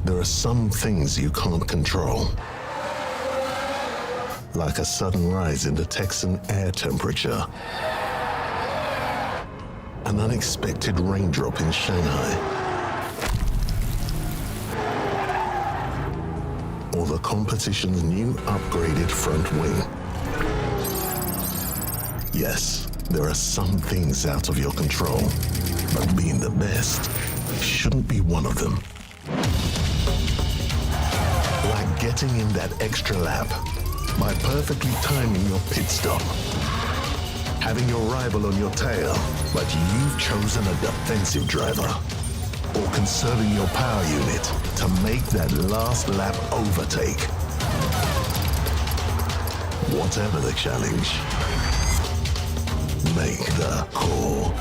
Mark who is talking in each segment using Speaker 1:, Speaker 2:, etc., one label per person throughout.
Speaker 1: There are some things you can't control. Like a sudden rise in the Texan air temperature. An unexpected raindrop in Shanghai. Or the competition's new upgraded front wing. Yes, there are some things out of your control, but being the best shouldn't be one of them. Like getting in that extra lap by perfectly timing your pit stop. Having your rival on your tail, but you've chosen a defensive driver. Or conserving your power unit to make that last lap overtake. Whatever the challenge, make the call.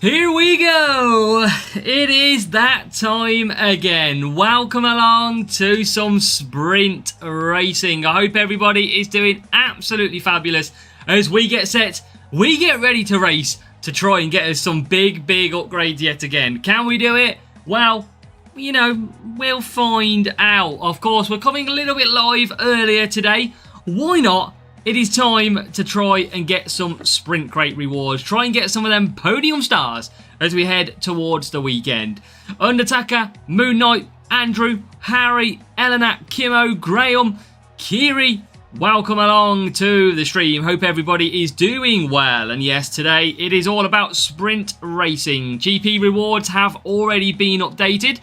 Speaker 2: Here we go! It is that time again. Welcome along to some sprint racing. I hope everybody is doing absolutely fabulous as we get set, we get ready to race to try and get us some big upgrades yet again. Can we do it? Well, you know, we'll find out. Of course, we're coming a little bit live earlier today. Why not? It is time to try and get some sprint crate rewards. Try and get some of them podium stars as we head towards the weekend. Undertaker, Moon Knight, Andrew, Harry, Eleanor, Kimo, Graham, Kiri, welcome along to the stream. Hope everybody is doing well. And yes, today it is all about sprint racing. GP rewards have already been updated.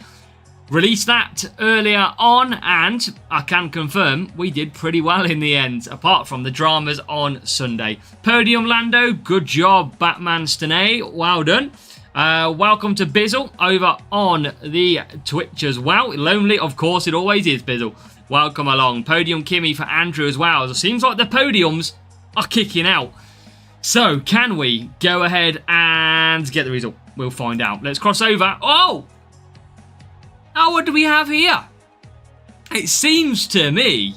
Speaker 2: Released that earlier on, and I can confirm we did pretty well in the end, apart from the dramas on Sunday. Podium Lando, good job, Batman Stanay, well done. Welcome to Bizzle over on the Twitch as well. Lonely, of course, it always is, Bizzle. Welcome along. Podium Kimmy for Andrew as well. It seems like the podiums are kicking out. So, can we go ahead and get the result? We'll find out. Let's cross over. Oh! Oh, what do we have here? It seems to me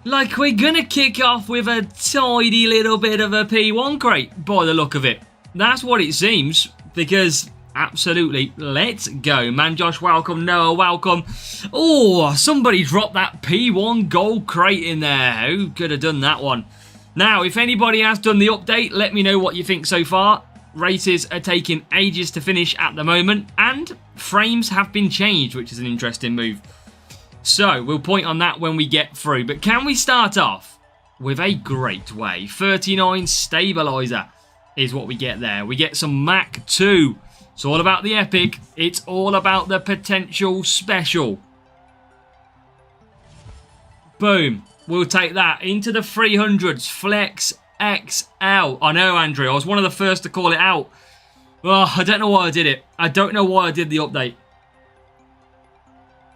Speaker 2: like we're going to kick off with a tidy little bit of a P1 crate by the look of it. That's what it seems, because absolutely, let's go. Man Josh, welcome. Noah, welcome. Oh, somebody dropped that P1 gold crate in there. Who could have done that one? Now, if anybody has done the update, let me know what you think so far. Races are taking ages to finish at the moment, and frames have been changed, which is an interesting move. So, we'll point on that when we get through. But can we start off with a great way? 39 stabilizer is what we get there. We get some Mach 2. It's all about the epic. It's all about the potential special. Boom. We'll take that into the 300s. Flex XL. I know, Andrew. I was one of the first to call it out. Oh, I don't know why I did it. I don't know why I did the update.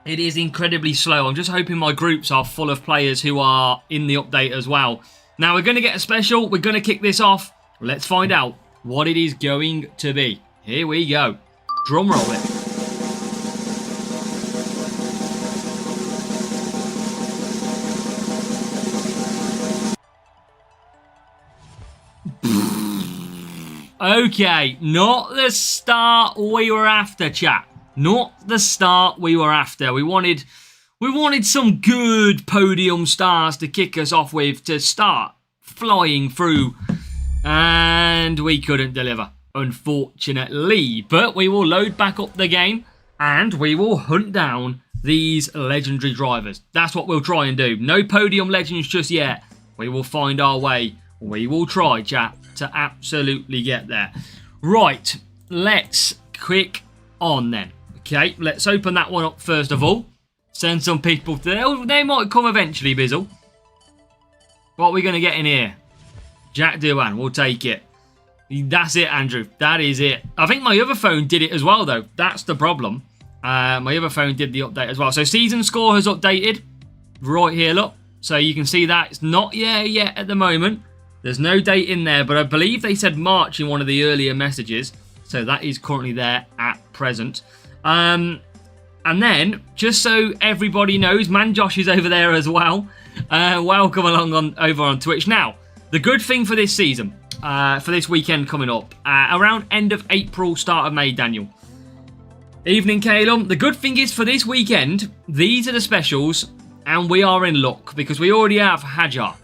Speaker 2: It is incredibly slow. I'm just hoping my groups are full of players who are in the update as well. Now, we're going to get a special. We're going to kick this off. Let's find out what it is going to be. Here we go. Drum roll it. Okay, not the start we were after, chat. Not the start we were after. We wanted some good podium stars to kick us off with to start flying through, and we couldn't deliver, unfortunately. But we will load back up the game and we will hunt down these legendary drivers. That's what we'll try and do. No podium legends just yet. We will find our way. We will try, chat, to absolutely get there. Right, let's click on then. Okay, let's open that one up first of all. Send some people to... They might come eventually, Bizzle. What are we going to get in here? Jack Doohan, we'll take it. That's it, Andrew. That is it. I think my other phone did it as well, though. That's the problem. My other phone did the update as well. So season score has updated. Right here, look. So you can see that. It's not there yet at the moment. There's no date in there, but I believe they said March in one of the earlier messages. So that is currently there at present. And then, just so everybody knows, Man Josh is over there as well. Welcome along over on Twitch. Now, the good thing for this season, for this weekend coming up, around end of April, start of May, Daniel, Evening, Calum. The good thing is for this weekend, these are the specials, and we are in luck because we already have Hajar.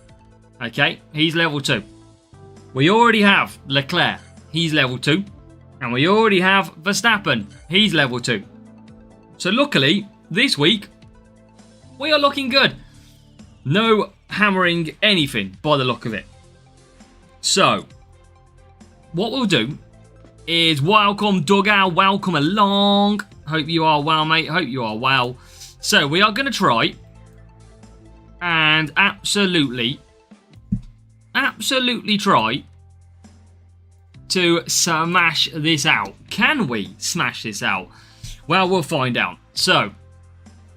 Speaker 2: Okay, he's level 2. We already have Leclerc. He's level 2. And we already have Verstappen. He's level 2. So luckily, this week, we are looking good. No hammering anything by the look of it. So, what we'll do is welcome Dugout, welcome along. Hope you are well, mate. Hope you are well. So, we are going to try and absolutely try to smash this out. Can we smash this out? Well, we'll find out. So,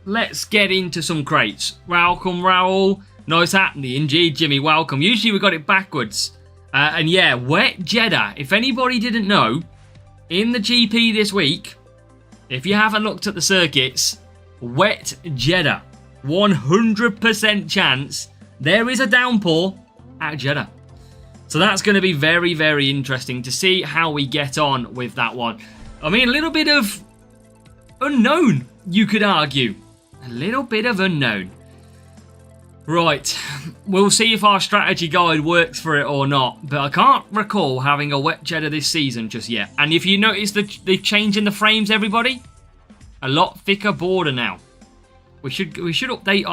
Speaker 2: let's get into some crates. Welcome, Raoul. Nice happening. Indeed, Jimmy, welcome. Usually we got it backwards. And yeah, Wet Jeddah. If anybody didn't know, in the GP this week, if you haven't looked at the circuits, Wet Jeddah. 100% chance there is a downpour at Jeddah. So that's going to be very, very interesting to see how we get on with that one. I mean, a little bit of unknown, you could argue. A little bit of unknown. Right, we'll see if our strategy guide works for it or not. But I can't recall having a Wet Jeddah this season just yet. And if you notice the change in the frames, everybody, a lot thicker border now. We should update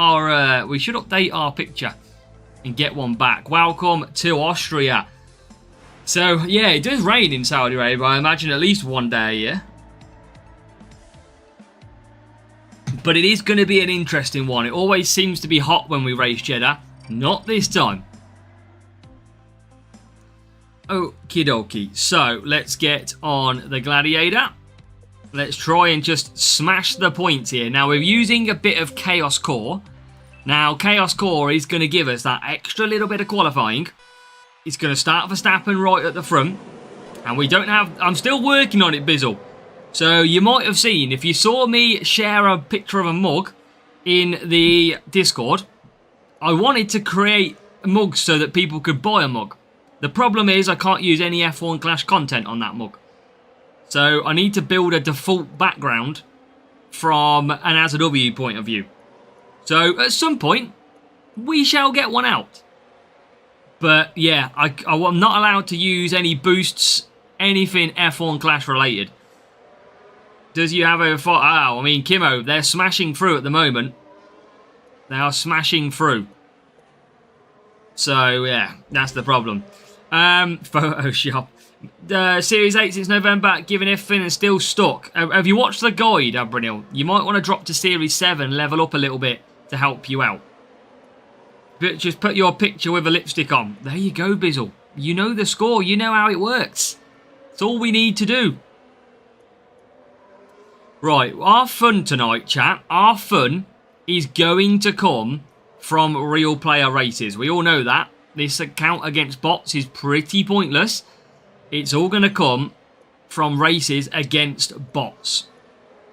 Speaker 2: our picture and get one back. Welcome to Austria. So yeah, it does rain in Saudi Arabia. I imagine at least one day a year. But it is going to be an interesting one. It always seems to be hot when we race Jeddah. Not this time. Okie dokie. So, let's get on the Gladiator. Let's try and just smash the points here. Now, we're using a bit of Chaos Core. Now, Chaos Core is going to give us that extra little bit of qualifying. It's going to start Verstappen right at the front. And we don't have... I'm still working on it, Bizzle. So you might have seen, if you saw me share a picture of a mug in the Discord, I wanted to create mugs so that people could buy a mug. The problem is I can't use any F1 Clash content on that mug. So I need to build a default background from an ASW point of view. So at some point, we shall get one out. But yeah, I'm not allowed to use any boosts, anything F1 Clash related. Does you have a... Oh, I mean, Kimo, they're smashing through at the moment. They are smashing through. So, yeah, that's the problem. Photoshop. Series 8 since November, giving everything and still stuck. Have you watched the guide, Abrinil? You might want to drop to Series 7, level up a little bit to help you out. But just put your picture with a lipstick on. There you go, Bizzle. You know the score. You know how it works. It's all we need to do. Right, our fun tonight, chat, our fun is going to come from real player races. We all know that. This account against bots is pretty pointless. It's all going to come from races against bots.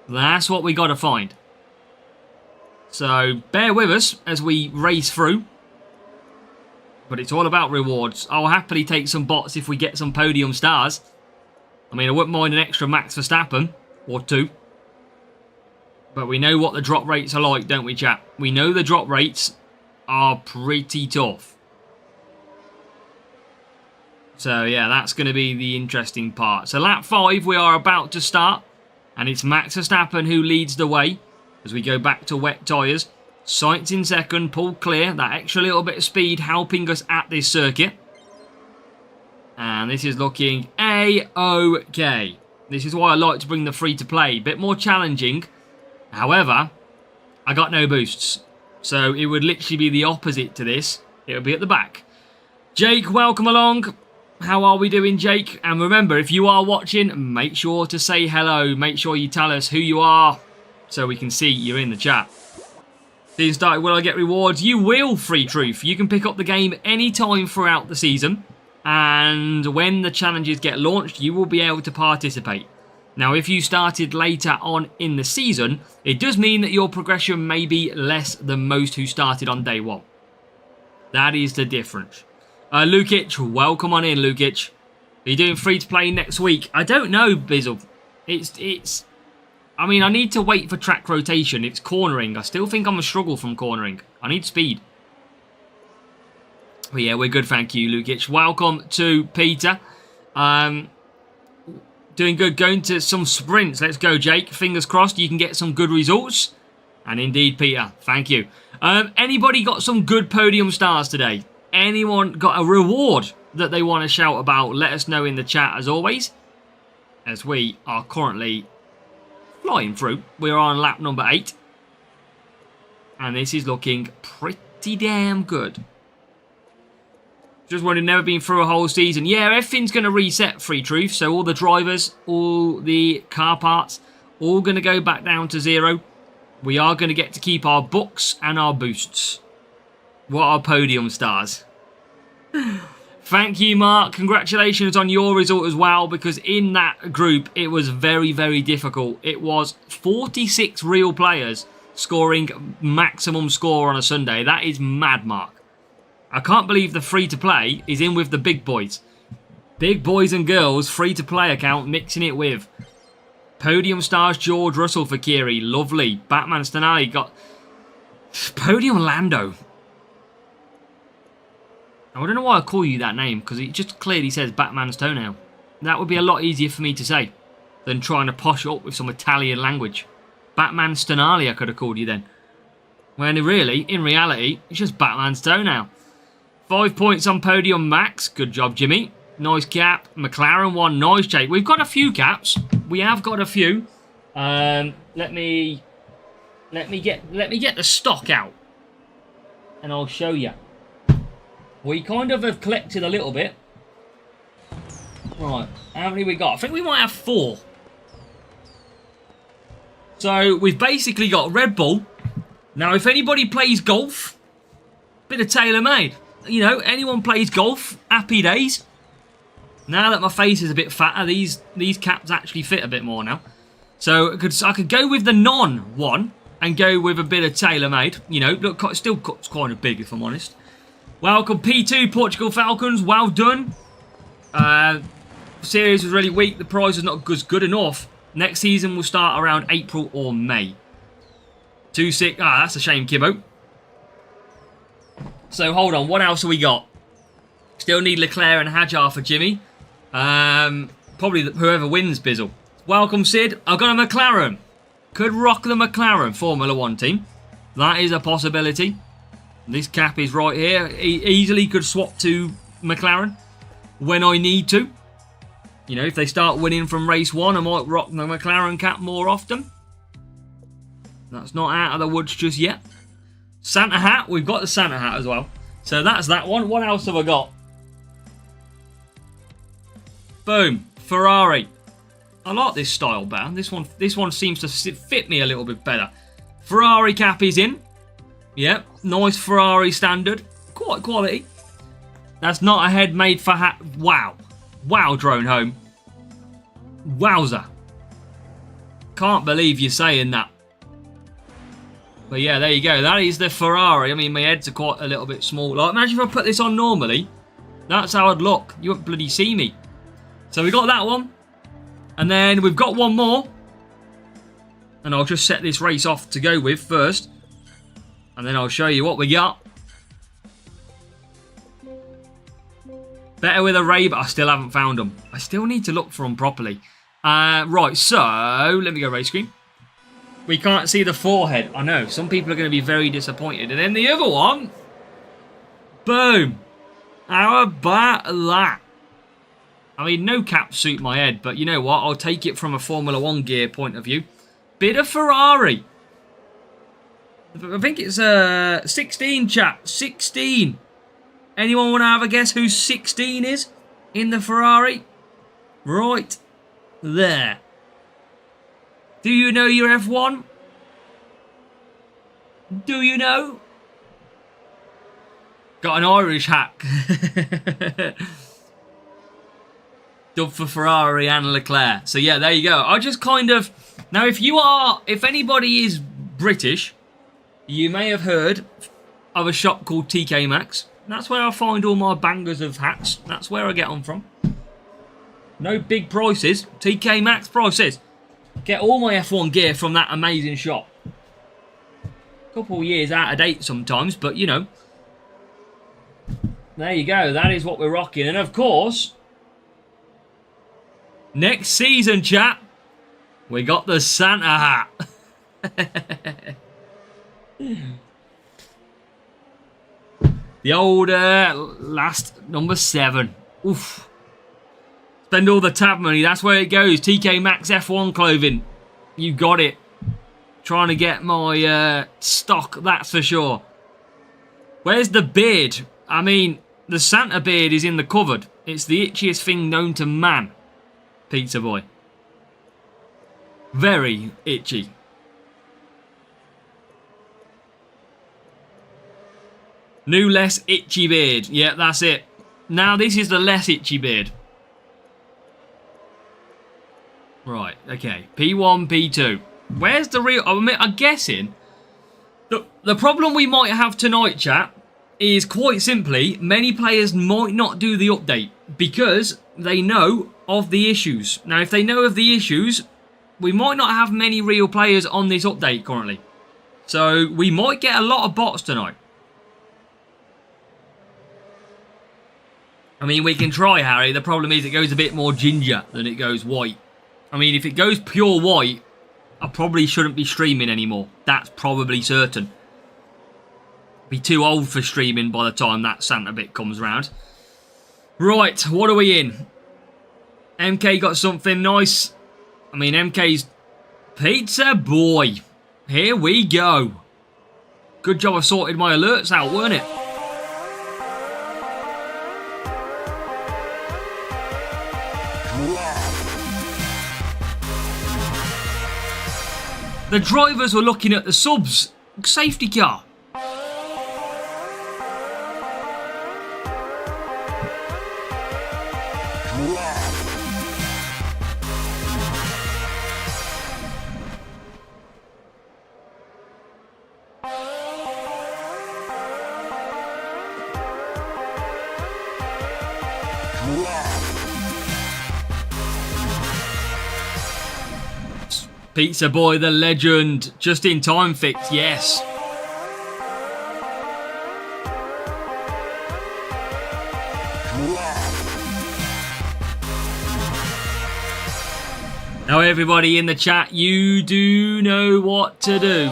Speaker 2: That's what we got to find. So, bear with us as we race through. But it's all about rewards. I'll happily take some bots if we get some podium stars. I mean, I wouldn't mind an extra Max Verstappen or 2. But we know what the drop rates are like, don't we, chat? We know the drop rates are pretty tough. So, yeah, that's going to be the interesting part. So, lap 5, we are about to start. And it's Max Verstappen who leads the way as we go back to wet tyres. Sainz in second, Paul clear. That extra little bit of speed helping us at this circuit. And this is looking A-OK. This is why I like to bring the free-to-play. Bit more challenging. However, I got no boosts. So it would literally be the opposite to this. It would be at the back. Jake, welcome along. How are we doing, Jake? And remember, if you are watching, make sure to say hello. Make sure you tell us who you are so we can see you're in the chat. Season started, will I get rewards? You will, Free Truth. You can pick up the game anytime throughout the season. And when the challenges get launched, you will be able to participate. Now, if you started later on in the season, it does mean that your progression may be less than most who started on day 1. That is the difference. Lukic, welcome on in, Lukic. Are you doing free to play next week? I don't know, Bizzle. It's I mean, I need to wait for track rotation. It's cornering. I still think I'm a struggle from cornering. I need speed. But yeah, we're good, thank you, Lukic. Welcome to Peter. Doing good, going to some sprints. Let's go, Jake. Fingers crossed you can get some good results. And indeed, Peter, thank you. Anybody got some good podium stars today? Anyone got a reward that they want to shout about? Let us know in the chat, as always. As we are currently flying through. We're on lap number 8. And this is looking pretty damn good. Just wanted never been through a whole season. Yeah, everything's going to reset, Free Truth. So all the drivers, all the car parts, all going to go back down to 0. We are going to get to keep our books and our boosts. What are podium stars? Thank you, Mark. Congratulations on your result as well, because in that group, it was very, very difficult. It was 46 real players scoring maximum score on a Sunday. That is mad, Mark. I can't believe the free-to-play is in with the big boys. Big boys and girls free-to-play account mixing it with. Podium stars George Russell for Kiri. Lovely. Batman Stanali got... Podium Lando. I don't know why I call you that name, because it just clearly says Batman's toenail. That would be a lot easier for me to say than trying to posh up with some Italian language. Batman Stanali I could have called you then. When really, in reality, it's just Batman's toenail. 5 points on podium, Max. Good job, Jimmy. Nice cap. McLaren 1. Nice, Jake. We've got a few caps. We have got a few. Let me get the stock out, and I'll show you. We kind of have collected a little bit. Right, how many we got? I think we might have 4. So we've basically got Red Bull. Now, if anybody plays golf, bit of tailor-made. You know, anyone plays golf, happy days. Now that my face is a bit fatter, these caps actually fit a bit more now. So I could go with the non-one and go with a bit of tailor-made. You know, look, still kind of big if I'm honest. Welcome P2 Portugal Falcons, well done. Series was really weak, the prize was not good enough. Next season will start around April or May. 2-6, that's a shame, Kibbo. So hold on, what else have we got? Still need Leclerc and Hadjar for Jimmy. Probably whoever wins, Bizzle. Welcome, Sid. I've got a McLaren. Could rock the McLaren Formula 1 team. That is a possibility. This cap is right here. Easily could swap to McLaren when I need to. You know, if they start winning from race 1, I might rock the McLaren cap more often. That's not out of the woods just yet. Santa hat. We've got the Santa hat as well. So that's that one. What else have I got? Boom. Ferrari. I like this style better. This one seems to fit me a little bit better. Ferrari cap is in. Yep. Nice Ferrari standard. Quite quality. That's not a head made for hat. Wow. Wow, Drone Home. Wowzer. Can't believe you're saying that. But yeah, there you go. That is the Ferrari. I mean, my heads are quite a little bit small. Like, imagine if I put this on normally. That's how I'd look. You wouldn't bloody see me. So we got that one. And then we've got one more. And I'll just set this race off to go with first. And then I'll show you what we got. Better with a Ray, but I still haven't found them. I still need to look for them properly. Right, so let me go race screen. We can't see the forehead. I know, some people are going to be very disappointed. And then the other one. Boom. How about that? I mean, no caps suit my head, but you know what? I'll take it from a Formula 1 gear point of view. Bit of Ferrari. I think it's 16, chat. 16. Anyone want to have a guess who 16 is in the Ferrari? Right there. Do you know your F1? Do you know? Got an Irish hack. Dubbed for Ferrari and Leclerc. So yeah, there you go. I just kind of... Now if anybody is British, you may have heard of a shop called TK Maxx. That's where I find all my bangers of hats. That's where I get them from. No big prices. TK Maxx prices. Get all my F1 gear from that amazing shop. Couple years out of date sometimes, but you know. There you go. That is what we're rocking. And of course, next season, chat, we got the Santa hat. The old last number 7. Oof. Spend all the tab money. That's where it goes. TK Maxx F1 clothing. You got it. Trying to get my stock, that's for sure. Where's the beard? I mean, the Santa beard is in the cupboard. It's the itchiest thing known to man. Pizza boy. Very itchy. New less itchy beard. Yeah, that's it. Now this is the less itchy beard. Right, okay. P1, P2. Where's the real... I'm guessing... The problem we might have tonight, chat, is quite simply, many players might not do the update because they know of the issues. Now, if they know of the issues, we might not have many real players on this update currently. So, we might get a lot of bots tonight. I mean, we can try, Harry. The problem is it goes a bit more ginger than it goes white. I mean, if it goes pure white, I probably shouldn't be streaming anymore. That's probably certain. Be too old for streaming by the time that Santa bit comes round. Right, what are we in? MK got something nice. I mean, MK's Pizza Boy. Here we go. Good job I sorted my alerts out, weren't it? The drivers were looking at the subs. Safety car. Pizza Boy, the legend. Just in time fix, yes. Now everybody in the chat, you do know what to do.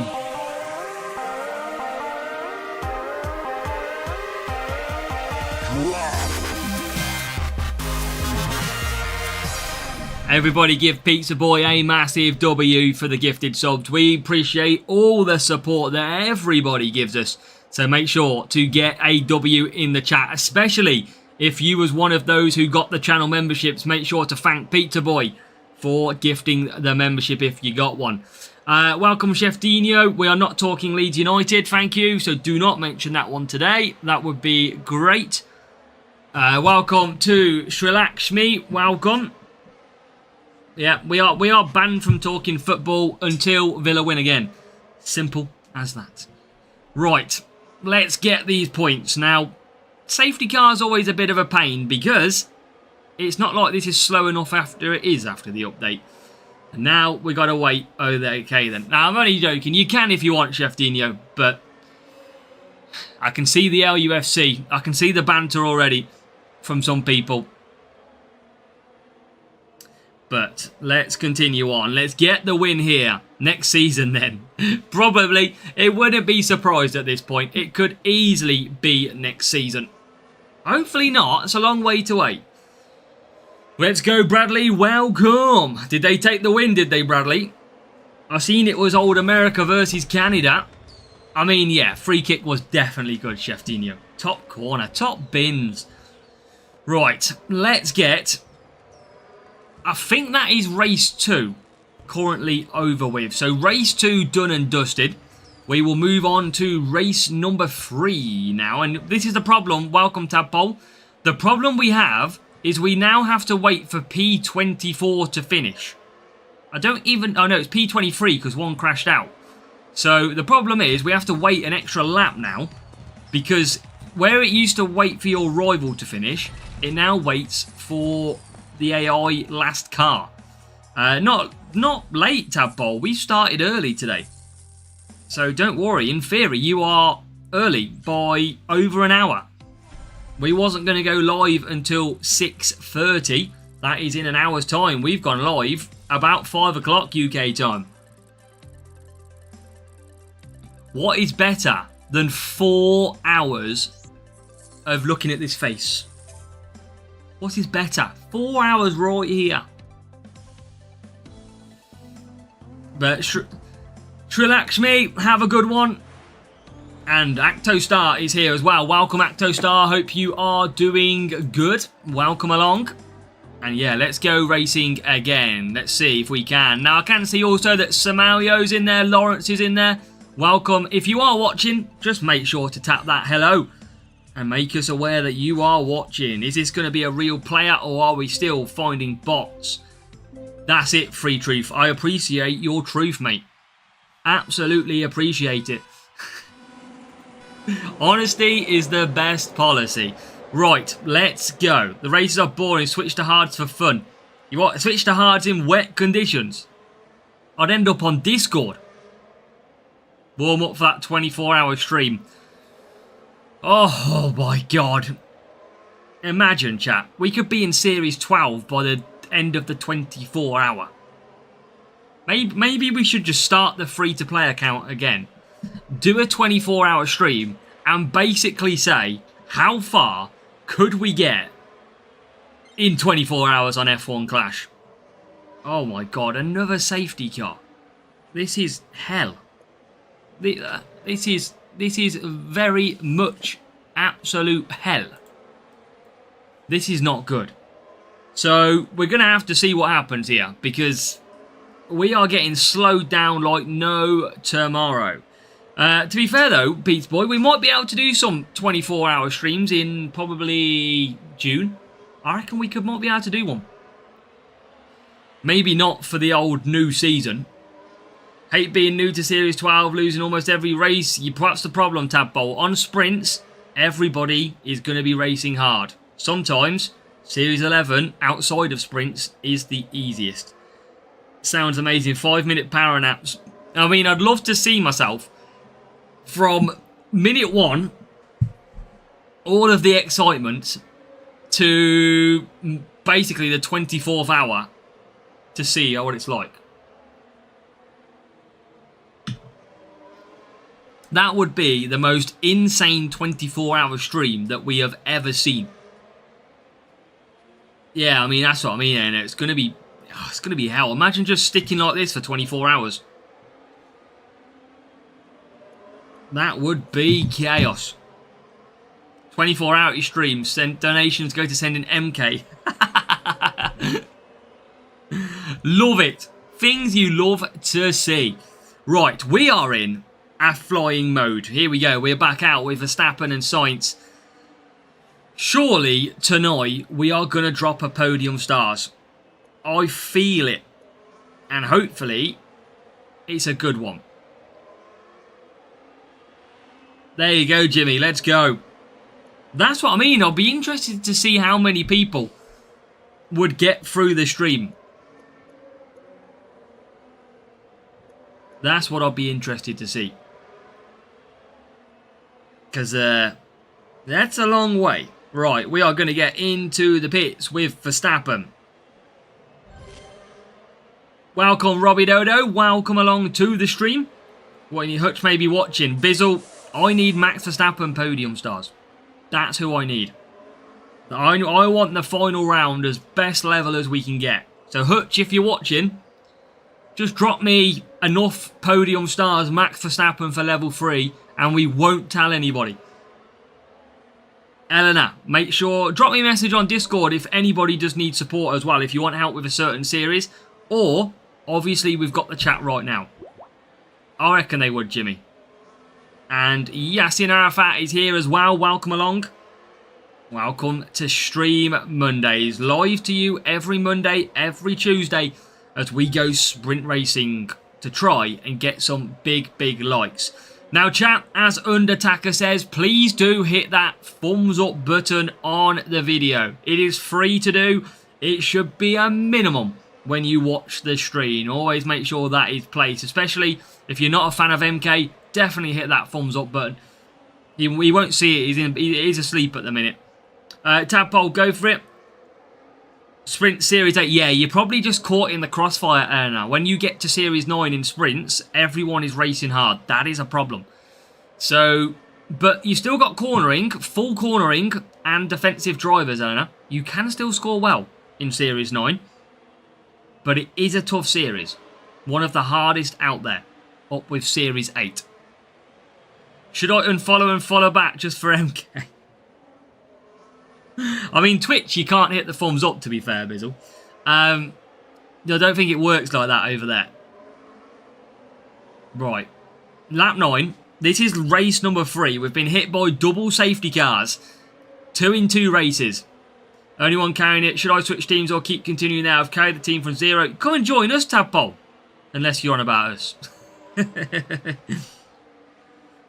Speaker 2: Everybody give Pizza Boy a massive W for the gifted subs. We appreciate all the support that everybody gives us. So make sure to get a W in the chat, especially if you was one of those who got the channel memberships. Make sure to thank Pizza Boy for gifting the membership if you got one. Welcome, Chef Dino. We are not talking Leeds United, thank you. So do not mention that one today. That would be great. Welcome to Srilakshmi. Welcome. Yeah, we are banned from talking football until Villa win again. Simple as that. Right, let's get these points. Now, safety car is always a bit of a pain because it's not like this is slow enough after it is after the update. And now we got to wait. Oh, okay then. Now, I'm only joking. You can if you want, Chef Dino, but I can see the LUFC. I can see the banter already from some people. But let's continue on. Let's get the win here. Next season then. Probably. It wouldn't be surprised at this point. It could easily be next season. Hopefully not. It's a long way to wait. Let's go, Bradley. Welcome. Did they take the win, did they, Bradley? I seen it was old America versus Canada. I mean, yeah, free kick was definitely good, Chef Dino. Top corner. Top bins. Right. Let's get... I think that is race 2 currently over with. So race 2 done and dusted. We will move on to race number 3 now. And this is the problem. Welcome, Tadpole. The problem we have is we now have to wait for P24 to finish. I don't even... Oh, no, it's P23 because one crashed out. So the problem is we have to wait an extra lap now. Because where it used to wait for your rival to finish, it now waits for... the AI last car. Not late, Tadpole. We started early today. So don't worry. In theory, you are early by over an hour. We wasn't going to go live until 6:30. That is in an hour's time. We've gone live about 5 o'clock UK time. What is better than 4 hours of looking at this face? What is better? 4 hours right here. But Trillax me, have a good one. And Actostar is here as well. Welcome, Actostar. Hope you are doing good. Welcome along. And yeah, let's go racing again. Let's see if we can. Now, I can see also that Samalio's in there. Lawrence is in there. Welcome. If you are watching, just make sure to tap that hello and make us aware that you are watching. Is this going to be a real player or are we still finding bots? That's it, Free Truth. I appreciate your truth, mate. Absolutely appreciate it. Honesty is the best policy. Right, let's go. The races are boring. Switch to hards for fun. You want switch to hards in wet conditions? I'd end up on Discord. Warm up for that 24-hour stream. Oh my god. Imagine, chat. We could be in Series 12 by the end of the 24-hour. Maybe we should just start the free-to-play account again. Do a 24-hour stream and basically say, how far could we get in 24 hours on F1 Clash? Oh my god, another safety car. This is hell. This is very much absolute hell. This is not good. So we're going to have to see what happens here because we are getting slowed down like no tomorrow. To be fair though, Pete's Boy, we might be able to do some 24-hour streams in probably June. I reckon we might be able to do one. Maybe not for the old new season. Hate being new to Series 12, losing almost every race. That's the problem, Tadpole. On sprints, everybody is going to be racing hard. Sometimes, Series 11, outside of sprints, is the easiest. Sounds amazing. 5-minute power naps. I mean, I'd love to see myself from minute 1, all of the excitement, to basically the 24th hour to see what it's like. That would be the most insane 24-hour stream that we have ever seen. Yeah, I mean, that's what I mean, and it's going to be hell. Imagine just sticking like this for 24 hours. That would be chaos. 24-hour streams. Donations go to sending MK. Love it. Things you love to see. Right, we are in a flying mode. Here we go. We're back out with Verstappen and Sainz. Surely tonight we are going to drop a podium stars. I feel it. And hopefully it's a good one. There you go, Jimmy. Let's go. That's what I mean. I'll be interested to see how many people would get through the stream. That's what I'll be interested to see. Because that's a long way. Right, we are going to get into the pits with Verstappen. Welcome, Robbie Dodo. Welcome along to the stream. What Hutch may be watching. Bizzle, I need Max Verstappen podium stars. That's who I need. I want the final round as best level as we can get. So Hutch, if you're watching, just drop me enough podium stars, Max Verstappen for level 3, and we won't tell anybody. Eleanor, make sure, drop me a message on Discord if anybody does need support as well, if you want help with a certain series. Or, obviously, we've got the chat right now. I reckon they would, Jimmy. And Yasin Arafat is here as well. Welcome along. Welcome to Stream Mondays. Live to you every Monday, every Tuesday, as we go sprint racing to try and get some big likes. Now, chat, as Undertaker says, please do hit that thumbs up button on the video. It is free to do. It should be a minimum when you watch the stream. Always make sure that is placed, especially if you're not a fan of MK. Definitely hit that thumbs up button. He won't see it. He's asleep at the minute. Tadpole, go for it. Sprint Series 8. Yeah, you're probably just caught in the crossfire now. When you get to Series 9 in sprints, everyone is racing hard. That is a problem. So, but you still got cornering, full cornering, and defensive drivers, Eleanor. You can still score well in Series 9. But it is a tough series. One of the hardest out there. Up with Series 8. Should I unfollow and follow back just for MK? I mean, Twitch, you can't hit the thumbs up, to be fair, Bizzle. I don't think it works like that over there. Right. Lap 9. This is race number 3. We've been hit by double safety cars. 2 in 2 races. Only one carrying it. Should I switch teams or keep continuing now? I've carried the team from 0. Come and join us, Tadpole. Unless you're on about us.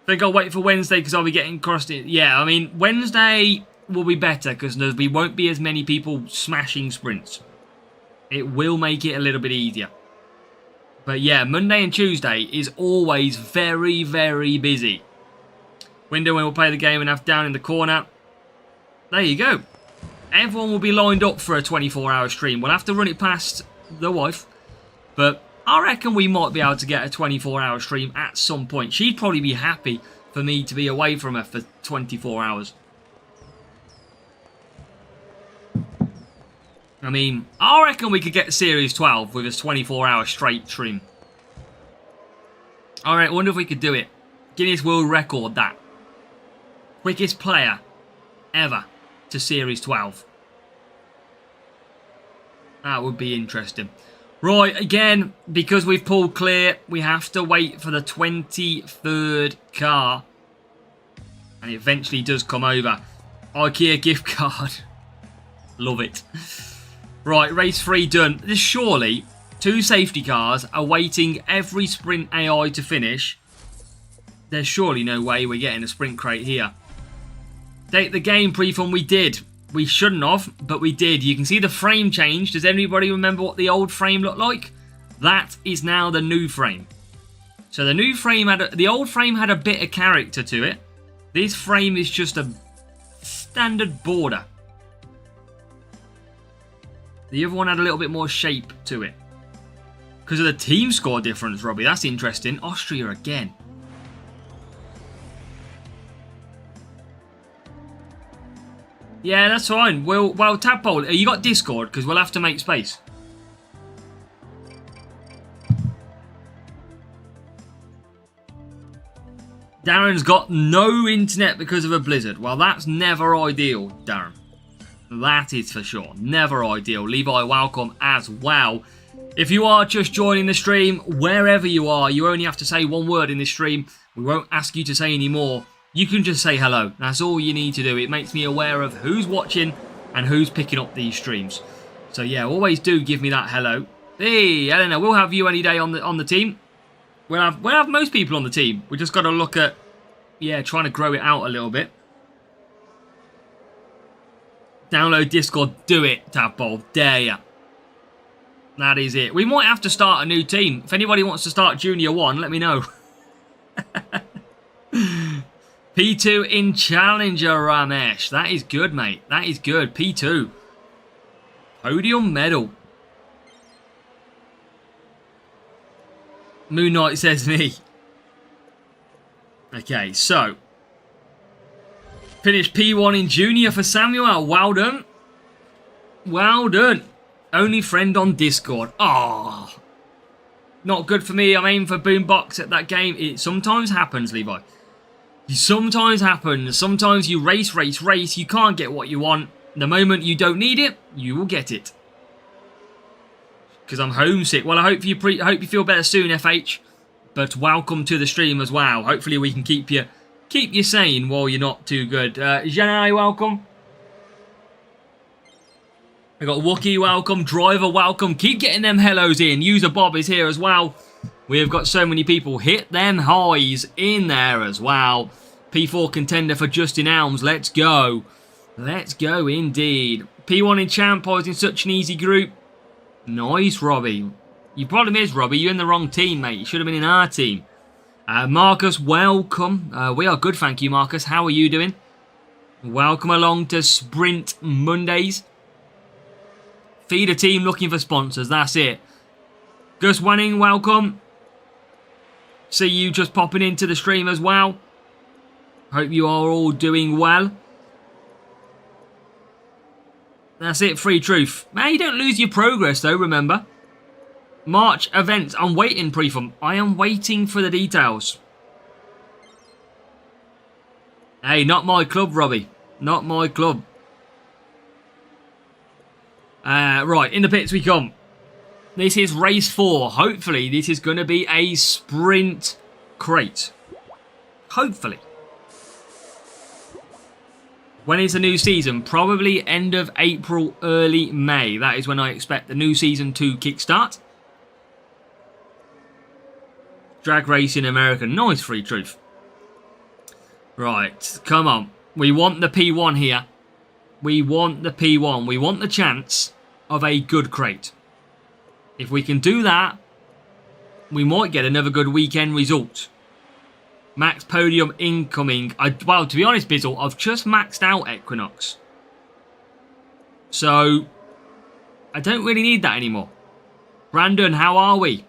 Speaker 2: Think I'll wait for Wednesday because I'll be getting crossed in. Yeah, I mean, Wednesday will be better because we won't be as many people smashing sprints. It will make it a little bit easier. But yeah, Monday and Tuesday is always very, very busy. Window when we'll play the game and have down in the corner. There you go. Everyone will be lined up for a 24-hour stream. We'll have to run it past the wife. But I reckon we might be able to get a 24-hour stream at some point. She'd probably be happy for me to be away from her for 24 hours. I mean, I reckon we could get Series 12 with a 24-hour straight stream. Alright, I wonder if we could do it. Guinness World Record, that. Quickest player ever to Series 12. That would be interesting. Right, again, because we've pulled clear, we have to wait for the 23rd car. And it eventually does come over. IKEA gift card. Love it. Right, race 3 done. There's surely 2 safety cars awaiting every sprint AI to finish. There's surely no way we're getting a sprint crate here. Date the game pre-fun, we did. We shouldn't have, but we did. You can see the frame change. Does anybody remember what the old frame looked like? That is now the new frame. So the new frame the old frame had a bit of character to it. This frame is just a standard border. The other one had a little bit more shape to it. Because of the team score difference, Robbie. That's interesting. Austria again. Yeah, that's fine. Well, Tadpole, you got Discord? Because we'll have to make space. Darren's got no internet because of a blizzard. Well, that's never ideal, Darren. That is for sure. Never ideal. Levi, welcome as well. If you are just joining the stream, wherever you are, you only have to say one word in this stream. We won't ask you to say any more. You can just say hello. That's all you need to do. It makes me aware of who's watching and who's picking up these streams. So yeah, always do give me that hello. Hey, Eleanor, we'll have you any day on the team. We'll have most people on the team. We just got to look at, yeah, trying to grow it out a little bit. Download Discord. Do it, Tadpole. Dare ya. That is it. We might have to start a new team. If anybody wants to start Junior 1, let me know. P2 in Challenger, Ramesh. That is good, mate. That is good. P2. Podium medal. Moon Knight says me. Okay, so. Finished P1 in Junior for Samuel. Well done. Well done. Only friend on Discord. Ah, oh, not good for me. I'm aiming for Boombox at that game. It sometimes happens, Levi. It sometimes happens. Sometimes you race. You can't get what you want. The moment you don't need it, you will get it. Because I'm homesick. Well, I hope you feel better soon, FH. But welcome to the stream as well. Hopefully we can keep you sane while you're not too good. Janai, welcome. I got Wookie, welcome. Driver, welcome. Keep getting them hellos in. User Bob is here as well. We have got so many people. Hit them highs in there as well. P4 contender for Justin Elms. Let's go. Let's go indeed. P1 in Champ. I was in such an easy group. Nice, Robbie. Your problem is, Robbie, you're in the wrong team, mate. You should have been in our team. Marcus, welcome. We are good, thank you, Marcus. How are you doing? Welcome along to Sprint Mondays. Feed a team looking for sponsors, that's it. Gus Wanning, welcome. See you just popping into the stream as well. Hope you are all doing well. That's it, Free Truth. Man, you don't lose your progress though, remember. March events. I'm waiting, Prefum. I am waiting for the details. Hey, not my club, Robbie. Not my club. Right, in the pits we come. This is race 4. Hopefully, this is going to be a sprint crate. Hopefully. When is the new season? Probably end of April, early May. That is when I expect the new season to kickstart. Drag racing America. Nice, Free Truth. Right, come on. We want the P1 here. We want the P1. We want the chance of a good crate. If we can do that, we might get another good weekend result. Max podium incoming. Well, to be honest, Bizzle, I've just maxed out Equinox. So, I don't really need that anymore. Brandon, how are we?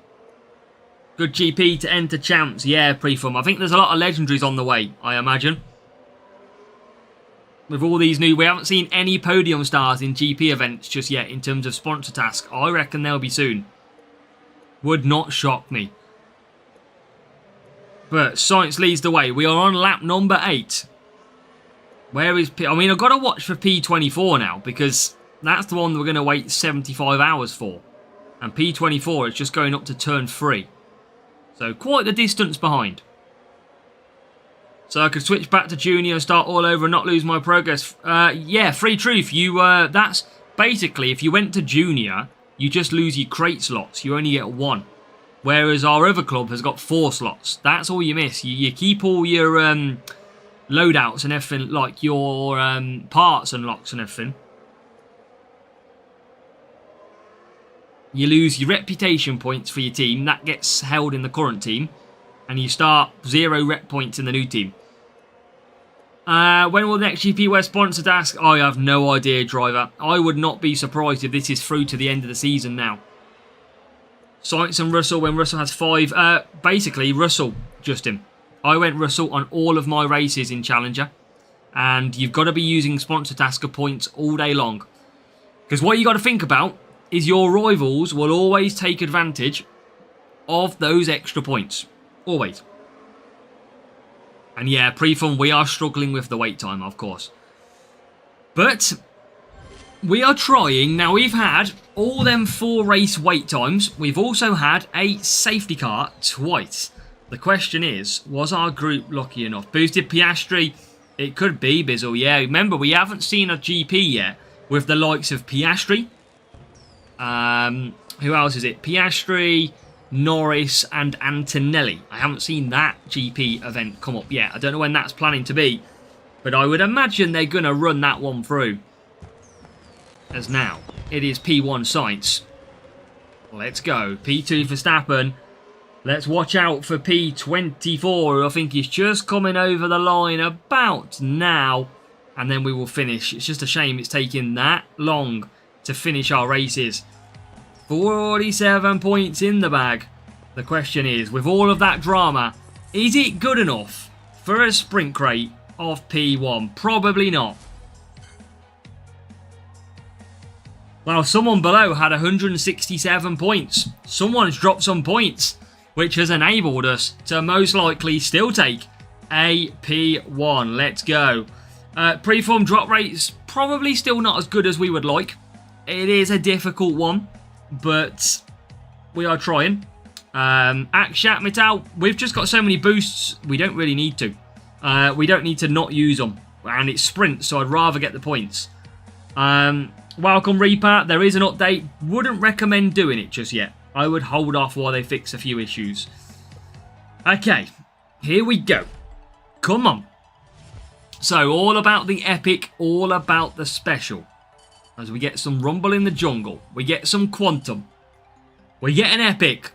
Speaker 2: Good GP to enter champs. Yeah, Prefum. I think there's a lot of legendaries on the way, I imagine. With all these new... We haven't seen any podium stars in GP events just yet in terms of sponsor task. I reckon they'll be soon. Would not shock me. But Science leads the way. We are on lap number 8. Where is P... I mean, I've got to watch for P24 now because that's the one that we're going to wait 75 hours for. And P24 is just going up to turn 3. So quite the distance behind. So I could switch back to Junior and start all over and not lose my progress. Yeah, Free Truth. That's basically, if you went to Junior, you just lose your crate slots. You only get 1. Whereas our other club has got 4 slots. That's all you miss. You keep all your loadouts and everything, like your parts unlocks and everything. You lose your reputation points for your team. That gets held in the current team. And you start 0 rep points in the new team. When will the next GP West sponsor task? I have no idea, driver. I would not be surprised if this is through to the end of the season now. Science and Russell when Russell has 5. Basically, Russell, Justin. I went Russell on all of my races in Challenger. And you've got to be using sponsor tasker points all day long. Because what you got to think about is your rivals will always take advantage of those extra points. Always. And yeah, Prefund, we are struggling with the wait time, of course. But we are trying. Now, we've had all them 4 race wait times. We've also had a safety car twice. The question is, was our group lucky enough? Boosted Piastri? It could be, Bizzle. Yeah, remember, we haven't seen a GP yet with the likes of Piastri. Who else is it? Piastri, Norris and Antonelli. I haven't seen that GP event come up yet. I don't know when that's planning to be. But I would imagine they're going to run that one through. As now, it is P1 Science. Let's go. P2 Verstappen. Let's watch out for P24, who I think is just coming over the line about now. And then we will finish. It's just a shame it's taking that long to finish our races. 47 points in the bag. The question is, with all of that drama, is it good enough for a sprint crate of P1? Probably not. Well, someone below had 167 points. Someone's dropped some points, which has enabled us to most likely still take a P1. Let's go. Preform drop rates, probably still not as good as we would like. It is a difficult one, but we are trying. Akshat Metal, we've just got so many boosts, we don't really need to. We don't need to not use them. And it's sprint, so I'd rather get the points. Welcome Reaper, there is an update. Wouldn't recommend doing it just yet. I would hold off while they fix a few issues. Okay, here we go. Come on. So, all about the epic, all about the special. As we get some Rumble in the Jungle. We get some Quantum. We get an epic.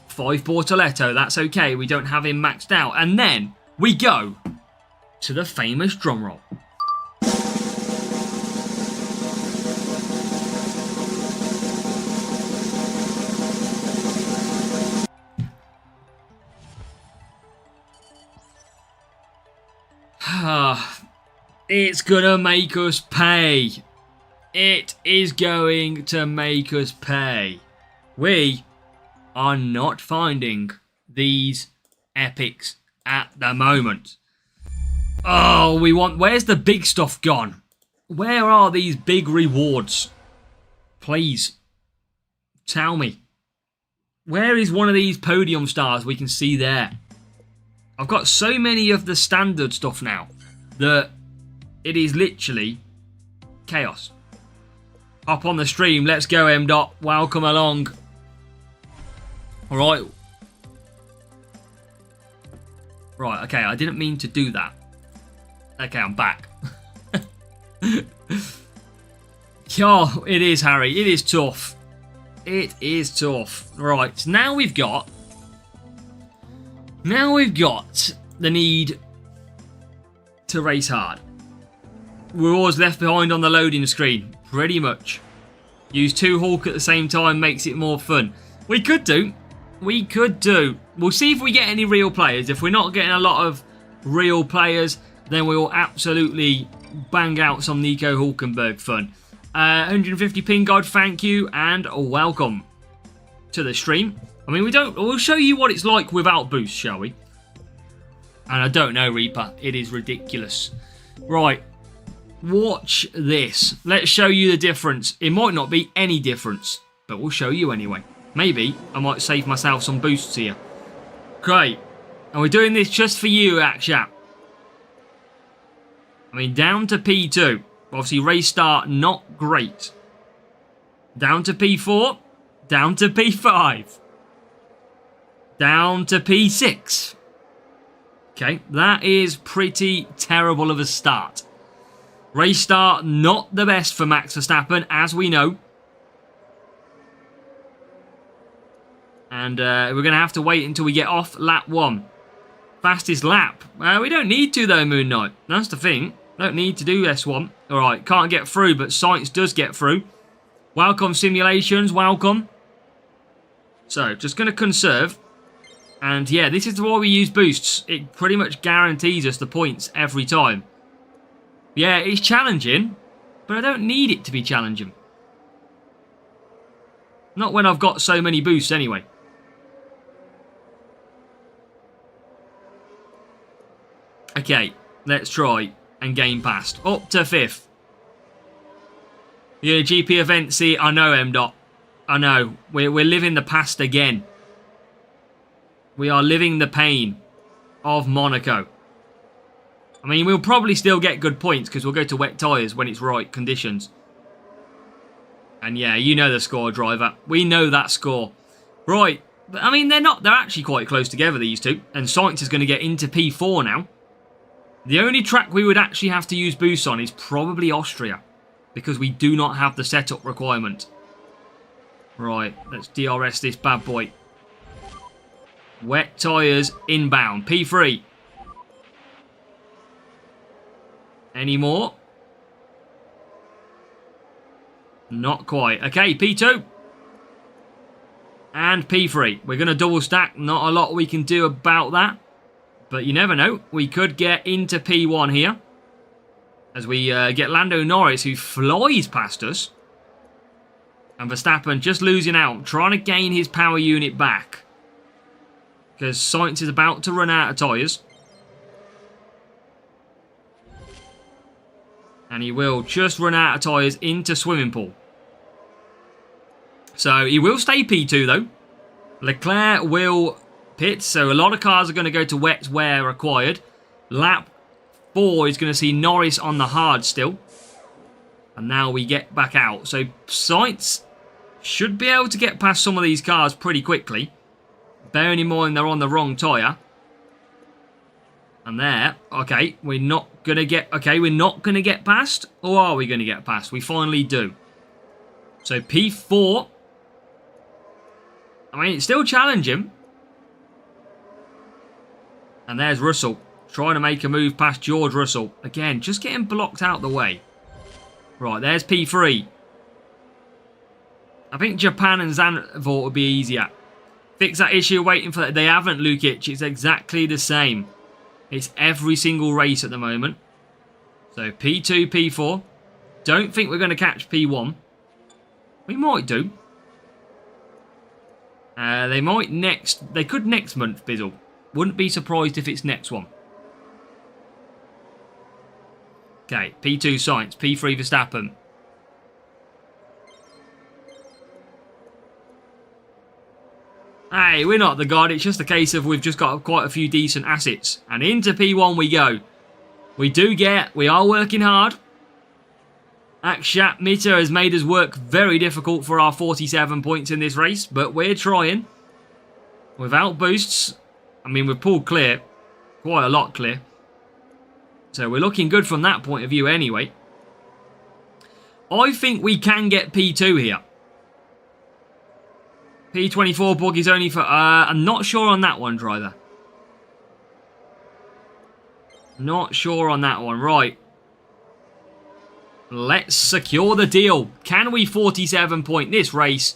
Speaker 2: 5 Bortoletto, that's okay. We don't have him maxed out. And then we go to the famous drum roll. It's gonna make us pay. It is going to make us pay. We are not finding these epics at the moment. Oh, where's the big stuff gone? Where are these big rewards? Please, tell me. Where is one of these podium stars we can see there? I've got so many of the standard stuff now that it is literally chaos. Up on the stream, let's go, M. Dot. Welcome along. Alright. Right, okay, I didn't mean to do that. Okay, I'm back. Oh, it is, Harry. It is tough. It is tough. Right, now we've got the need to race hard. We're always left behind on the loading screen, pretty much. Use 2 Hulk at the same time makes it more fun. We could do. We'll see if we get any real players. If we're not getting a lot of real players, then we'll absolutely bang out some Nico Hulkenberg fun. 150 ping god, thank you, and welcome to the stream. I mean, we'll show you what it's like without boost, shall we? And I don't know, Reaper. It is ridiculous. Right. Watch this. Let's show you the difference. It might not be any difference, but we'll show you anyway. Maybe I might save myself some boosts here. Great. And we're doing this just for you, chat. I mean, down to P2. Obviously, race start, not great. Down to P4. Down to P5. Down to P6. Okay, that is pretty terrible of a start. Race start, not the best for Max Verstappen, as we know. And we're going to have to wait until we get off lap 1. Fastest lap. We don't need to, though, Moon Knight. That's the thing. Don't need to do S1. Alright, can't get through, but Science does get through. Welcome, Simulations. Welcome. So, just going to conserve. And yeah, this is why we use boosts. It pretty much guarantees us the points every time. Yeah, it's challenging, but I don't need it to be challenging. Not when I've got so many boosts anyway. Okay, let's try and gain past. Up to 5th. Yeah, GP event. See, I know, M. Dot. I know. We're living the past again. We are living the pain of Monaco. I mean, we'll probably still get good points because we'll go to wet tyres when it's right conditions. And yeah, you know the score, driver. We know that score. Right. I mean, they're actually quite close together, these two. And Science is going to get into P4 now. The only track we would actually have to use boosts on is probably Austria. Because we do not have the setup requirement. Right, let's DRS this bad boy. Wet tyres inbound. P3. Any more? Not quite. Okay, P2. And P3. We're going to double stack. Not a lot we can do about that. But you never know. We could get into P1 here. As we get Lando Norris, who flies past us. And Verstappen just losing out. Trying to gain his power unit back. Because Science is about to run out of tyres. And he will just run out of tyres into swimming pool. So he will stay P2 though. Leclerc will pit. So a lot of cars are going to go to wet where required. Lap 4 is going to see Norris on the hard still. And now we get back out. So Science should be able to get past some of these cars pretty quickly. Bearing in mind they're on the wrong tyre. And there, okay, we're not going to get past, or are we going to get past? We finally do. So P4 I mean, it's still challenging. And there's Russell, trying to make a move past George Russell. Again, just getting blocked out the way. Right, there's P3. I think Japan and Zandvoort would be easier. Fix that issue waiting for that. They haven't, Lukic. It's exactly the same. It's every single race at the moment. So P2, P4. Don't think we're going to catch P1. We might do. They might next. They could next month, Bizzle. Wouldn't be surprised if it's next one. Okay, P2 Science, P3 Verstappen. Hey, we're not the god. It's just a case of we've just got quite a few decent assets. And into P1 we go. We are working hard. Akshat Mitter has made us work very difficult for our 47 points in this race. But we're trying. Without boosts. I mean, we've pulled clear. Quite a lot clear. So we're looking good from that point of view anyway. I think we can get P2 here. P24 buggy's only for... I'm not sure on that one, driver. Not sure on that one. Right. Let's secure the deal. Can we 47 point this race?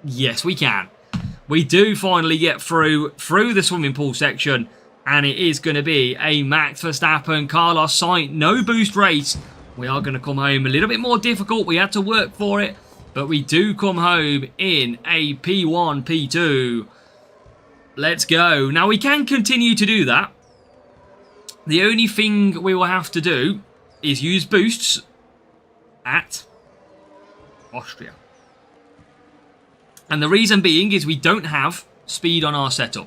Speaker 2: Yes, we can. We do finally get through the swimming pool section. And it is going to be a Max Verstappen, Carlos Sainz, no boost race. We are going to come home a little bit more difficult. We had to work for it. But we do come home in a P1, P2. Let's go. Now, we can continue to do that. The only thing we will have to do is use boosts at Austria. And the reason being is we don't have speed on our setup.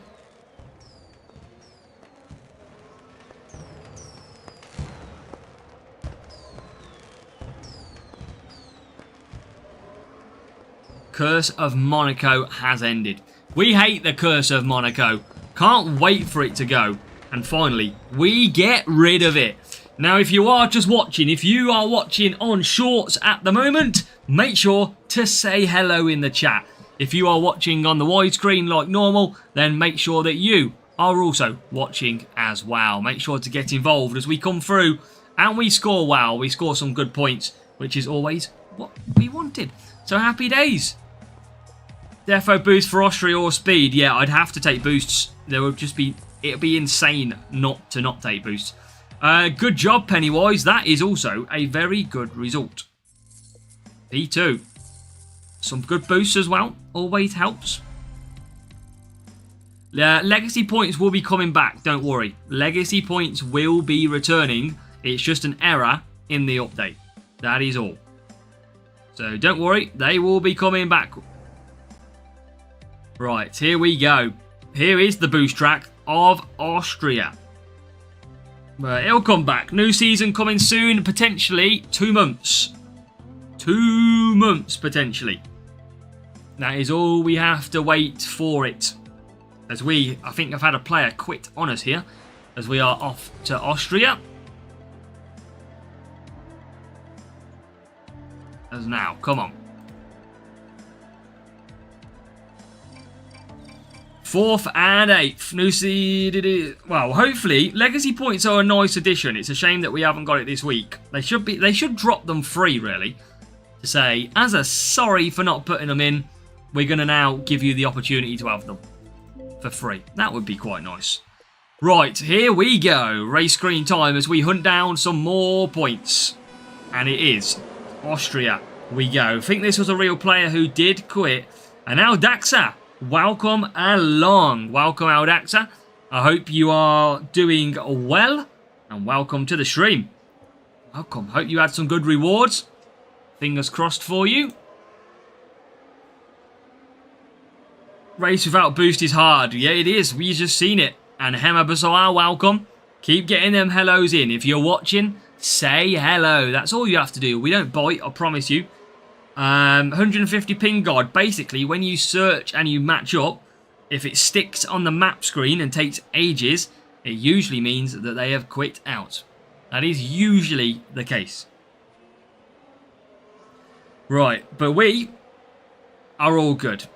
Speaker 2: Curse of Monaco has ended. We hate the Curse of Monaco. Can't wait for it to go. And finally, we get rid of it. Now, if you are just watching, if you are watching on Shorts at the moment, make sure to say hello in the chat. If you are watching on the widescreen like normal, then make sure that you are also watching as well. Make sure to get involved as we come through and we score well. We score some good points, which is always what we wanted. So happy days. Defo boost for Austria or speed. Yeah, I'd have to take boosts. There would just be... It'd be insane not to not take boosts. Good job, Pennywise. That is also a very good result. P2. Some good boosts as well. Always helps. Legacy points will be coming back. Don't worry. Legacy points will be returning. It's just an error in the update. That is all. So don't worry. They will be coming back. Right, here we go. Here is the boost track of Austria. It'll come back. New season coming soon. Potentially 2 months. 2 months, potentially. That is all we have to wait for it. As I think I've had a player quit on us here. As we are off to Austria. As now, come on. 4th and 8th. New seed. Well, hopefully, legacy points are a nice addition. It's a shame that we haven't got it this week. They should drop them free, really. To say, as a sorry for not putting them in, we're going to now give you the opportunity to have them for free. That would be quite nice. Right, here we go. Race screen time as we hunt down some more points. And it is Austria. We go. I think this was a real player who did quit. And now Daxa. Welcome along. Welcome, Aldaxa. I hope you are doing well. And welcome to the stream. Welcome. Hope you had some good rewards. Fingers crossed for you. Race without boost is hard. Yeah, it is. We've just seen it. And Hema Basar, welcome. Keep getting them hellos in. If you're watching, say hello. That's all you have to do. We don't bite, I promise you. 150 ping guard. Basically, when you search and you match up, if it sticks on the map screen and takes ages, it usually means that they have quit out. That is usually the case. Right, but we are all good.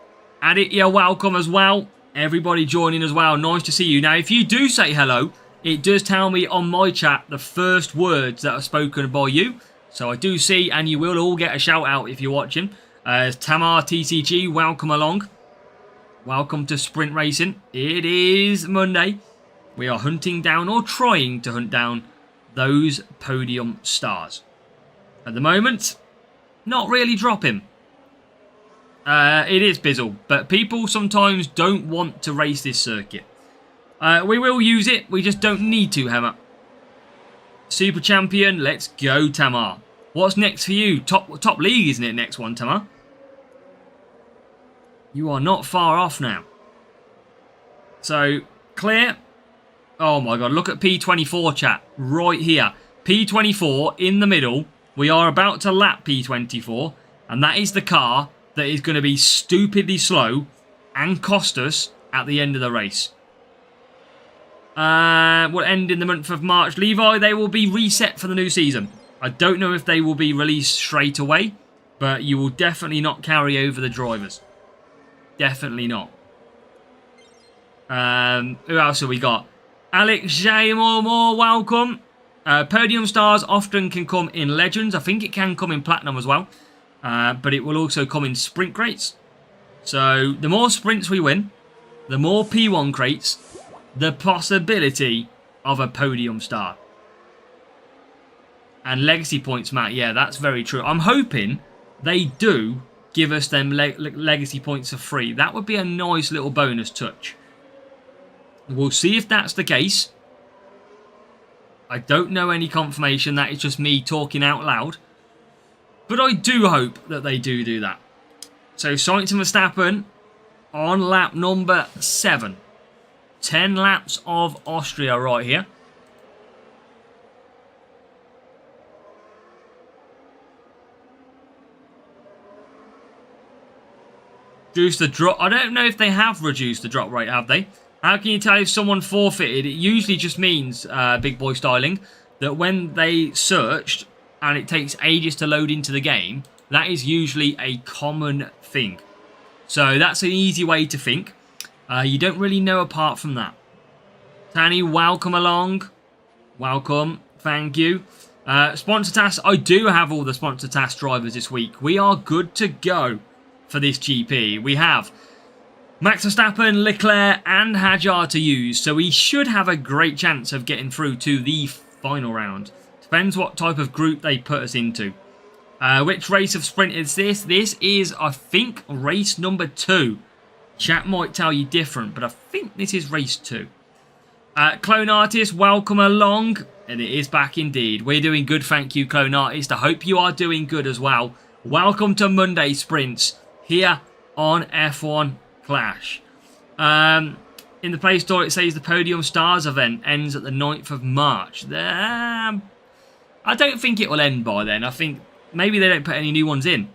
Speaker 2: Aditya, welcome as well. Everybody joining as well. Nice to see you. Now, if you do say hello, it does tell me on my chat the first words that are spoken by you. So I do see, and you will all get a shout out if you're watching. Tamar TCG, welcome along. Welcome to Sprint Racing. It is Monday. We are hunting down, or trying to hunt down, those podium stars. At the moment, not really dropping. It is Bizzle, but people sometimes don't want to race this circuit. We will use it, we just don't need to, Hammer. Super Champion, let's go, Tamar. What's next for you? Top League, isn't it, next one, Tamar? You are not far off now. So, clear. Oh my god, look at P24, chat. Right here. P24 in the middle. We are about to lap P24. And that is the car that is going to be stupidly slow and cost us at the end of the race. Will end in the month of March. Levi, they will be reset for the new season. I don't know if they will be released straight away. But you will definitely not carry over the drivers. Definitely not. Who else have we got? Alex J. More, welcome. Podium stars often can come in Legends. I think it can come in Platinum as well. But it will also come in Sprint crates. So the more sprints we win, the more P1 crates, the possibility of a podium star. And legacy points, Matt. Yeah, that's very true. I'm hoping they do give us them legacy points for free. That would be a nice little bonus touch. We'll see if that's the case. I don't know any confirmation. That is just me talking out loud. But I do hope that they do that. So, Sainz and Verstappen on lap number 7. 10 laps of Austria right here. Reduce the drop. I don't know if they have reduced the drop rate, have they? How can you tell if someone forfeited? It usually just means, Big Boy Styling, that when they searched and it takes ages to load into the game, that is usually a common thing. So that's an easy way to think. You don't really know apart from that. Tanny, welcome along. Welcome. Thank you. Sponsor tasks. I do have all the sponsor task drivers this week. We are good to go for this GP. We have Max Verstappen, Leclerc and Hadjar to use, so we should have a great chance of getting through to the final round. Depends what type of group they put us into. Which race of sprint is this? This is, I think, race number 2. Chat might tell you different, but I think this is race 2. Clone Artist, welcome along. And it is back indeed. We're doing good, thank you, Clone Artist. I hope you are doing good as well. Welcome to Monday Sprints here on F1 Clash. In the Play Store, it says the Podium Stars event ends at the 9th of March. I don't think it will end by then. I think maybe they don't put any new ones in.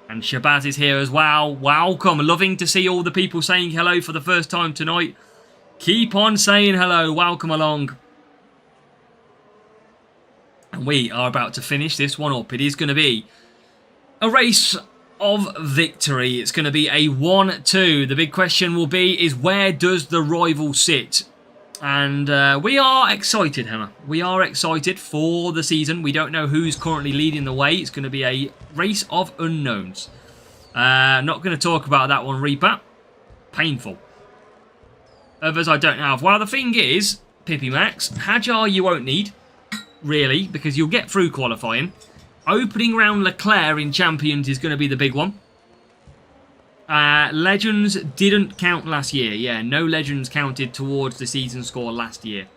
Speaker 2: And Shabazz is here as well. Welcome. Loving to see all the people saying hello for the first time tonight. Keep on saying hello. Welcome along. And we are about to finish this one up. It is going to be a race of victory. It's going to be a 1-2. The big question will be is where does the rival sit? And we are excited, Hammer. We are excited for the season. We don't know who's currently leading the way. It's going to be a race of unknowns. Not going to talk about that one, Reaper. Painful. Others I don't have. Well, the thing is, Pippi Max, Hadjar you won't need, really, because you'll get through qualifying. Opening round Leclerc in Champions is going to be the big one. Legends didn't count last year. Yeah, no Legends counted towards the season score last year.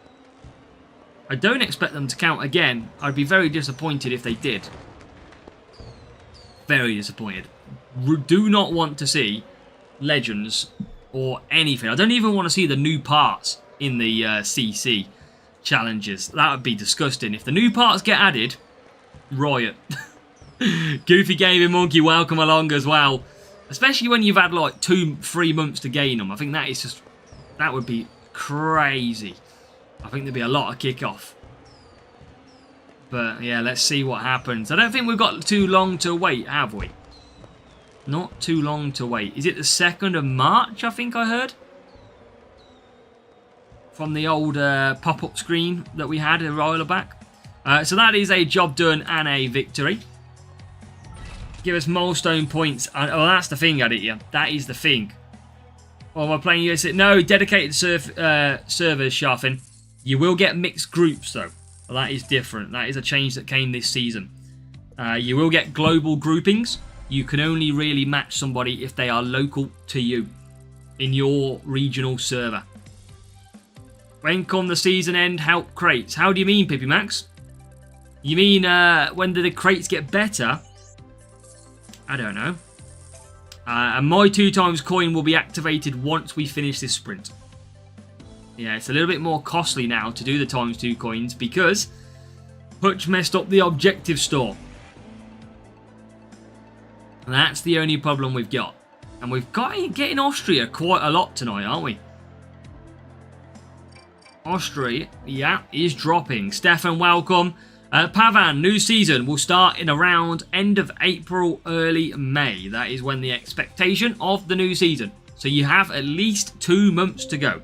Speaker 2: I don't expect them to count again. I'd be very disappointed if they did. Very disappointed. Do not want to see Legends or anything. I don't even want to see the new parts in the CC challenges. That would be disgusting. If the new parts get added, riot. Goofy Gaming Monkey, welcome along as well. Especially when you've had like 2-3 months to gain them. I think that is just, that would be crazy. I think there'd be a lot of kickoff. But yeah, let's see what happens. I don't think we've got too long to wait, have we? Not too long to wait. Is it the 2nd of March, I think I heard? From the old pop-up screen that we had a while back. So that is a job done and a victory. Give us milestone points. And, oh, that's the thing, Aditya. That is the thing. Oh, am I playing US? No, dedicated servers, Sharfin. You will get mixed groups, though. Well, that is different. That is a change that came this season. You will get global groupings. You can only really match somebody if they are local to you in your regional server. When come the season end, help crates. How do you mean, Pippy Max? You mean when the crates get better? I don't know. And my 2x coin will be activated once we finish this sprint. Yeah, it's a little bit more costly now to do the ×2 coins because Hutch messed up the objective store. And that's the only problem we've got. And we've got to get in Austria quite a lot tonight, aren't we? Austria, yeah, is dropping. Stefan, welcome. Pavan, new season will start in around end of April, early May. That is when the expectation of the new season. So you have at least 2 months to go.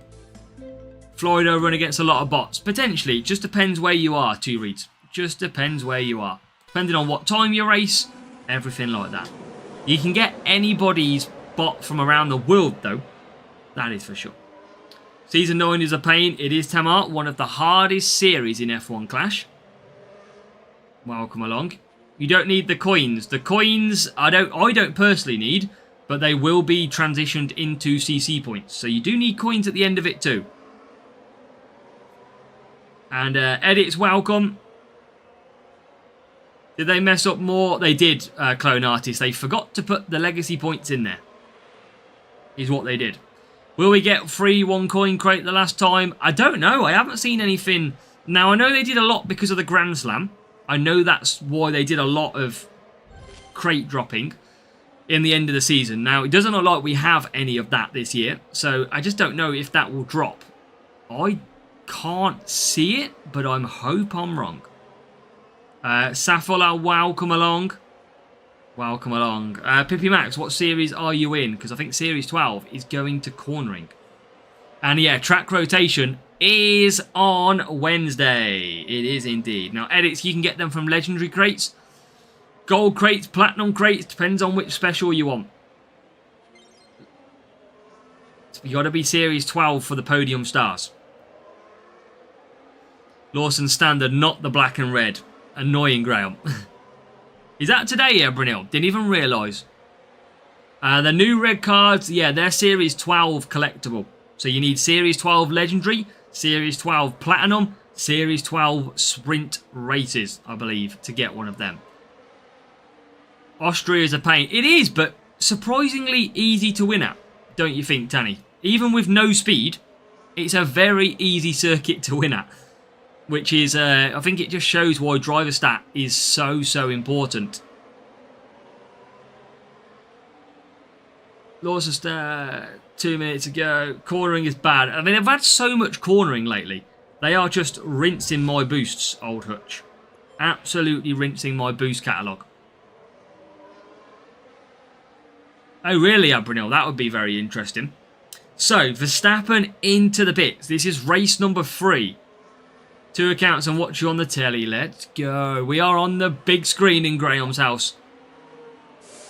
Speaker 2: Florida run against a lot of bots. Potentially. It just depends where you are, 2 reads. Just depends where you are. Depending on what time you race, everything like that. You can get anybody's bot from around the world, though. That is for sure. Season 9 is a pain. It is, Tamar, one of the hardest series in F1 Clash. Welcome along. You don't need the coins. The coins I don't personally need, but they will be transitioned into CC points. So you do need coins at the end of it too. And edits, welcome. Did they mess up more? They did, Clone Artist. They forgot to put the legacy points in there. Is what they did. Will we get free 1 coin crate the last time? I don't know. I haven't seen anything. Now, I know they did a lot because of the Grand Slam. I know that's why they did a lot of crate dropping in the end of the season. Now, it doesn't look like we have any of that this year. So, I just don't know if that will drop. I can't see it, but I hope I'm wrong. Safola, welcome along. Welcome along. Pippy Max, what series are you in? Because I think Series 12 is going to cornering. And yeah, track rotation is on Wednesday. It is indeed. Now, edits, you can get them from legendary crates, gold crates, platinum crates. Depends on which special you want. You got to be Series 12 for the podium stars. Lawson Standard, not the black and red. Annoying, Graham. Is that today, yeah, Brunel? Didn't even realise. The new red cards, yeah, they're Series 12 collectible. So you need Series 12 Legendary, Series 12 Platinum, Series 12 Sprint Races, I believe, to get one of them. Austria is a pain. It is, but surprisingly easy to win at, don't you think, Tanny? Even with no speed, it's a very easy circuit to win at. Which is, I think it just shows why driver stat is so important. Lost a stat 2 minutes ago. Cornering is bad. I mean, I've had so much cornering lately. They are just rinsing my boosts, old Hutch. Absolutely rinsing my boost catalogue. Oh, really, Abrinil? That would be very interesting. So, Verstappen into the pits. This is race number 3. 2 accounts and watch you on the telly. Let's go. We are on the big screen in Graham's house.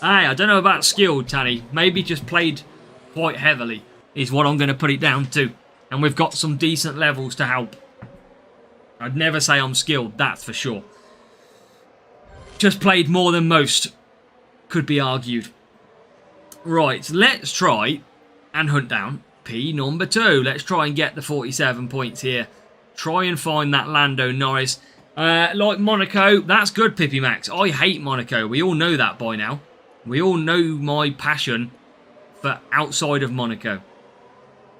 Speaker 2: Hey, I don't know about skilled, Tanny. Maybe just played quite heavily is what I'm going to put it down to. And we've got some decent levels to help. I'd never say I'm skilled, that's for sure. Just played more than most. Could be argued. Right, let's try and hunt down P number 2. Let's try and get the 47 points here. Try and find that Lando Norris. Like Monaco, that's good, Pippy Max. I hate Monaco. We all know that by now. We all know my passion for outside of Monaco.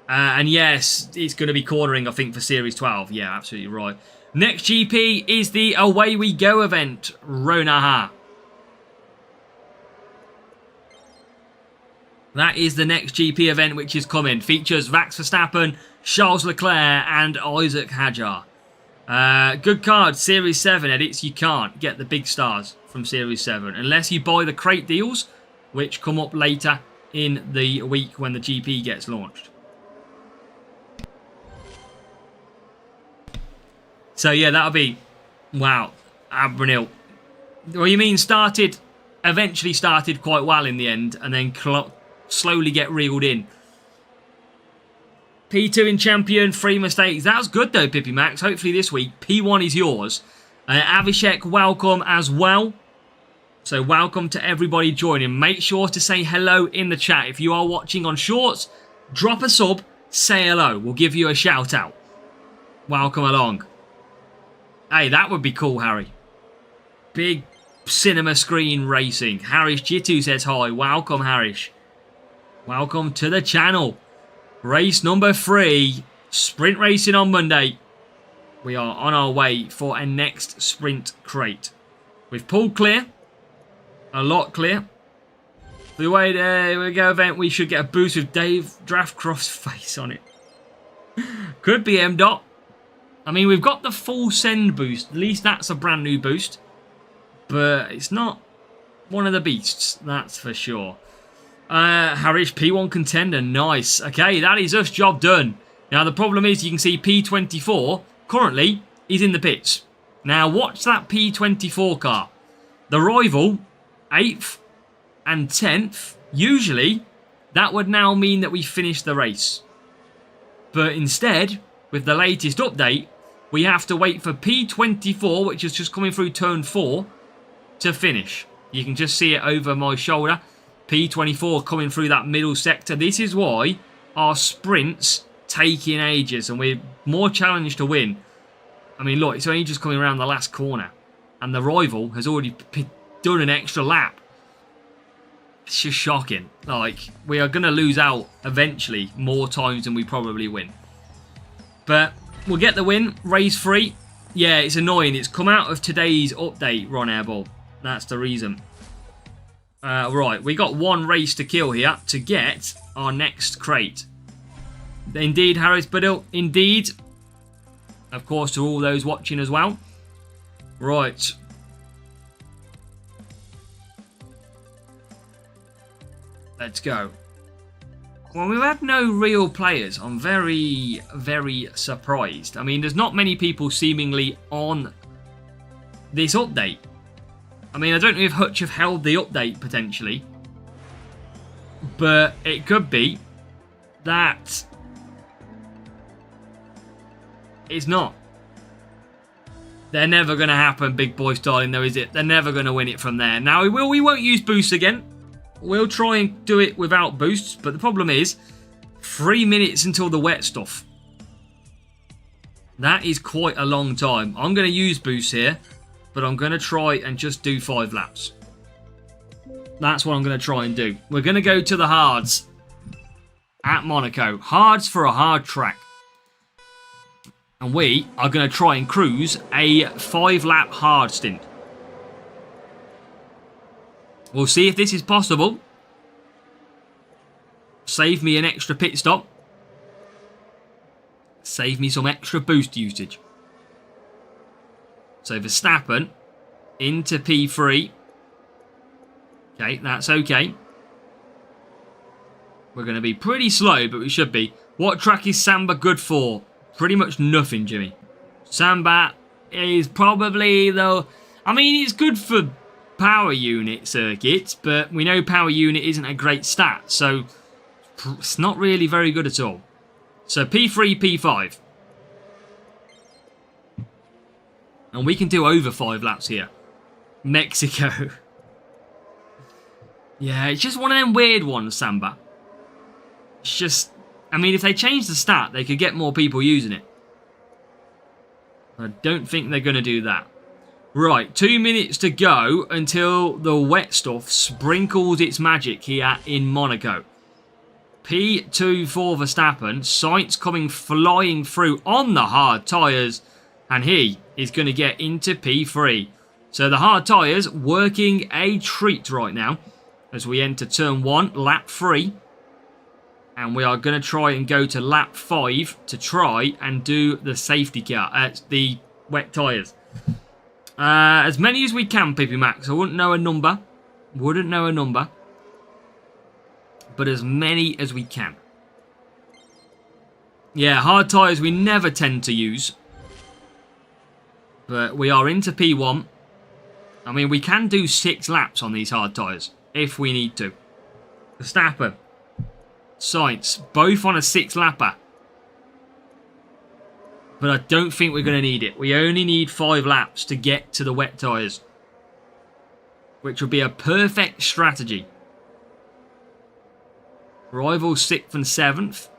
Speaker 2: And yes, it's going to be cornering, I think, for Series 12. Yeah, absolutely right. Next GP is the Away We Go event, Ronaha. That is the next GP event which is coming. Features Max Verstappen, Charles Leclerc and Isaac Hadjar. Good card, Series 7 edits. You can't get the big stars from Series 7 unless you buy the crate deals which come up later in the week when the GP gets launched. So yeah, that'll be, wow, Abronil. Well, you mean eventually started quite well in the end, and then slowly get reeled in. P2 in champion, 3 mistakes. That's good though, Pippy Max. Hopefully this week, P1 is yours. Avishek, welcome as well. So welcome to everybody joining. Make sure to say hello in the chat. If you are watching on Shorts, drop a sub, say hello. We'll give you a shout out. Welcome along. Hey, that would be cool, Harry. Big cinema screen racing. Harish Jitu says hi. Welcome, Harish. Welcome to the channel. Race number 3. Sprint racing on Monday. We are on our way for a next sprint crate. We've pulled clear. A lot clear. For the way we go event, we should get a boost with Dave Draftcroft's face on it. Could be M. Dot. I mean, we've got the full send boost. At least that's a brand new boost. But it's not one of the beasts, that's for sure. Harish, P1 contender. Nice. Okay, that is us. Job done. Now, the problem is you can see P24 currently is in the pits. Now, watch that P24 car. The rival, 8th and 10th, usually that would now mean that we finish the race. But instead, with the latest update, we have to wait for P24, which is just coming through turn 4, to finish. You can just see it over my shoulder. P24 coming through that middle sector. This is why our sprints taking ages and we're more challenged to win. I mean, look, it's only just coming around the last corner and the rival has already done an extra lap. It's just shocking. Like, we are going to lose out eventually more times than we probably win. But we'll get the win. Race 3. Yeah, it's annoying. It's come out of today's update, Ron Airball. That's the reason. Right, we got 1 race to kill here to get our next crate. Indeed, Harris Badil. Indeed. Of course, to all those watching as well. Right. Let's go. Well, we've had no real players. I'm very, very surprised. I mean, there's not many people seemingly on this update. I mean, I don't know if Hutch have held the update, potentially. But it could be that it's not. They're never going to happen, big boy styling, though, is it? They're never going to win it from there. Now, we won't use boosts again. We'll try and do it without boosts. But the problem is, 3 minutes until the wet stuff. That is quite a long time. I'm going to use boosts here. But I'm going to try and just do 5 laps. That's what I'm going to try and do. We're going to go to the hards at Monaco. Hards for a hard track. And we are going to try and cruise a 5-lap hard stint. We'll see if this is possible. Save me an extra pit stop. Save me some extra boost usage. So Verstappen into P3. Okay, that's okay. We're going to be pretty slow, but we should be. What track is Samba good for? Pretty much nothing, Jimmy. Samba is probably, though... I mean, it's good for power unit circuits, but we know power unit isn't a great stat, so it's not really very good at all. So P3, P5. And we can do over 5 laps here. Mexico. Yeah, it's just one of them weird ones, Samba. It's just... I mean, if they change the stat, they could get more people using it. I don't think they're going to do that. Right, 2 minutes to go until the wet stuff sprinkles its magic here in Monaco. P2 for Verstappen. Sainz coming flying through on the hard tyres. And he is going to get into P3. So the hard tyres working a treat right now. As we enter turn 1, lap 3. And we are going to try and go to lap 5 to try and do the safety car. The wet tyres. As many as we can, Pippy Max. I wouldn't know a number. but as many as we can. Yeah, hard tyres we never tend to use. But we are into P1. I mean, we can do 6 laps on these hard tyres, if we need to. Verstappen, Sainz, both on a 6-lapper. But I don't think we're going to need it. We only need 5 laps to get to the wet tyres, which would be a perfect strategy. Rivals 6th and 7th.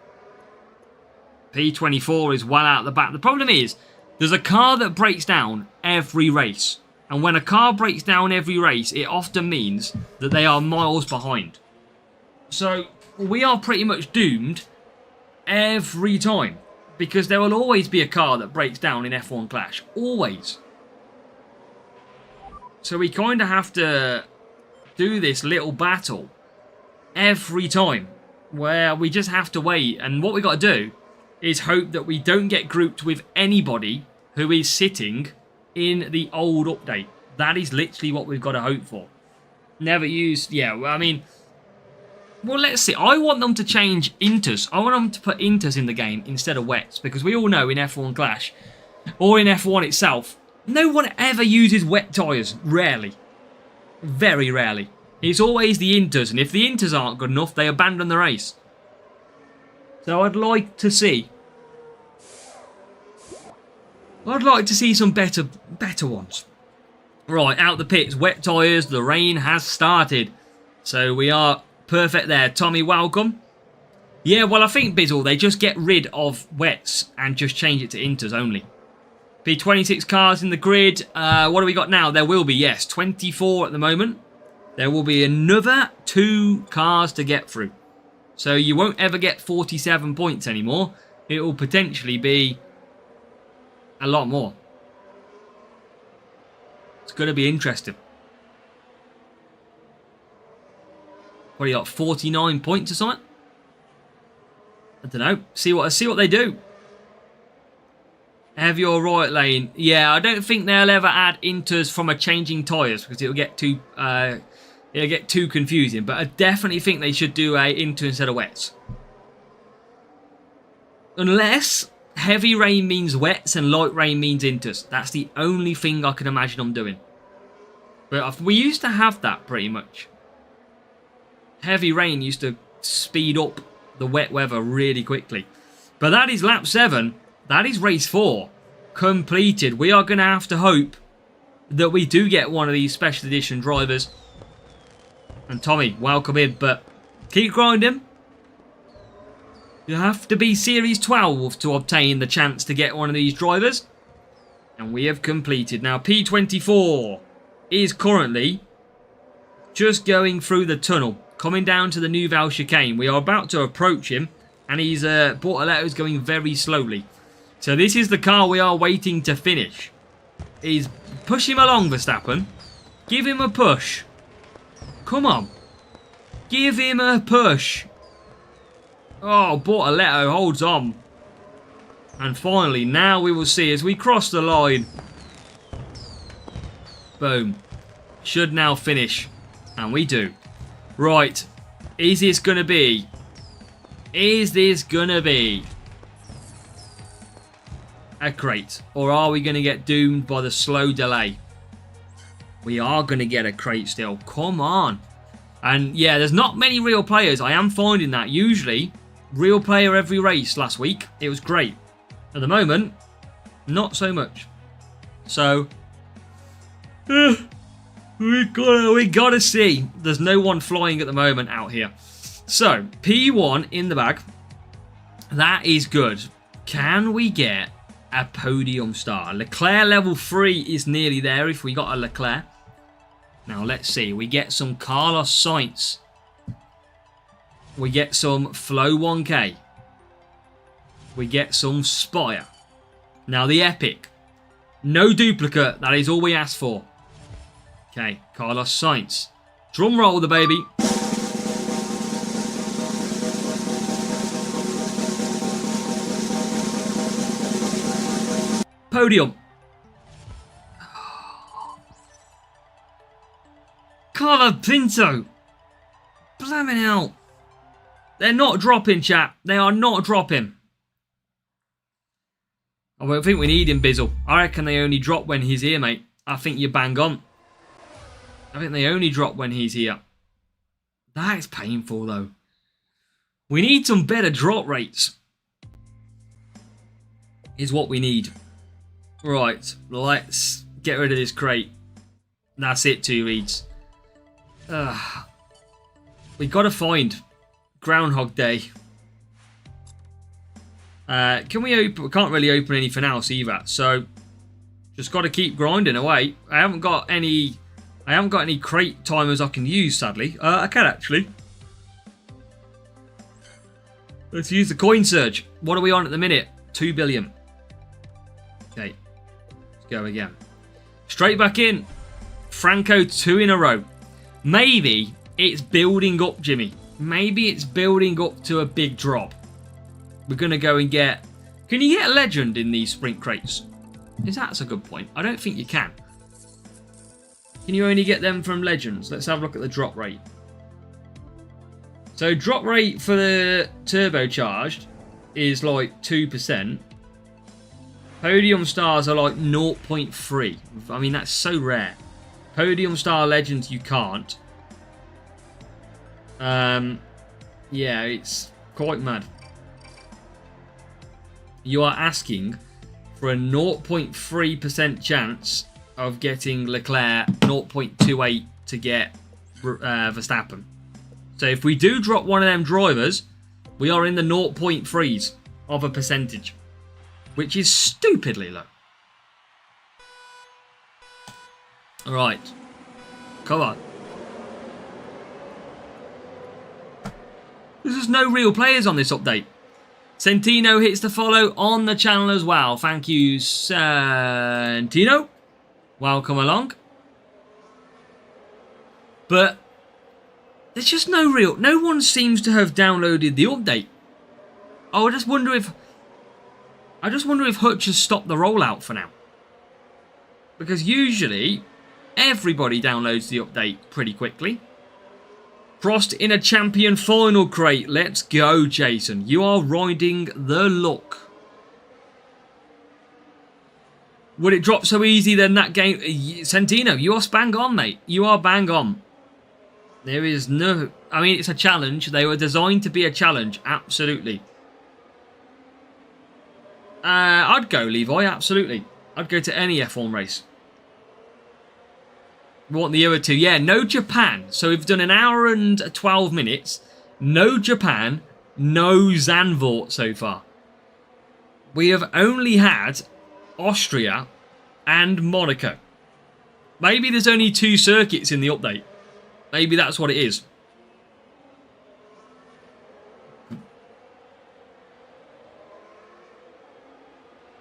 Speaker 2: P24 is well out the back. The problem is, there's a car that breaks down every race. And when a car breaks down every race, it often means that they are miles behind. So, we are pretty much doomed every time. Because there will always be a car that breaks down in F1 Clash. Always. So we kind of have to do this little battle every time. Where we just have to wait. And what we got to do is hope that we don't get grouped with anybody who is sitting in the old update. That is literally what we've got to hope for. Never used... Yeah, well, I mean... Well, let's see. I want them to change inters. I want them to put inters in the game instead of wets. Because we all know in F1 Clash, or in F1 itself, no one ever uses wet tyres. Rarely. Very rarely. It's always the inters. And if the inters aren't good enough, they abandon the race. So I'd like to see... some better ones. Right, out the pits. Wet tyres. The rain has started. So we are... perfect there. Tommy, welcome. Yeah, well, I think, Bizzle, they just get rid of wets and just change it to inters only. P26 cars in the grid. What do we got now? There will be, yes, 24 at the moment. There will be another 2 cars to get through. So you won't ever get 47 points anymore. It will potentially be a lot more. It's going to be interesting. What do you got? 49 points or something? I don't know. See what they do. Have your right lane. Yeah, I don't think they'll ever add inters from a changing tyres because it'll get too confusing. But I definitely think they should do a inter instead of wets. Unless heavy rain means wets and light rain means inters. That's the only thing I can imagine them doing. But we used to have that pretty much. Heavy rain used to speed up the wet weather really quickly. But that is lap 7. That is race 4 completed. We are going to have to hope that we do get one of these special edition drivers. And Tommy, welcome in, but keep grinding. You have to be Series 12 to obtain the chance to get one of these drivers. And we have completed. Now, P24 is currently just going through the tunnel, coming down to the Nouvelle chicane. We are about to approach him, and he's Bortoletto's going very slowly. So this is the car we are waiting to finish. He's push him along, Verstappen. Give him a push. Come on. Give him a push. Oh, Bortoletto holds on. And finally, now we will see as we cross the line. Boom. Should now finish. And we do. Right. Is this going to be? Is this going to be a crate? Or are we going to get doomed by the slow delay? We are going to get a crate still. Come on. And yeah, there's not many real players. I am finding that. Usually, real player every race last week. It was great. At the moment, not so much. So, we gotta see. There's no one flying at the moment out here. So, P1 in the bag. That is good. Can we get a podium star? Leclerc level 3 is nearly there if we got a Leclerc. Now, let's see. We get some Carlos Sainz. We get some Flow 1K. We get some Spire. Now, the Epic. No duplicate. That is all we asked for. Okay, Carlos Sainz. Drum roll the baby. Podium. Carlo Pinto. Blaming hell. They're not dropping, chat. They are not dropping. I don't think we need him, Bizzle. I reckon they only drop when he's here, mate. I think you're bang on. I think they only drop when he's here. That is painful, though. We need some better drop rates. Is what we need. Right, let's get rid of this crate. That's it, 2 reads. We got to find Groundhog Day. Can we open? We can't really open anything else either. So just got to keep grinding away. I haven't got any crate timers I can use, sadly. I can actually. Let's use the coin surge. What are we on at the minute? 2 billion. Okay. Let's go again. Straight back in. Franco 2 in a row. Maybe it's building up, Jimmy. Maybe it's building up to a big drop. We're going to go and get... Can you get a legend in these sprint crates? That's a good point. I don't think you can. Can you only get them from legends? Let's have a look at the drop rate. So drop rate for the turbocharged is like 2%. Podium stars are like 0.3. I mean, that's so rare. Podium star legends you can't. Yeah, it's quite mad. You are asking for a 0.3% chance of getting Leclerc, 0.28 to get Verstappen. So if we do drop one of them drivers, we are in the 0.3s of a percentage, which is stupidly low. All right, come on. There's no real players on this update. Sentino hits the follow on the channel as well. Thank you, Sentino. Welcome along. But there's just no one seems to have downloaded the update. I just wonder if Hutch has stopped the rollout for now. Because usually everybody downloads the update pretty quickly. Frost in a champion final crate. Let's go, Jason. You are riding the luck. Would it drop so easy then that game? Sentino, you are bang on, mate. You are bang on. There is no... I mean, it's a challenge. They were designed to be a challenge. Absolutely. I'd go, Levi. Absolutely. I'd go to any F1 race. We want the other two. Yeah, no Japan. So we've done an hour and 12 minutes. No Japan. No Zandvoort so far. We have only had Austria and Monaco. Maybe there's only 2 circuits in the update. Maybe that's what it is.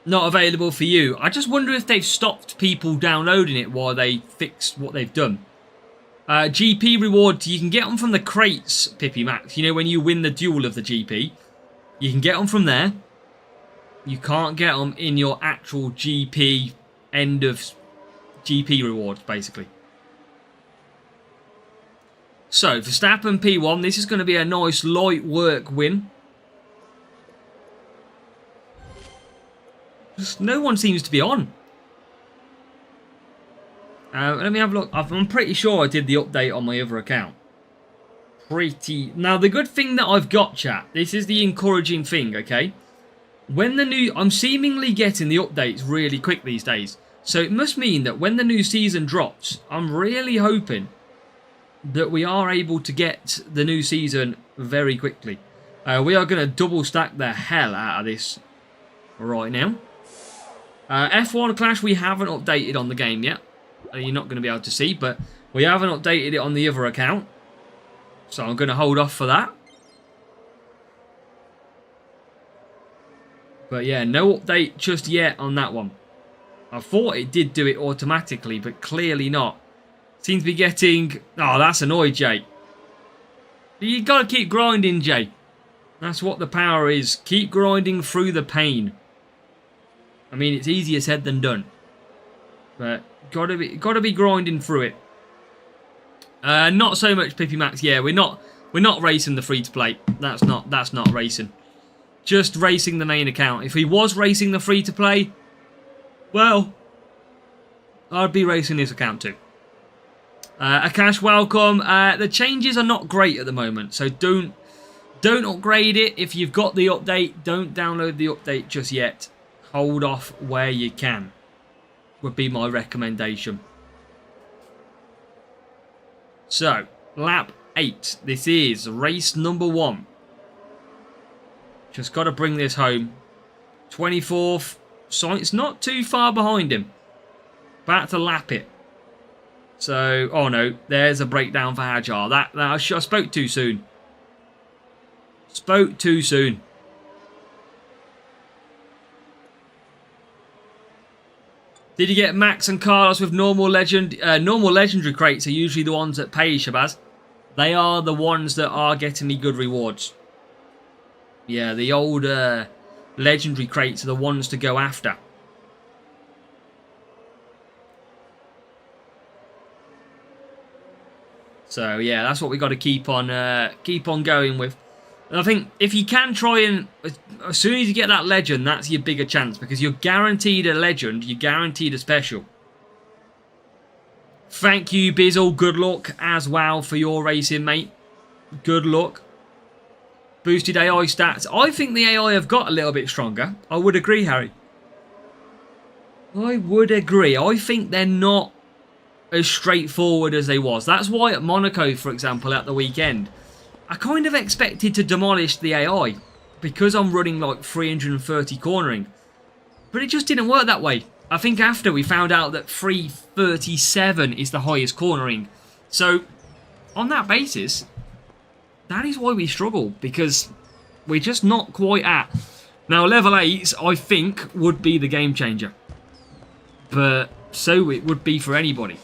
Speaker 2: Not available for you. I just wonder if they've stopped people downloading it while they fixed what they've done. GP reward, you can get them from the crates, Pippi Max. You know, when you win the duel of the GP, you can get them from there. You can't get them in your actual GP end of GP rewards, basically. So, Verstappen P1, this is going to be a nice light work win. Just no one seems to be on. Let me have a look. I'm pretty sure I did the update on my other account. Now, the good thing that I've got, chat, this is the encouraging thing, okay? I'm seemingly getting the updates really quick these days. So it must mean that when the new season drops, I'm really hoping that we are able to get the new season very quickly. We are going to double stack the hell out of this right now. F1 Clash we haven't updated on the game yet. You're not going to be able to see, but we haven't updated it on the other account. So I'm going to hold off for that. But yeah, no update just yet on that one. I thought it did do it automatically, but clearly not. Seems to be getting... Oh, that's annoyed, Jay. You got to keep grinding, Jay. That's what the power is. Keep grinding through the pain. I mean, it's easier said than done. But got to be grinding through it. Not so much Pippi Max. Yeah, we're not... We're not racing the free-to-play. That's not racing. Just racing the main account. If he was racing the free-to-play, well, I'd be racing this account too. Akash, welcome. The changes are not great at the moment, so don't upgrade it. If you've got the update, don't download the update just yet. Hold off where you can, would be my recommendation. So, lap 8. This is race number 1. Just got to bring this home. 24th. So it's not too far behind him. About to lap it. So, oh no, there's a breakdown for Hajar. That I spoke too soon. Spoke too soon. Did you get Max and Carlos with normal legendary crates? Are usually the ones that pay, Shabazz. They are the ones that are getting me good rewards. Yeah, the old legendary crates are the ones to go after. So yeah, that's what we got to keep on going with. And I think if you can try and, as soon as you get that legend, that's your bigger chance, because you're guaranteed a legend, you're guaranteed a special. Thank you, Bizzle. Good luck as well for your racing, mate. Good luck. Boosted AI stats. I think the AI have got a little bit stronger. I would agree, Harry. I would agree. I think they're not as straightforward as they was. That's why at Monaco, for example, at the weekend, I kind of expected to demolish the AI because I'm running like 330 cornering. But it just didn't work that way. I think after we found out that 337 is the highest cornering. So, on that basis, that is why we struggle, because we're just not quite at. Now, level 8s, I think, would be the game changer. But so it would be for anybody.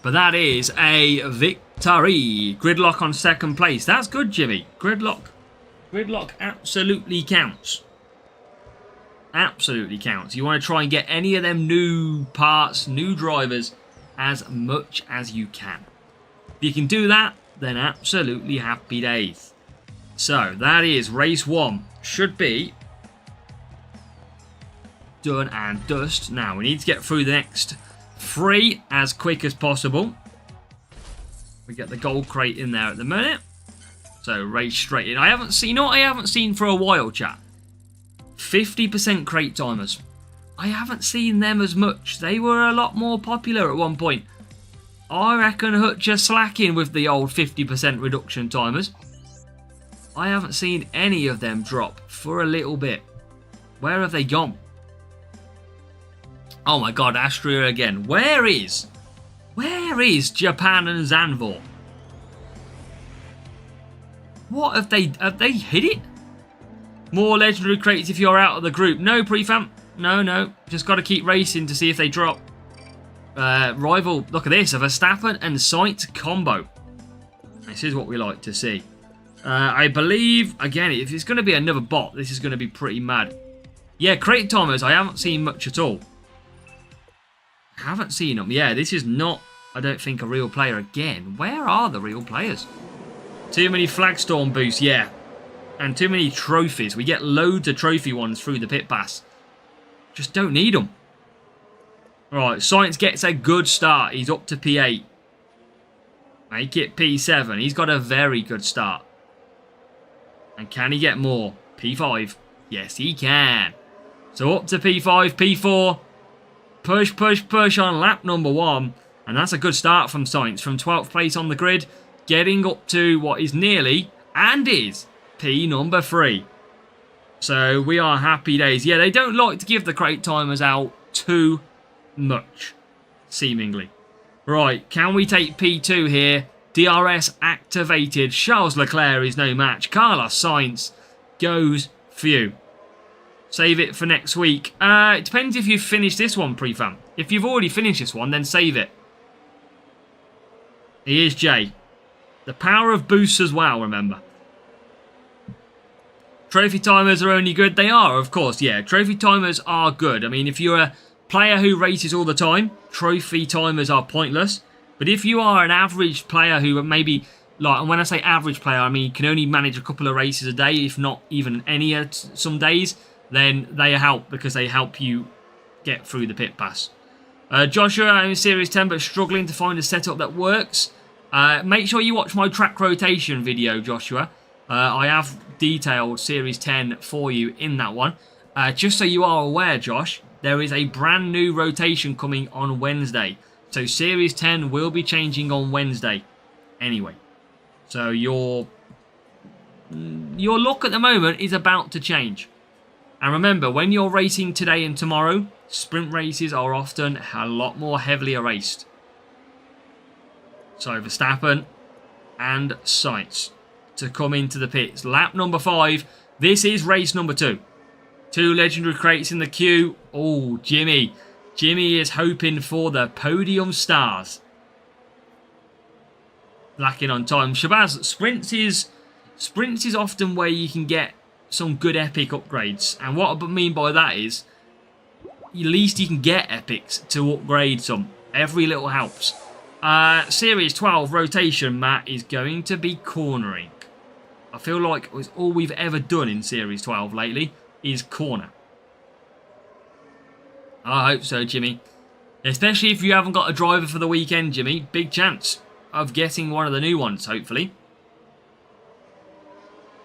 Speaker 2: But that is a victory. Gridlock on second place. That's good, Jimmy. Gridlock absolutely counts. Absolutely counts. You want to try and get any of them new parts, new drivers, as much as you can. If you can do that, then absolutely happy days. So, that is race 1. Should be done and dust. Now, we need to get through the next 3 as quick as possible. We get the gold crate in there at the minute. So, race straight in. I haven't seen for a while, chat. 50% crate timers. I haven't seen them as much. They were a lot more popular at one point. I reckon Hutch are slacking with the old 50% reduction timers. I haven't seen any of them drop for a little bit. Where have they gone? Oh my god, Astria again. Where is Japan and Zanvor? What have they hit it? More legendary crates if you're out of the group. No, prefam. No. Just got to keep racing to see if they drop. Rival, look at this, a Verstappen and Sainz combo. This is what we like to see. I believe, again, if it's going to be another bot, this is going to be pretty mad. Yeah, crate timers, I haven't seen much at all. Haven't seen them. Yeah, this is not, I don't think, a real player again. Where are the real players? Too many Flagstorm boosts, yeah. And too many trophies. We get loads of trophy ones through the pit pass. Just don't need them. Right, Sainz gets a good start. He's up to P8. Make it P7. He's got a very good start. And can he get more? P5. Yes, he can. So up to P5, P4. Push on lap number 1. And that's a good start from Sainz. From 12th place on the grid. Getting up to what is nearly, and is, P number 3. So we are happy days. Yeah, they don't like to give the crate timers out too much, seemingly. Right, can we take P2 here? DRS activated. Charles Leclerc is no match. Carlos Sainz goes few. Save it for next week. It depends if you've finished this one, prefam. If you've already finished this one, then save it. Here's Jay. The power of boosts as well, remember. Trophy timers are only good. They are, of course, yeah. Trophy timers are good. I mean, if you're a player who races all the time, trophy timers are pointless. But if you are an average player who maybe Like, and when I say average player, I mean you can only manage a couple of races a day, if not even any at some days. Then they help because they help you get through the pit pass. Joshua in Series 10, but struggling to find a setup that works. Make sure you watch my track rotation video, Joshua. I have detailed Series 10 for you in that one. Just so you are aware, Josh, there is a brand new rotation coming on Wednesday. So Series 10 will be changing on Wednesday anyway. So your luck at the moment is about to change. And remember, when you're racing today and tomorrow, sprint races are often a lot more heavily raced. So Verstappen and Sainz to come into the pits. Lap number 5. This is race number 2. 2 legendary crates in the queue. Oh, Jimmy. Jimmy is hoping for the podium stars. Lacking on time. Shabazz, sprints is often where you can get some good epic upgrades. And what I mean by that is, at least you can get epics to upgrade some. Every little helps. Series 12 rotation, Matt, is going to be cornering. I feel like it was all we've ever done in Series 12 lately is corner. I hope so, Jimmy. Especially if you haven't got a driver for the weekend, Jimmy. Big chance of getting one of the new ones, hopefully.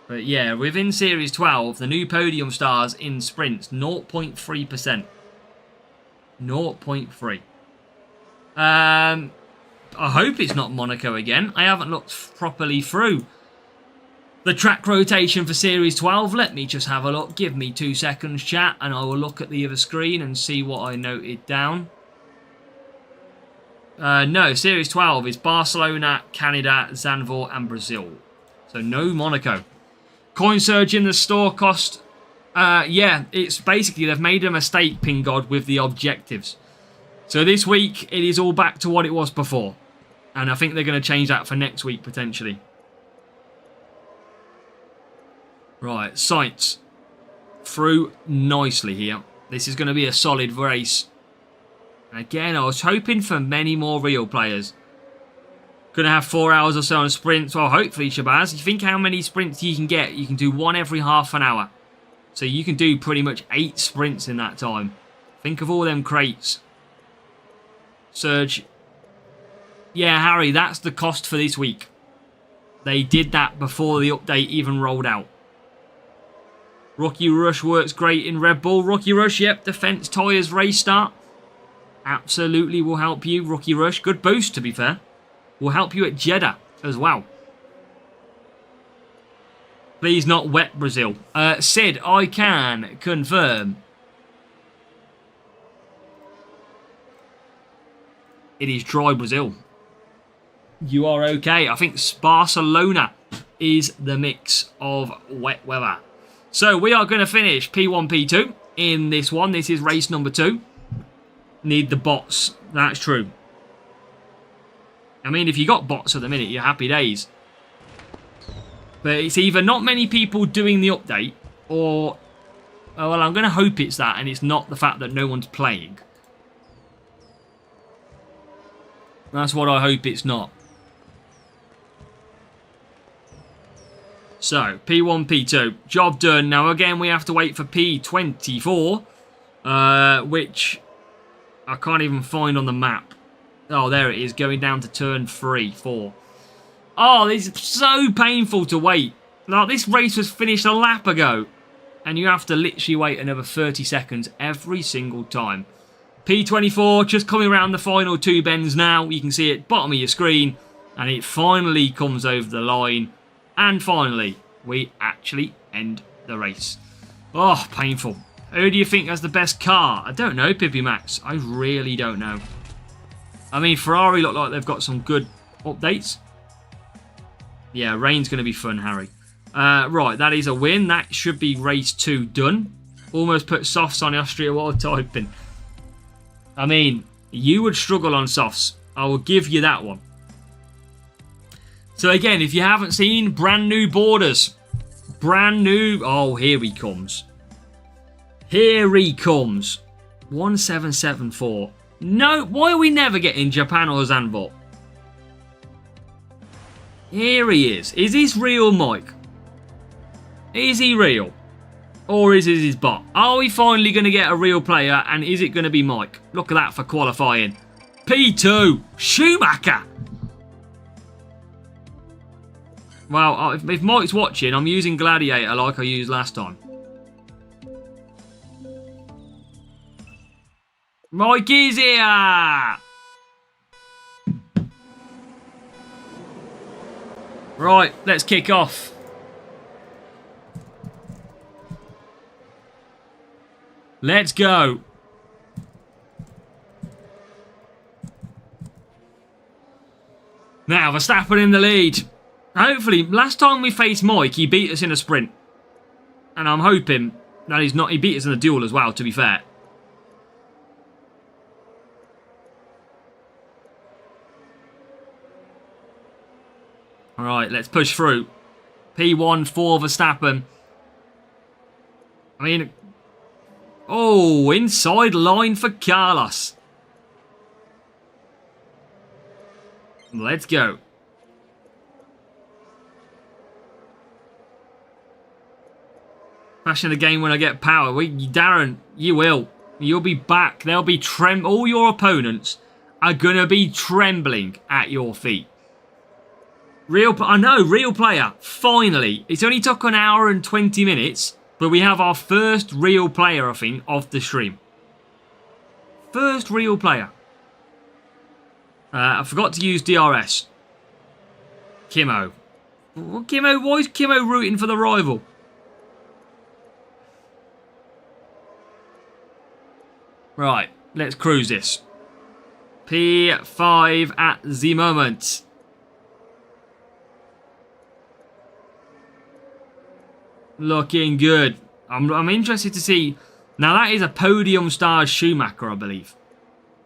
Speaker 2: But yeah, within Series 12, the new podium stars in sprints, 0.3%. 0.3. I hope it's not Monaco again. I haven't looked properly through the track rotation for Series 12. Let me just have a look. Give me 2 seconds, chat, and I will look at the other screen and see what I noted down. No, Series 12 is Barcelona, Canada, Zandvoort, and Brazil. So no Monaco. Coin surge in the store cost. Yeah, it's basically they've made a mistake, Ping God, with the objectives. So this week, it is all back to what it was before. And I think they're going to change that for next week, potentially. Right, Sainz. Through nicely here. This is going to be a solid race. Again, I was hoping for many more real players. Going to have 4 hours or so on sprints. Well, hopefully, Shabazz. You think how many sprints you can get? You can do one every half an hour. So you can do pretty much 8 sprints in that time. Think of all them crates. Surge. Yeah, Harry, that's the cost for this week. They did that before the update even rolled out. Rocky Rush works great in Red Bull. Rocky Rush, yep, defense tyres race start. Absolutely will help you, Rocky Rush. Good boost, to be fair. Will help you at Jeddah as well. Please not wet Brazil. Sid, I can confirm. It is dry Brazil. You are okay. I think Barcelona is the mix of wet weather. So we are going to finish P1, P2 in this one. This is race number 2. Need the bots. That's true. I mean, if you got bots at the minute, you're happy days. But it's either not many people doing the update, or... well, I'm going to hope it's that, and it's not the fact that no one's playing. That's what I hope it's not. So, P1, P2. Job done. Now, again, we have to wait for P24, which I can't even find on the map. Oh, there it is, going down to turn 3, 4. Oh, this is so painful to wait. Like, this race was finished a lap ago, and you have to literally wait another 30 seconds every single time. P24, just coming around the final 2 bends now. You can see it bottom of your screen, and it finally comes over the line. And finally, we actually end the race. Oh, painful. Who do you think has the best car? I don't know, Pippi Max. I really don't know. I mean, Ferrari look like they've got some good updates. Yeah, rain's going to be fun, Harry. Right, that is a win. That should be race 2 done. Almost put softs on Austria while typing. I mean, you would struggle on softs. I will give you that one. So again, if you haven't seen, brand new borders. Brand new... oh, here he comes. Here he comes. 1774. No, why are we never getting Japan or Zandvoort? Here he is. Is this real Mike? Is he real? Or is it his bot? Are we finally going to get a real player? And is it going to be Mike? Look at that for qualifying. P2. Schumacher. Well, if Mike's watching, I'm using Gladiator like I used last time. Mike is here! Right, let's kick off. Let's go. Now, Verstappen in the lead. Hopefully, last time we faced Mike, he beat us in a sprint. And I'm hoping that he's not. He beat us in a duel as well, to be fair. Alright, let's push through. P1 for Verstappen. I mean... Oh, inside line for Carlos. Let's go. Smashing the game when I get power. Darren, you will. You'll be back. They'll be all your opponents are going to be trembling at your feet. I know, real player. Finally. It's only took an hour and 20 minutes, but we have our first real player, I think, of the stream. First real player. I forgot to use DRS. Kimmo. Well, Kimmo, why is Kimmo rooting for the rival? Right, let's cruise this. P5 at the moment. Looking good. I'm interested to see. Now that is a Podium Stars Schumacher, I believe.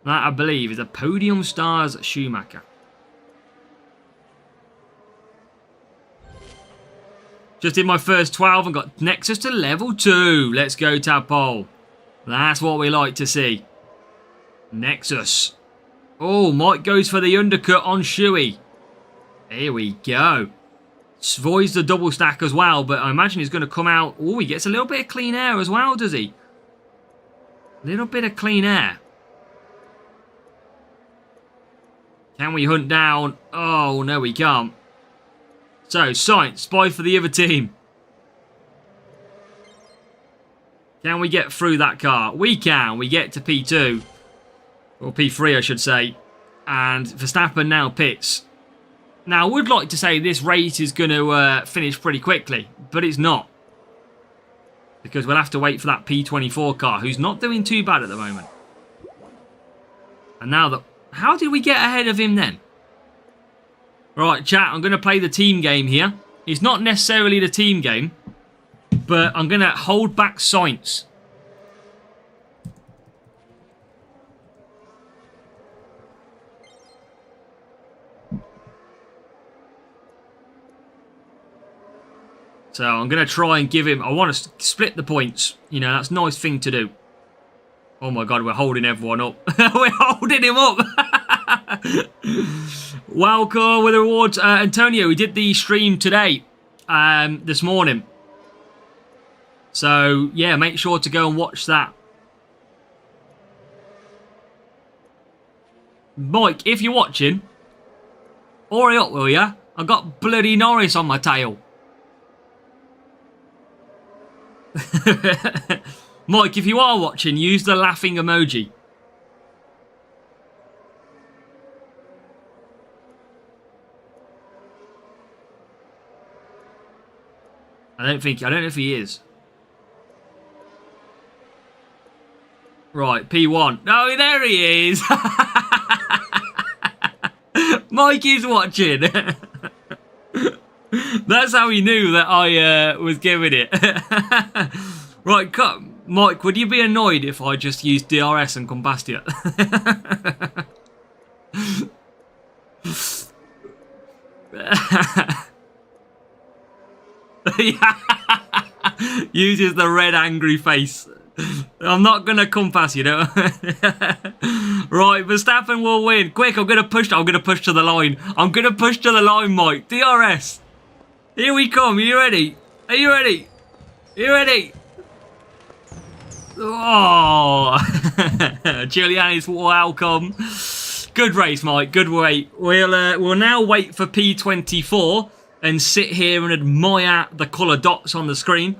Speaker 2: That, I believe, is a Podium Stars Schumacher. Just did my first 12 and got Nexus to level 2. Let's go, Tadpole. That's what we like to see. Nexus. Oh, Mike goes for the undercut on Shuey. Here we go. Avoids the double stack as well, but I imagine he's going to come out. Oh, he gets a little bit of clean air as well, does he? A little bit of clean air. Can we hunt down? Oh, no, we can't. So, Science, spy for the other team. Can we get through that car? We can. We get to P2. Or P3, I should say. And Verstappen now pits. Now, I would like to say this race is going to finish pretty quickly. But it's not. Because we'll have to wait for that P24 car, who's not doing too bad at the moment. And now that... How did we get ahead of him then? Right, chat, I'm going to play the team game here. It's not necessarily the team game. But I'm going to hold back Sainz. So I'm going to try and give him... I want to split the points. You know, that's a nice thing to do. Oh my God, we're holding everyone up. We're holding him up. Welcome with the rewards. Antonio, we did the stream today. This morning. So, yeah, make sure to go and watch that. Mike, if you're watching, hurry up, will ya? I've got bloody Norris on my tail. Mike, if you are watching, use the laughing emoji. I don't know if he is. Right, P1. No, there he is. Mike is watching. That's how he knew that I was giving it. Right, Mike, would you be annoyed if I just used DRS and Combustia? Uses the red angry face. I'm not going to come past you, know. Right, Verstappen will win. Quick, I'm going to push to the line. I'm going to push to the line, Mike. DRS. Here we come. Are you ready? Are you ready? Are you ready? Oh. Giuliani's welcome. Good race, Mike. Good wait. We'll now wait for P24 and sit here and admire the colour dots on the screen.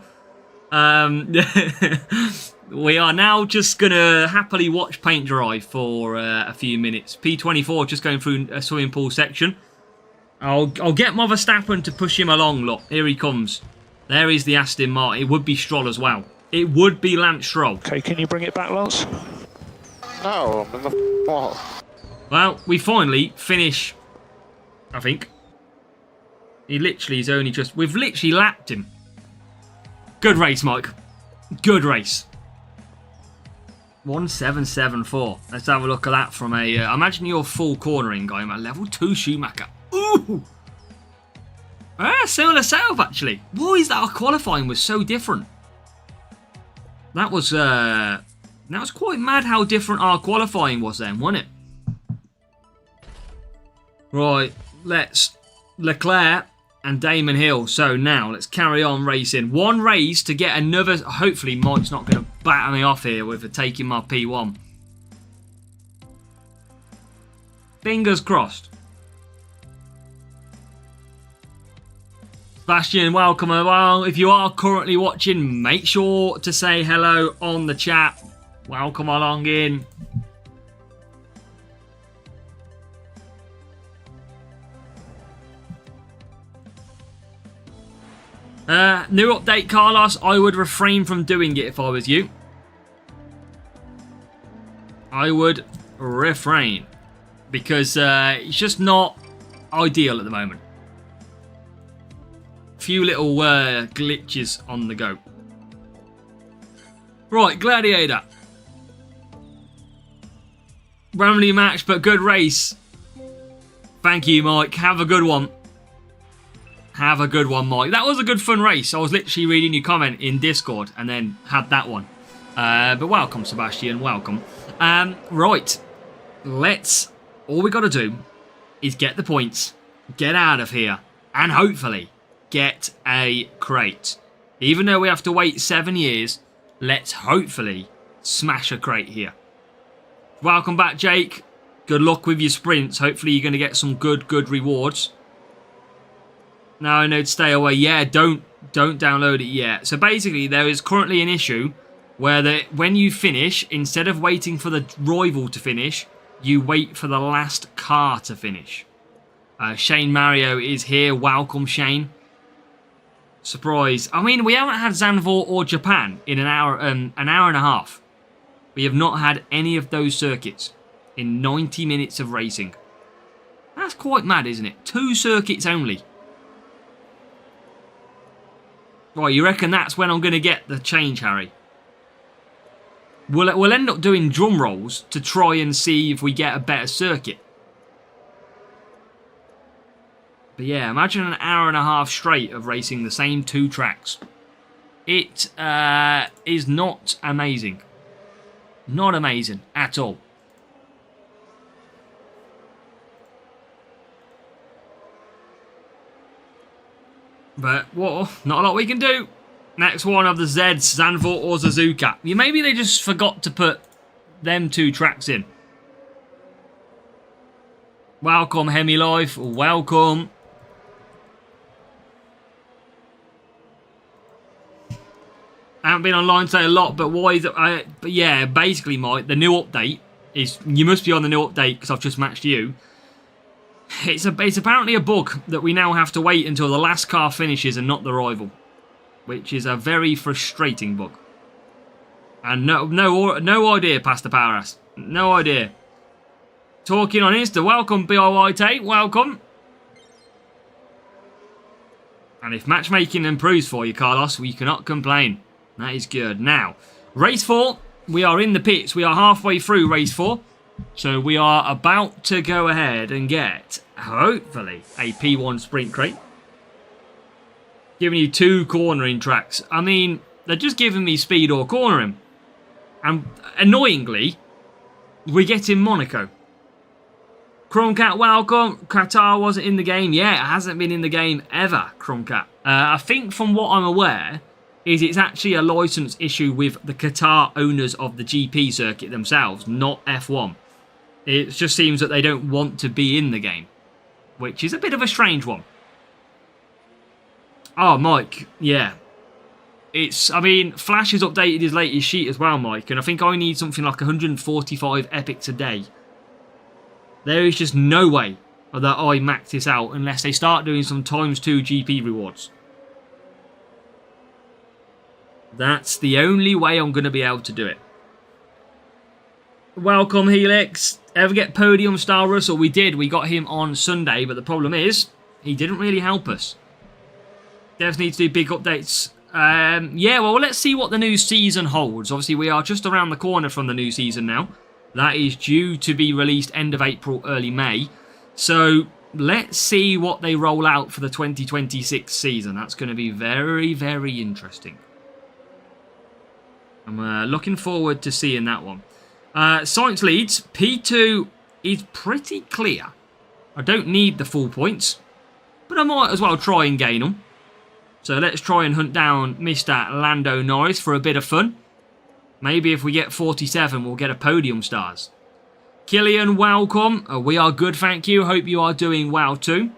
Speaker 2: We are now just going to happily watch paint dry for a few minutes. P24 just going through a swimming pool section. I'll get my Verstappen to push him along. Look, here he comes. There is the Aston Martin. It would be Stroll as well. It would be Lance Stroll.
Speaker 3: Okay, can you bring it back, Lance? No, I'm in the wall.
Speaker 2: Well, we finally finish, I think. He literally is only just... We've literally lapped him. Good race, Mike. Good race. 1774. Let's have a look at that from a... imagine you're full cornering guy. I'm a level 2 Schumacher. Ooh! Similar setup, actually. Why is that our qualifying was so different? That was quite mad how different our qualifying was then, wasn't it? Right, let's... Leclerc and Damon Hill. So now, let's carry on racing. One race to get another... Hopefully, Mike's not going to batter me off here with taking my P1. Fingers crossed. Sebastian, welcome along. If you are currently watching, make sure to say hello on the chat. Welcome along in. New update, Carlos. I would refrain from doing it if I was you. I would refrain. Because it's just not ideal at the moment. Few little glitches on the go. Right, Gladiator. Rambly match, but good race. Thank you, Mike. Have a good one. Have a good one, Mike. That was a good fun race. I was literally reading your comment in Discord and then had that one. But welcome, Sebastian. Welcome. Right. All we got to do is get the points, get out of here, and hopefully get a crate. Even though we have to wait 7 years, let's hopefully smash a crate here. Welcome back, Jake. Good luck with your sprints. Hopefully you're going to get some good rewards. Now I know to stay away. Yeah, don't download it yet. So basically, there is currently an issue where when you finish, instead of waiting for the rival to finish, you wait for the last car to finish. Shane Mario is here. Welcome, Shane. Surprise. I mean, we haven't had Zandvoort or Japan in an hour and a half. We have not had any of those circuits in 90 minutes of racing. That's quite mad, isn't it? 2 circuits only. Right, you reckon that's when I'm going to get the change, Harry? We'll end up doing drum rolls to try and see if we get a better circuit. But yeah, imagine an hour and a half straight of racing the same 2 tracks. It is not amazing. Not amazing at all. But, whoa, not a lot we can do. Next one of the Zeds, Zandvoort or Suzuka. Maybe they just forgot to put them 2 tracks in. Welcome, Hemi Life. Welcome. I haven't been online today a lot, but why is it? But yeah, basically, Mike, the new update is... You must be on the new update because I've just matched you. It's apparently a bug that we now have to wait until the last car finishes and not the rival, which is a very frustrating bug. And no idea, Pastor Powerass. No idea. Talking on Insta. Welcome, BIY Tate. Welcome. And if matchmaking improves for you, Carlos, we cannot complain. That is good. Now, race 4. We are in the pits. We are halfway through race 4. So we are about to go ahead and get, hopefully, a P1 sprint crate. Giving you 2 cornering tracks. I mean, they're just giving me speed or cornering. And annoyingly, we're getting Monaco. Crumcat, welcome. Qatar wasn't in the game. Yeah, it hasn't been in the game ever, Crumcat. I think from what I'm aware, is it's actually a license issue with the Qatar owners of the GP circuit themselves, not F1. It just seems that they don't want to be in the game, which is a bit of a strange one. Oh, Mike, yeah. I mean, Flash has updated his latest sheet as well, Mike, and I think I need something like 145 epics a day. There is just no way that I max this out unless they start doing some ×2 GP rewards. That's the only way I'm going to be able to do it. Welcome, Helix. Ever get podium star Russell? We did. We got him on Sunday, but the problem is he didn't really help us. Devs need to do big updates. Yeah, well, let's see what the new season holds. Obviously, we are just around the corner from the new season now. That is due to be released end of April, early May. So let's see what they roll out for the 2026 season. That's going to be very, very interesting. I'm looking forward to seeing that one. Science leads. P2 is pretty clear. I don't need the full points, but I might as well try and gain them. So let's try and hunt down Mr. Lando Norris for a bit of fun. Maybe if we get 47, we'll get a podium stars. Killian, welcome. We are good, thank you. Hope you are doing well too.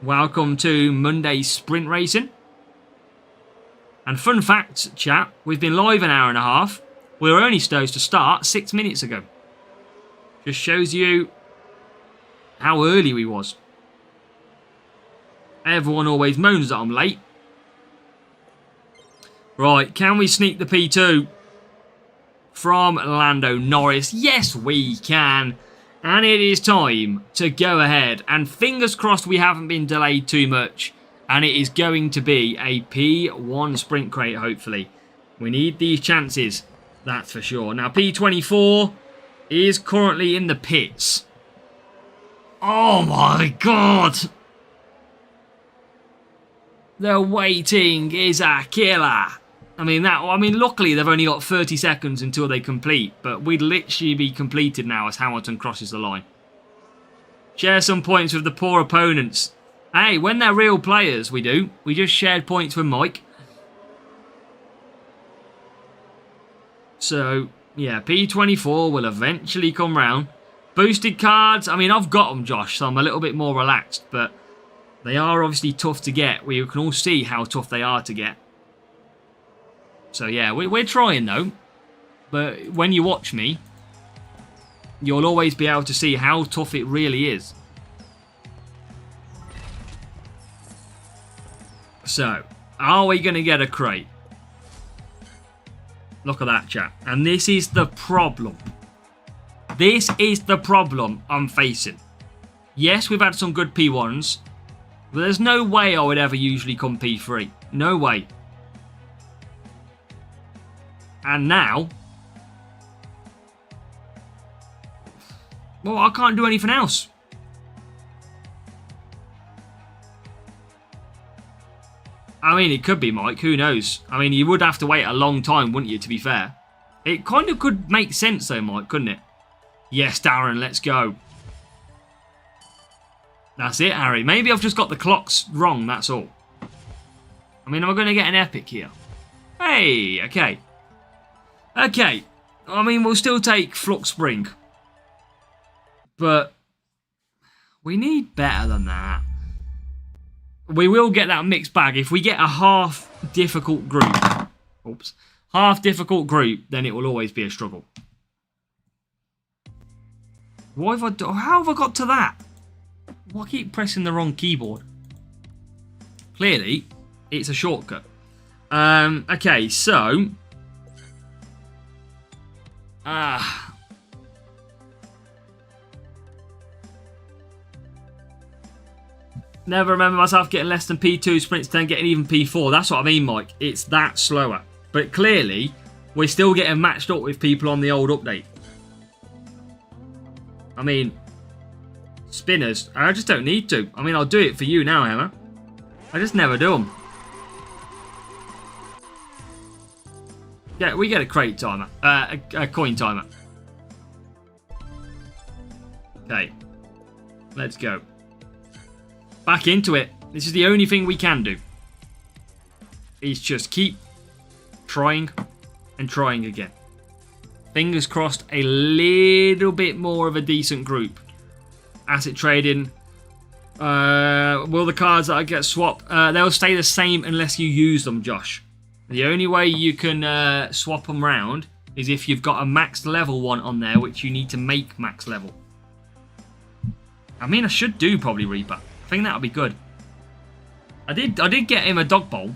Speaker 2: Welcome to Monday's sprint racing. And fun fact, chat, we've been live an hour and a half. We were only supposed to start 6 minutes ago. Just shows you how early we was. Everyone always moans that I'm late. Right, can we sneak the P2 from Lando Norris? Yes, we can. And it is time to go ahead. And fingers crossed we haven't been delayed too much. And it is going to be a P1 sprint crate, hopefully. We need these chances, that's for sure. Now, P24 is currently in the pits. Oh my god! The waiting is a killer. I mean, luckily they've only got 30 seconds until they complete, but we'd literally be completed now as Hamilton crosses the line. Share some points with the poor opponents. Hey, when they're real players, we do. We just shared points with Mike. So, yeah, P24 will eventually come round. Boosted cards, I mean, I've got them, Josh, so I'm a little bit more relaxed, but they are obviously tough to get. We can all see how tough they are to get. So, yeah, we're trying, though. But when you watch me, you'll always be able to see how tough it really is. So, are we going to get a crate? Look at that, chat. And this is the problem. This is the problem I'm facing. Yes, we've had some good P1s, but there's no way I would ever usually come P3. No way. And now, well, I can't do anything else. I mean, it could be, Mike. Who knows? I mean, you would have to wait a long time, wouldn't you, to be fair? It kind of could make sense, though, Mike, couldn't it? Yes, Darren, let's go. That's it, Harry. Maybe I've just got the clocks wrong, that's all. I mean, am I going to get an epic here? Hey, okay. Okay. I mean, we'll still take Flux Spring. But we need better than that. We will get that mixed bag. If we get a half difficult group, half difficult group, then it will always be a struggle. What have I done? How have I got to that? Well, I keep pressing the wrong keyboard. Clearly, it's a shortcut. Okay, so never remember myself getting less than P2 sprints, then getting even P4. That's what I mean, Mike. It's that slower. But clearly, we're still getting matched up with people on the old update. I mean, spinners, I just don't need to. I mean, I'll do it for you now, Emma. I just never do them. Yeah, we get a crate timer. A coin timer. Okay. Let's go. Back into it. This is the only thing we can do. Is just keep trying and trying again. Fingers crossed a little bit more of a decent group. Asset trading. Will the cards that I get swapped? They'll stay the same unless you use them, Josh. The only way you can swap them round is if you've got a max level one on there, which you need to make max level. I mean, I should do probably Reaper. I think that'll be good. I did get him a dog bowl.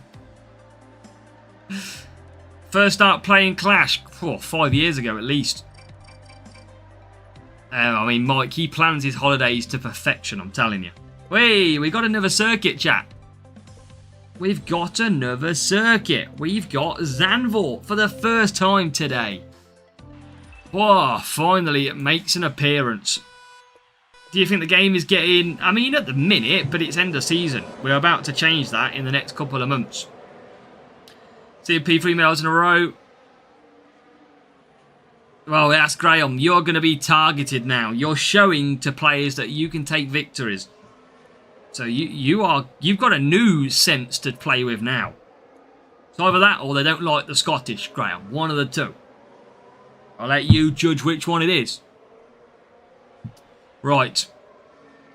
Speaker 2: First start playing Clash, 5 years ago at least. I mean, Mike, he plans his holidays to perfection, I'm telling you. Wait, we got another circuit, chat. We've got another circuit. We've got Zandvoort for the first time today. Whoa, finally it makes an appearance. Do you think the game is getting... I mean, at the minute, but it's end of season. We're about to change that in the next couple of months. CP 3 medals in a row. Well, that's Graham. You're going to be targeted now. You're showing to players that you can take victories. So you've got a new sense to play with now. It's either that or they don't like the Scottish, Graham. One of the two. I'll let you judge which one it is. Right.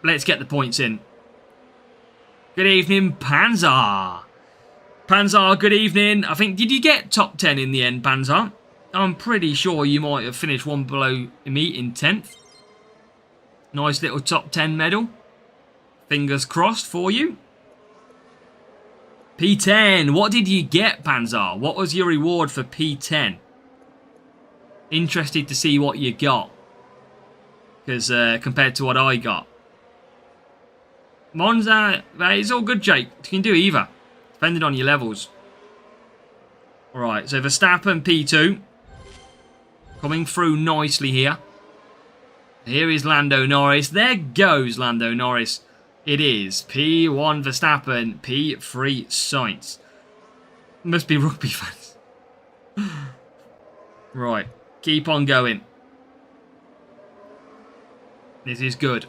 Speaker 2: Let's get the points in. Good evening, Panzer. Panzer, good evening. I think, did you get top 10 in the end, Panzer? I'm pretty sure you might have finished one below me in 10th. Nice little top 10 medal. Fingers crossed for you. P10. What did you get, Panzer? What was your reward for P10? Interested to see what you got. Because compared to what I got. Monza, it's all good, Jake. You can do either. Depending on your levels. Alright, so Verstappen P2. Coming through nicely here. Here is Lando Norris. There goes Lando Norris. It is P1 Verstappen, P3 Sainz. Must be rugby fans. Right, keep on going. This is good.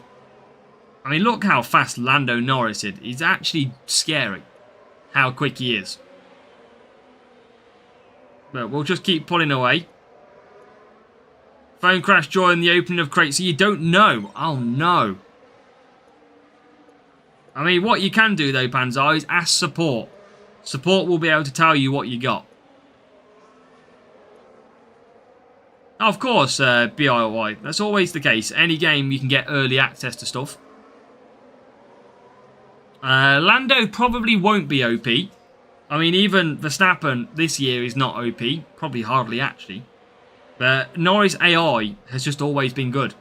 Speaker 2: I mean, look how fast Lando Norris is. He's actually scary. How quick he is. But we'll just keep pulling away. Phone crash during the opening of crates. So you don't know. Oh, no. I mean, what you can do, though, Panzer, is ask support. Support will be able to tell you what you got. Of course, BIY. That's always the case. Any game, you can get early access to stuff. Lando probably won't be OP. I mean, even Verstappen this year is not OP. Probably hardly, actually. But Norris AI has just always been good.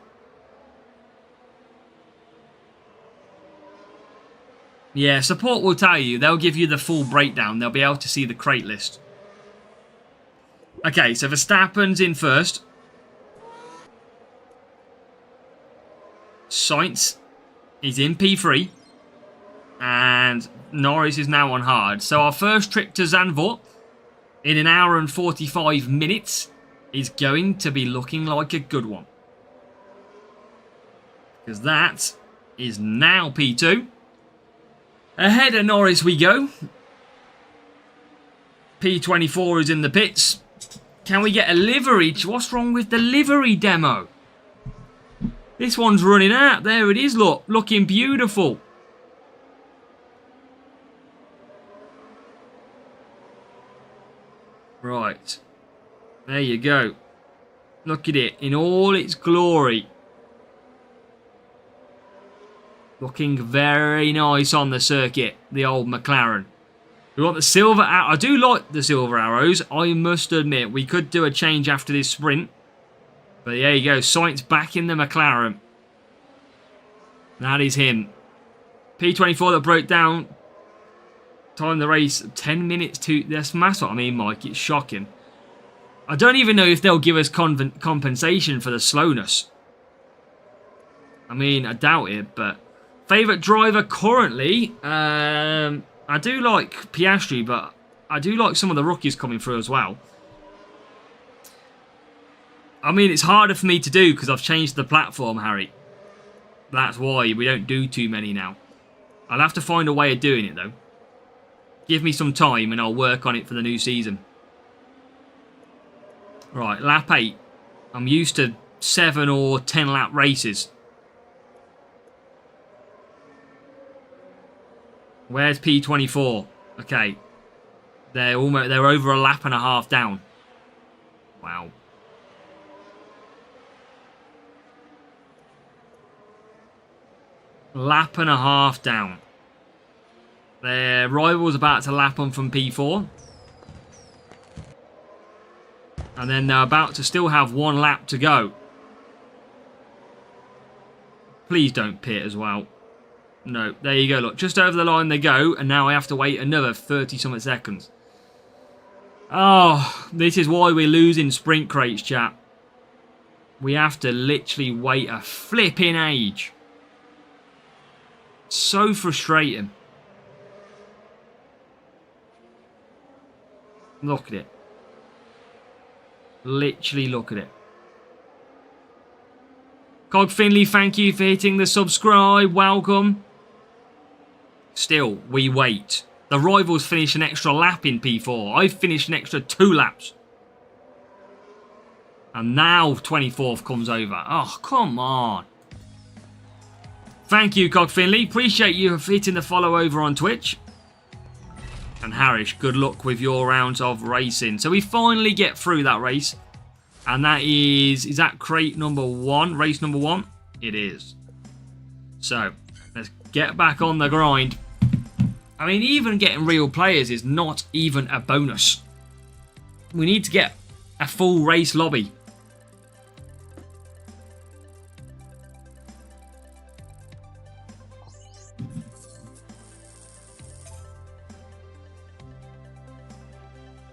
Speaker 2: Yeah, support will tell you. They'll give you the full breakdown. They'll be able to see the crate list. Okay, so Verstappen's in first. Sainz is in P3. And Norris is now on hard. So our first trip to Zandvoort in an hour and 45 minutes is going to be looking like a good one. Because that is now P2. Ahead of Norris we go. P24 is in the pits. Can we get a livery? What's wrong with the livery demo? This one's running out. There it is, look. Looking beautiful. Right. There you go. Look at it in all its glory. Looking very nice on the circuit, the old McLaren. We want the silver arrow. I do like the silver arrows, I must admit. We could do a change after this sprint. But there you go, Sainz back in the McLaren. That is him. P24 that broke down. Time the race 10 minutes to... That's what I mean, Mike. It's shocking. I don't even know if they'll give us compensation for the slowness. I mean, I doubt it, but... Favourite driver currently, I do like Piastri, but I do like some of the rookies coming through as well. I mean, it's harder for me to do because I've changed the platform, Harry. That's why we don't do too many now. I'll have to find a way of doing it, though. Give me some time and I'll work on it for the new season. Right, lap 8. I'm used to 7 or 10 lap races. Where's P24? Okay. They're over a lap and a half down. Wow. Lap and a half down. Their rival's about to lap them from P4. And then they're about to still have 1 lap to go. Please don't pit as well. No, there you go. Look, just over the line they go. And now I have to wait another 30-something seconds. Oh, this is why we're losing sprint crates, chat. We have to literally wait a flipping age. So frustrating. Look at it. Literally look at it. Cog Finley, thank you for hitting the subscribe. Welcome. Still, we wait. The rivals finish an extra lap in P4. I've finished an extra 2 laps. And now 24th comes over. Oh, come on. Thank you, Cog Finley. Appreciate you for hitting the follow over on Twitch. And Harish, good luck with your rounds of racing. So we finally get through that race. And that is that crate number 1? Race number 1? It is. So, let's get back on the grind. I mean, even getting real players is not even a bonus. We need to get a full race lobby.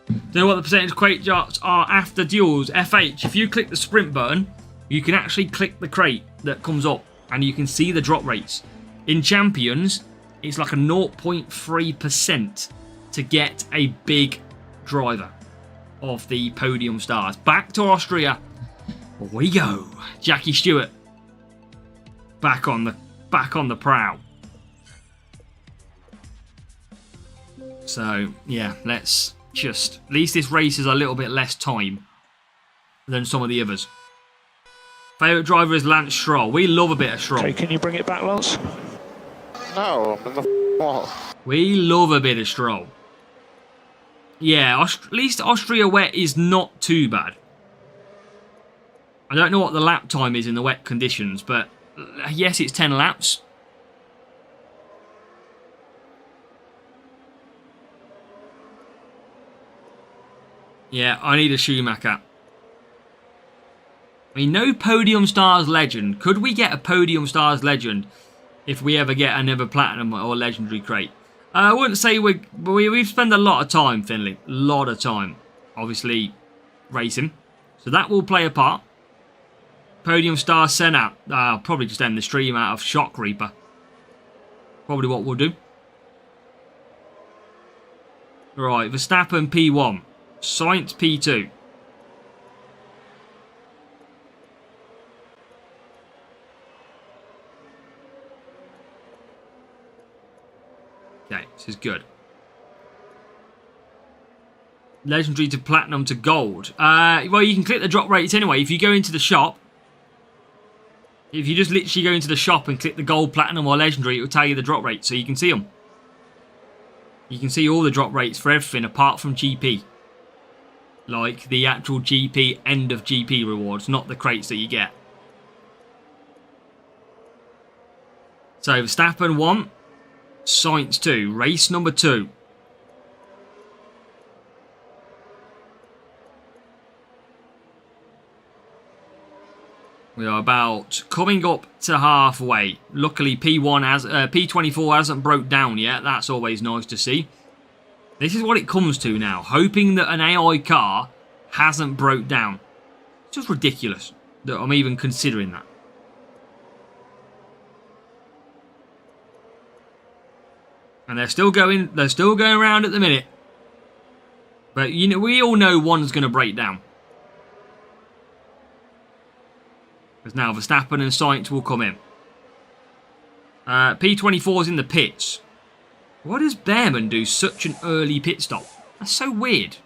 Speaker 2: Do you know what the percentage crate drops are after duels? FH, if you click the sprint button, you can actually click the crate that comes up and you can see the drop rates. In Champions, it's like a 0.3% to get a big driver of the podium stars. Back to Austria we go. Jackie Stewart back on the prow. So yeah, let's just, at least this race is a little bit less time than some of the others. Favourite driver is Lance Stroll. We love a bit of Stroll.
Speaker 3: Okay, can you bring it back, Lance? No, I'm in the wall.
Speaker 2: We love a bit of Stroll. Yeah, at least Austria wet is not too bad. I don't know what the lap time is in the wet conditions, but yes, it's 10 laps. Yeah, I need a Schumacher. I mean, no Podium Stars Legend. Could we get a Podium Stars Legend if we ever get another Platinum or Legendary crate? I wouldn't say we've spent a lot of time, Finley. A lot of time, obviously, racing. So that will play a part. Podium Stars sent out. I'll probably just end the stream out of Shock Reaper. Probably what we'll do. Right, Verstappen P1. Sainz P2. Okay, this is good. Legendary to Platinum to Gold. Well, you can click the drop rates anyway. If you go into the shop, if you just literally go into the shop and click the Gold, Platinum or Legendary, it will tell you the drop rates, so you can see them. You can see all the drop rates for everything apart from GP. Like the actual GP, end of GP rewards, not the crates that you get. So Verstappen 1, Sainz 2, race number 2. We are about coming up to halfway. Luckily P24 hasn't broke down yet. That's always nice to see. This is what it comes to now. Hoping that an AI car hasn't broke down. It's just ridiculous that I'm even considering that. And they're still going around at the minute. But you know, we all know one's going to break down. Because now Verstappen and Sainz will come in. P24 is in the pits. Why does Behrman do such an early pit stop? That's so weird.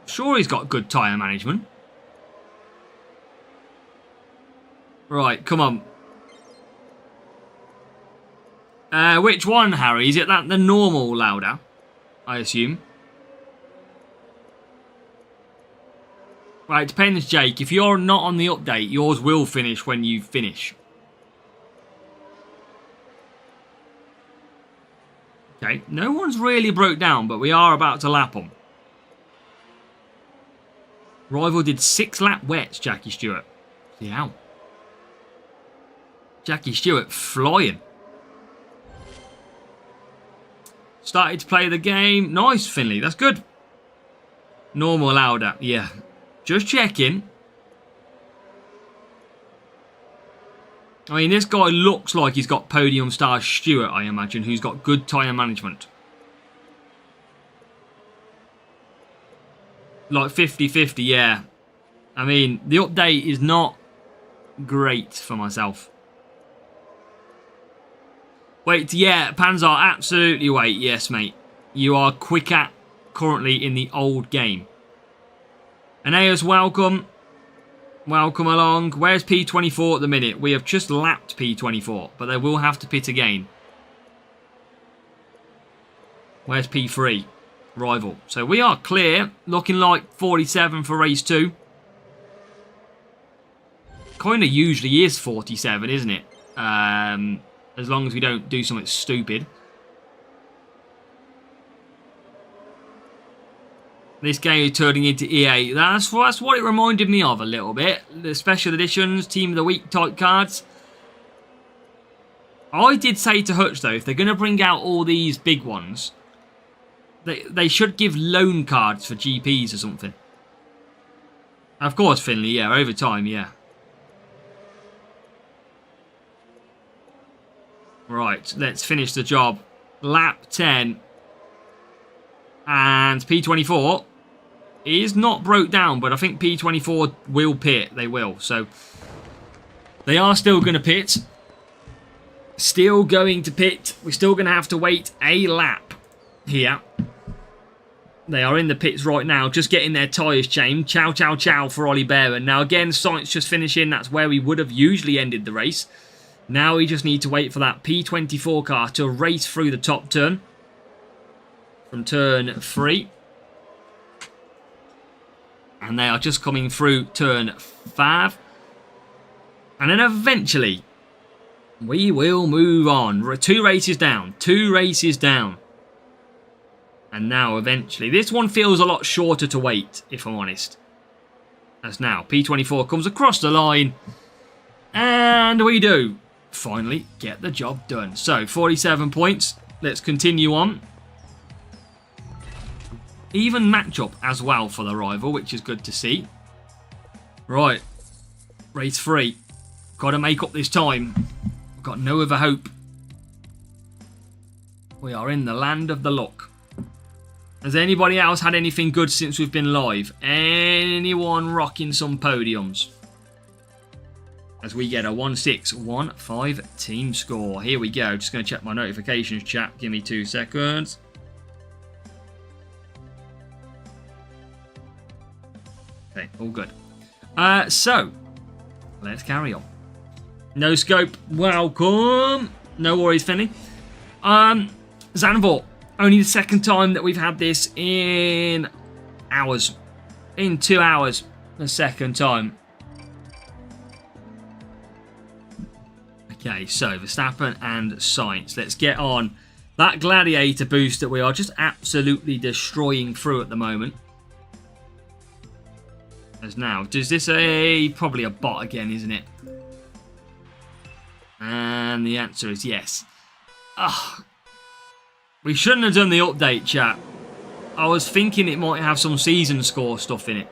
Speaker 2: Sure, he's got good tyre management. Right, come on. Which one, Harry? Is it that the normal Lauda? I assume. Right, it depends, Jake. If you're not on the update, yours will finish when you finish. Okay, no one's really broke down, but we are about to lap them. Rival did 6 lap wets, Jackie Stewart. Yeah. Jackie Stewart flying. Started to play the game. Nice, Finley. That's good. Normal Lauda. Yeah. Just checking. I mean, this guy looks like he's got podium star Stewart, I imagine, who's got good tyre management. Like 50-50, yeah. I mean, the update is not great for myself. Wait, yeah, Panzer, absolutely wait. Yes, mate. You are quicker currently in the old game. Aeneas, welcome. Welcome along. Where's P24 at the minute? We have just lapped P24, but they will have to pit again. Where's P3? Rival. So we are clear. Looking like 47 for race 2. Kind of usually is 47, isn't it? As long as we don't do something stupid. This game is turning into EA. That's what it reminded me of a little bit. The special editions, Team of the Week type cards. I did say to Hutch, though, if they're going to bring out all these big ones, they should give loan cards for GPs or something. Of course, Finley, yeah, over time, yeah. Right, let's finish the job. Lap 10. And P24 is not broke down, but I think P24 will pit. They will. So they are still going to pit. Still going to pit. We're still going to have to wait a lap here. They are in the pits right now, just getting their tyres changed. Ciao, ciao, ciao for Ollie Behrman. Now again, Sainz just finishing. That's where we would have usually ended the race. Now we just need to wait for that P24 car to race through the top turn. From turn 3. And they are just coming through turn 5. And then eventually, we will move on. 2 races down. 2 races down. And now eventually, this one feels a lot shorter to wait, if I'm honest. As now, P24 comes across the line. And we do finally get the job done. So, 47 points. Let's continue on. Even matchup as well for the rival, which is good to see. Right. Race 3. Got to make up this time. We've got no other hope. We are in the land of the luck. Has anybody else had anything good since we've been live? Anyone rocking some podiums? As we get a 1-6-1-5 team score. Here we go. Just going to check my notifications, chat. Give me 2 seconds. Okay, all good. So, let's carry on. No scope, welcome. No worries, Finley. Zandvoort, only the second time that we've had this in hours. In 2 hours, the second time. Okay, so Verstappen and Sainz. Let's get on that Gladiator boost that we are just absolutely destroying through at the moment. As now, does this probably a bot again, isn't it? And the answer is yes. Ugh. We shouldn't have done the update, chat. I was thinking it might have some season score stuff in it.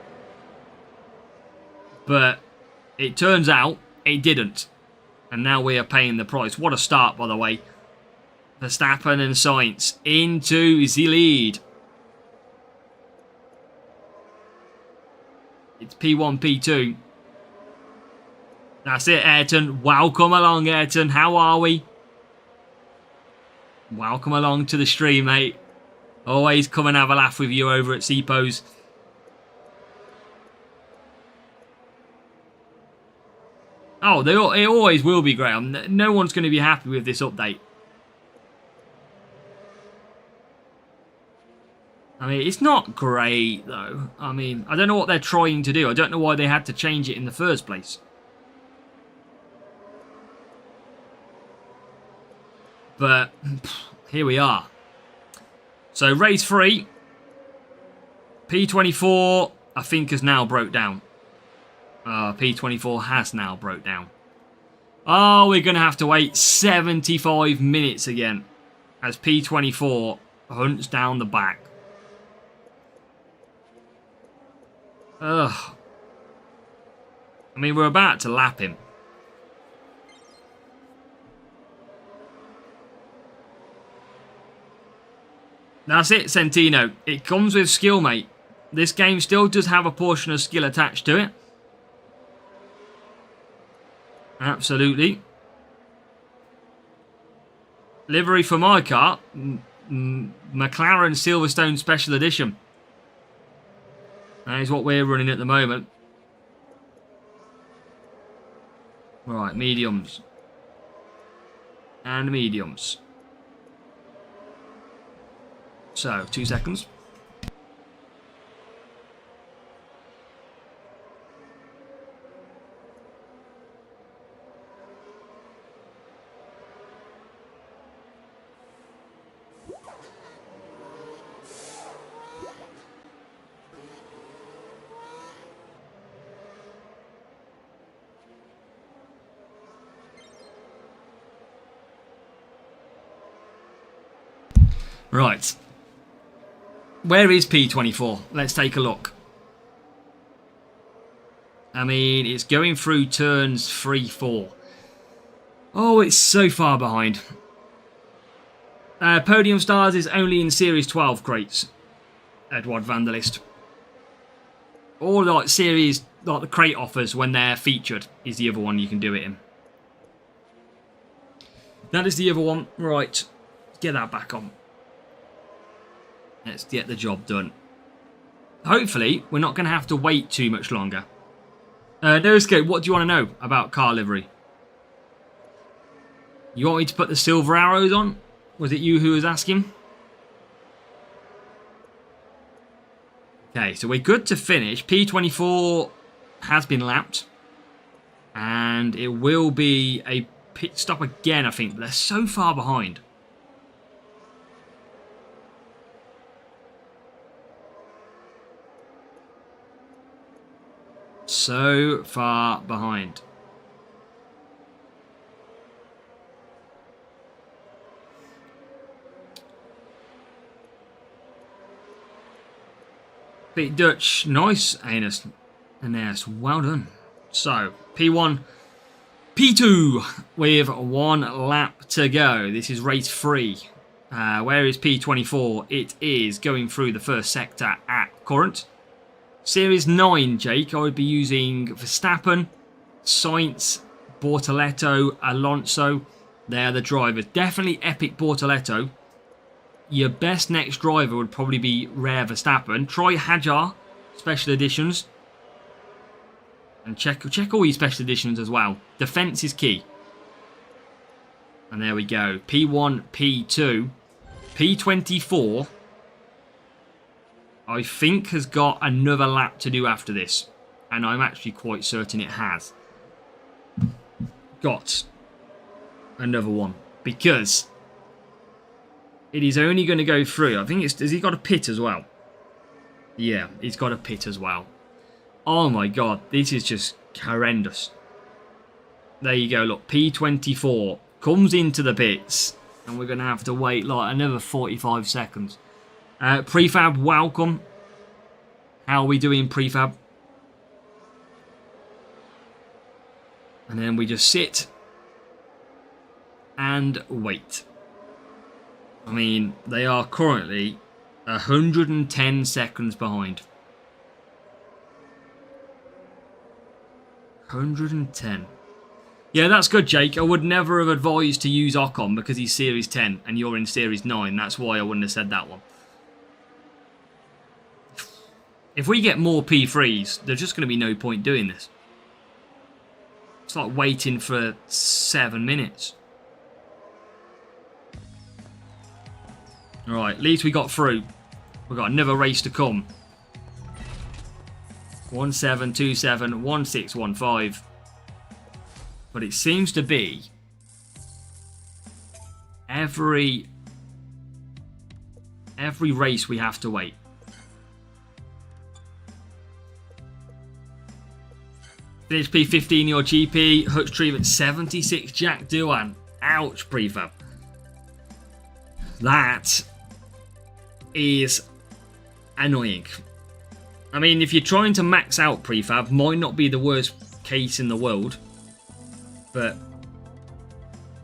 Speaker 2: But it turns out it didn't. And now we are paying the price. What a start, by the way. Verstappen and Sainz into the lead. It's P1, P2. That's it, Ayrton. Welcome along, Ayrton. How are we? Welcome along to the stream, mate. Always come and have a laugh with you over at CPO's. Oh, it always will be great. No one's going to be happy with this update. I mean, it's not great, though. I mean, I don't know what they're trying to do. I don't know why they had to change it in the first place. But here we are. So race 3, P24, I think has now broke down. P24 has now broke down. Oh, we're going to have to wait 75 minutes again as P24 hunts down the back. Ugh. I mean, we're about to lap him. That's it, Centino. It comes with skill, mate. This game still does have a portion of skill attached to it. Absolutely. Livery for my car. McLaren Silverstone Special Edition. That is what we're running at the moment. Right, mediums. And mediums. So, 2 seconds. Right. Where is P24? Let's take a look. I mean, it's going through turns 3-4. Oh, it's so far behind. Podium Stars is only in Series 12 crates. Edward Vandalist. Or like Series, like the crate offers when they're featured is the other one you can do it in. That is the other one. Right. Get that back on. Let's get the job done. Hopefully, we're not going to have to wait too much longer. Noscope, what do you want to know about car livery? You want me to put the silver arrows on? Was it you who was asking? Okay, so we're good to finish. P24 has been lapped. And it will be a pit stop again, I think. But they're so far behind. So far behind. Bit Dutch. Nice, Anus. Aeneas. Well done. So, P1, P2 with 1 lap to go. This is race 3. Where is P24? It is going through the first sector at current. Series 9, Jake, I would be using Verstappen, Sainz, Bortoletto, Alonso. They're the drivers. Definitely Epic Bortoletto. Your best next driver would probably be Rare Verstappen. Try Hajar, Special Editions. And check all your Special Editions as well. Defense is key. And there we go. P1, P2. P24... I think has got another lap to do after this. And I'm actually quite certain it has. Got another one. Because it is only going to go through. I think it's... Has he got a pit as well? Yeah, he's got a pit as well. Oh my god. This is just horrendous. There you go. Look, P24 comes into the pits. And we're going to have to wait like another 45 seconds. Prefab, welcome. How are we doing, Prefab? And then we just sit and wait. I mean, they are currently 110 seconds behind. 110. Yeah, that's good, Jake. I would never have advised to use Ocon because he's Series 10 and you're in Series 9. That's why I wouldn't have said that one. If we get more P3s, there's just going to be no point doing this. It's like waiting for 7 minutes. Alright, at least we got through. We've got another race to come. 1727, 1615. But it seems to be every race we have to wait. Finish P15 your GP, Hutch Tree at 76 Jack Doohan. Ouch, prefab. That is annoying. I mean, if you're trying to max out prefab, might not be the worst case in the world. But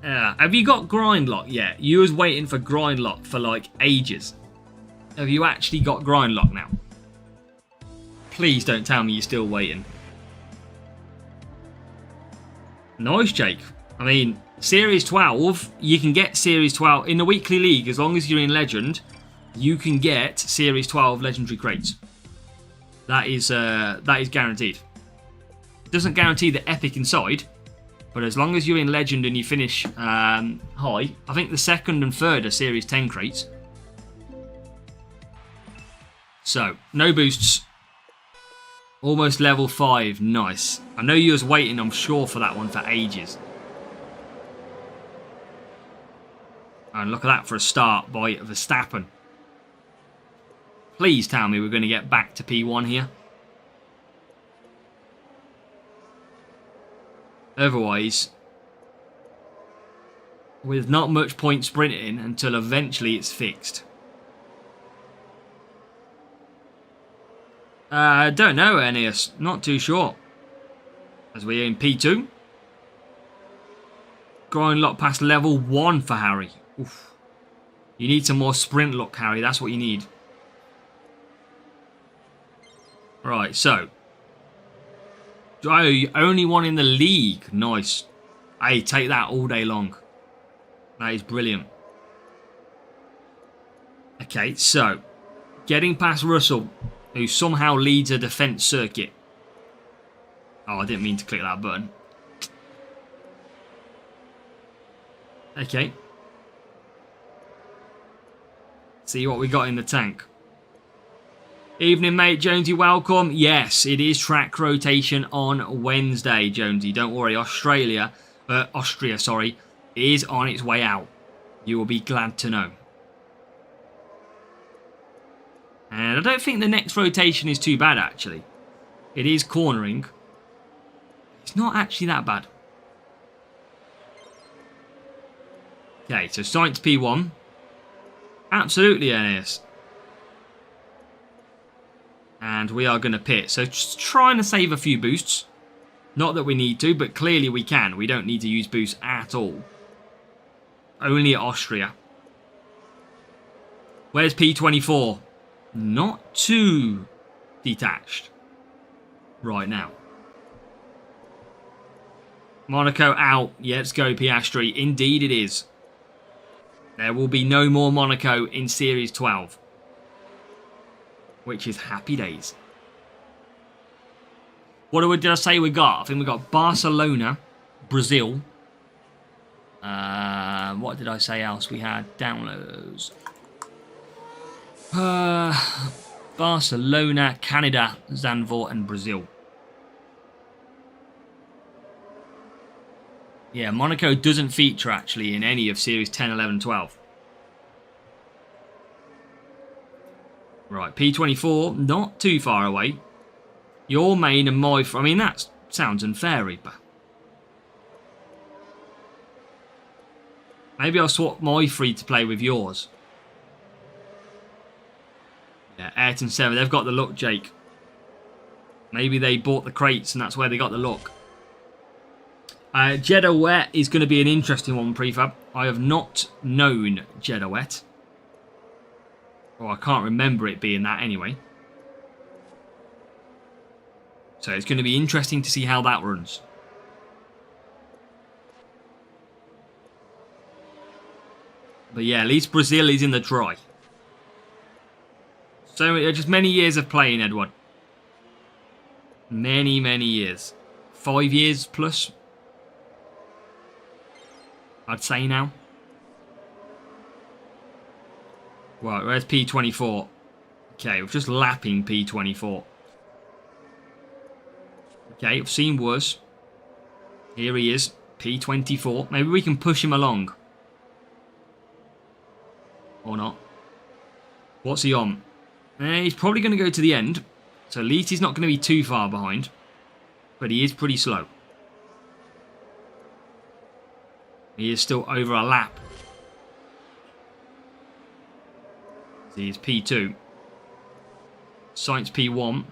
Speaker 2: have you got grind lock yet? You was waiting for grind lock for like ages. Have you actually got grind lock now? Please don't tell me you're still waiting. Nice, Jake. I mean, Series 12, you can get Series 12 in the weekly league as long as you're in Legend. You can get Series 12 legendary crates. That is guaranteed. Doesn't guarantee the epic inside. But as long as you're in Legend and you finish high, I think the second and third are Series 10 crates. So, no boosts. Almost level 5. Nice. I know you was waiting, I'm sure, for that one for ages. And look at that for a start by Verstappen. Please tell me we're going to get back to P1 here. Otherwise, with not much point sprinting until eventually it's fixed. I don't know, Aeneas. Not too sure. As we're in P2. Grind lock past level 1 for Harry. Oof. You need some more sprint luck, Harry. That's what you need. Right, so. Oh, only one in the league. Nice. Hey, take that all day long. That is brilliant. Okay, so. Getting past Russell, who somehow leads a defense circuit. Oh, I didn't mean to click that button. Okay. See what we got in the tank. Evening, mate. Jonesy, welcome. Yes, it is track rotation on Wednesday, Jonesy. Don't worry, Austria, is on its way out. You will be glad to know. And I don't think the next rotation is too bad, actually. It is cornering. It's not actually that bad. Okay, so Science P1. Absolutely, Aeneas. And we are going to pit. So just trying to save a few boosts. Not that we need to, but clearly we can. We don't need to use boosts at all. Only at Austria. Where's P24? Not too detached right now. Monaco out. Yeah, let's go, Piastri. Indeed it is. There will be no more Monaco in Series 12. Which is happy days. What did I say we got? I think we got Barcelona, Brazil. What did I say else we had? Downloads. Barcelona, Canada, Zandvoort and Brazil. Yeah, Monaco doesn't feature actually in any of Series 10, 11, 12. Right, P24, not too far away. Your main and my... I mean, that sounds unfair, Reaper. Maybe I'll swap my free-to-play with yours. Yeah, Ayrton 7, they've got the look, Jake. Maybe they bought the crates and that's where they got the look. Jeddah Wet is going to be an interesting one, prefab. I have not known Jeddah Wet. Or I can't remember it being that anyway. So it's going to be interesting to see how that runs. But yeah, at least Brazil is in the try. So just many years of playing, Edward. Many, many years. 5 years plus. I'd say now. Right, where's P24? Okay, we're just lapping P24. Okay, I've seen worse. Here he is, P24. Maybe we can push him along. Or not. What's he on? He's probably going to go to the end. So at least he's not going to be too far behind. But he is pretty slow. He is still over a lap. See, he's P2. Science P1.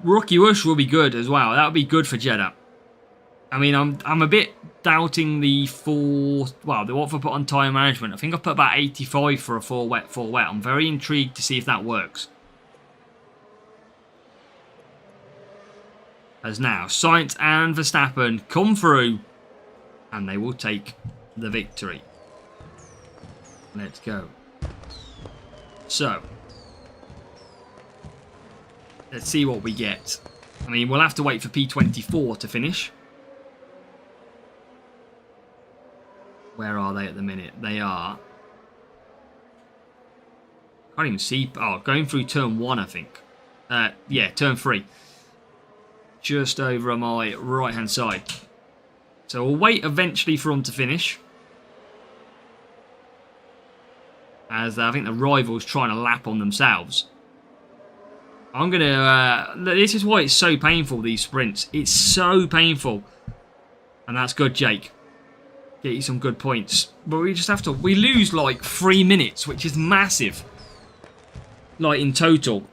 Speaker 2: Rocky Rush will be good as well. That would be good for Jeddah. I mean, I'm a bit doubting the what I put on tyre management. I think I put about 85 for a 4 wet. I'm very intrigued to see if that works. As now, Sainz and Verstappen come through, and they will take the victory. Let's go. So, let's see what we get. I mean, we'll have to wait for P24 to finish. Where are they at the minute? They are... can't even see... oh, going through turn 1, I think. Yeah, turn 3. Just over on my right-hand side. So we'll wait eventually for them to finish. As I think the rival's trying to lap on themselves. I'm going to... this is why it's so painful, these sprints. It's so painful. And that's good, Jake. Get you some good points. But we just have to... we lose like 3 minutes, which is massive. Like in total.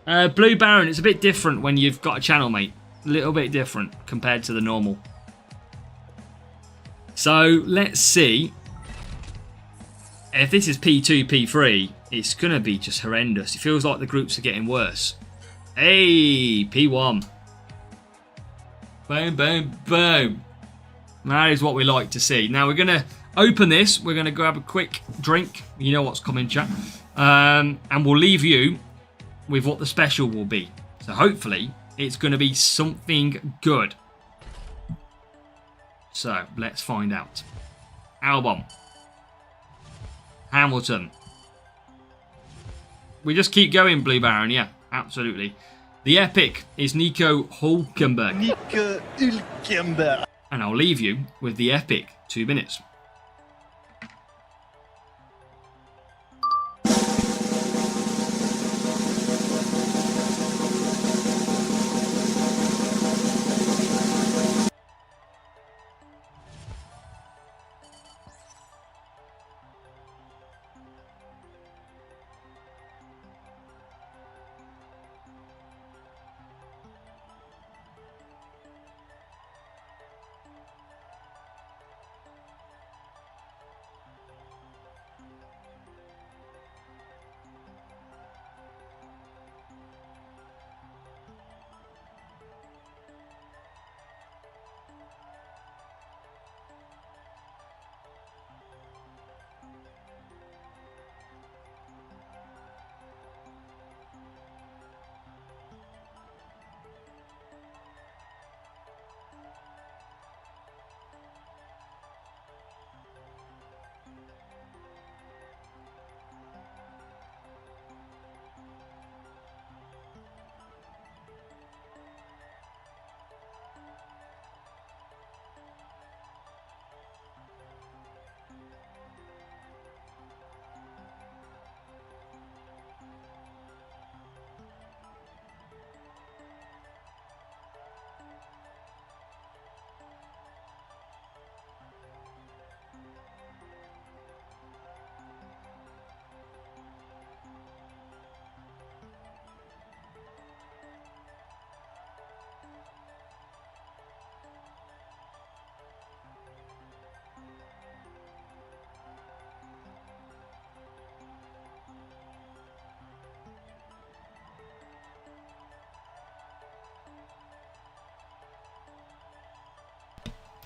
Speaker 2: Blue Baron, it's a bit different when you've got a channel mate. A little bit different compared to the normal. So, let's see. If this is P2, P3, it's going to be just horrendous. It feels like the groups are getting worse. Hey, P1. Boom, boom, boom. That is what we like to see. Now, we're going to open this. We're going to grab a quick drink. You know what's coming, chat. And we'll leave you with what the special will be. So, hopefully, it's going to be something good. So, let's find out. Albon. Hamilton. We just keep going, Blue Baron. Yeah, absolutely. The epic is Nico Hülkenberg.
Speaker 4: Nico Hülkenberg.
Speaker 2: And I'll leave you with the epic 2 minutes.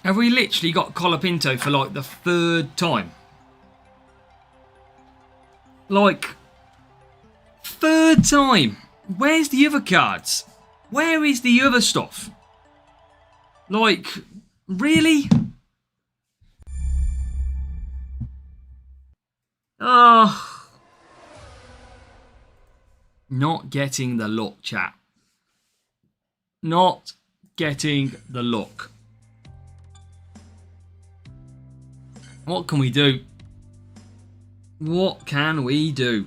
Speaker 2: Have we literally got Colapinto for like the 3rd time? Like, 3rd time. Where's the other cards? Where is the other stuff? Like, really? Oh. Not getting the look, chat. Not getting the look. What can we do? What can we do?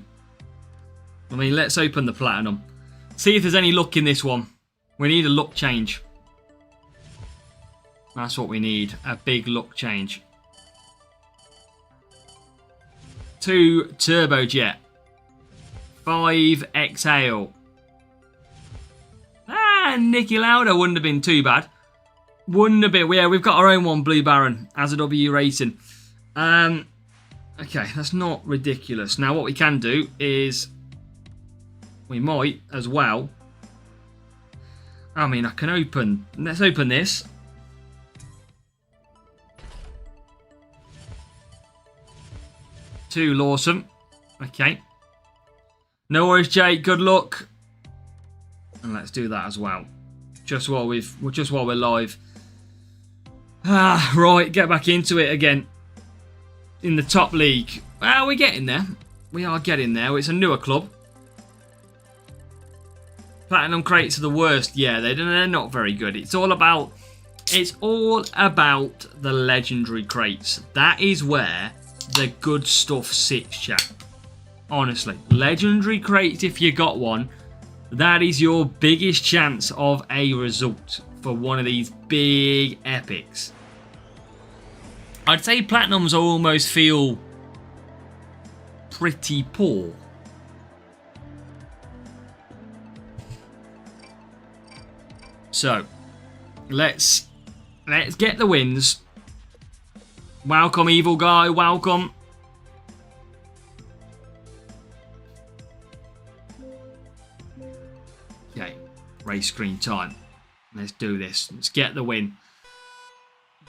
Speaker 2: I mean, let's open the platinum. See if there's any luck in this one. We need a luck change. That's what we need. A big luck change. 2 turbojet. 5 exhale. Nicky Lauda wouldn't have been too bad. Wouldn't have been. Yeah, we've got our own one, Blue Baron, as a W Racing. Okay, that's not ridiculous. Now, what we can do is we might as well. I mean, I can open. Let's open this. Two Lawson. Okay. No worries, Jake. Good luck. And let's do that as well. Just while we're live. Right, get back into it again. In the top league. Well, we're getting there. We are getting there. It's a newer club. Platinum crates are the worst. Yeah, they're not very good. It's all about the legendary crates. That is where the good stuff sits, chat. Honestly, legendary crates, if you got one, that is your biggest chance of a result for one of these big epics. I'd say platinums almost feel pretty poor. So, let's get the wins. Welcome, evil guy. Welcome. Okay, race screen time. Let's do this. Let's get the win.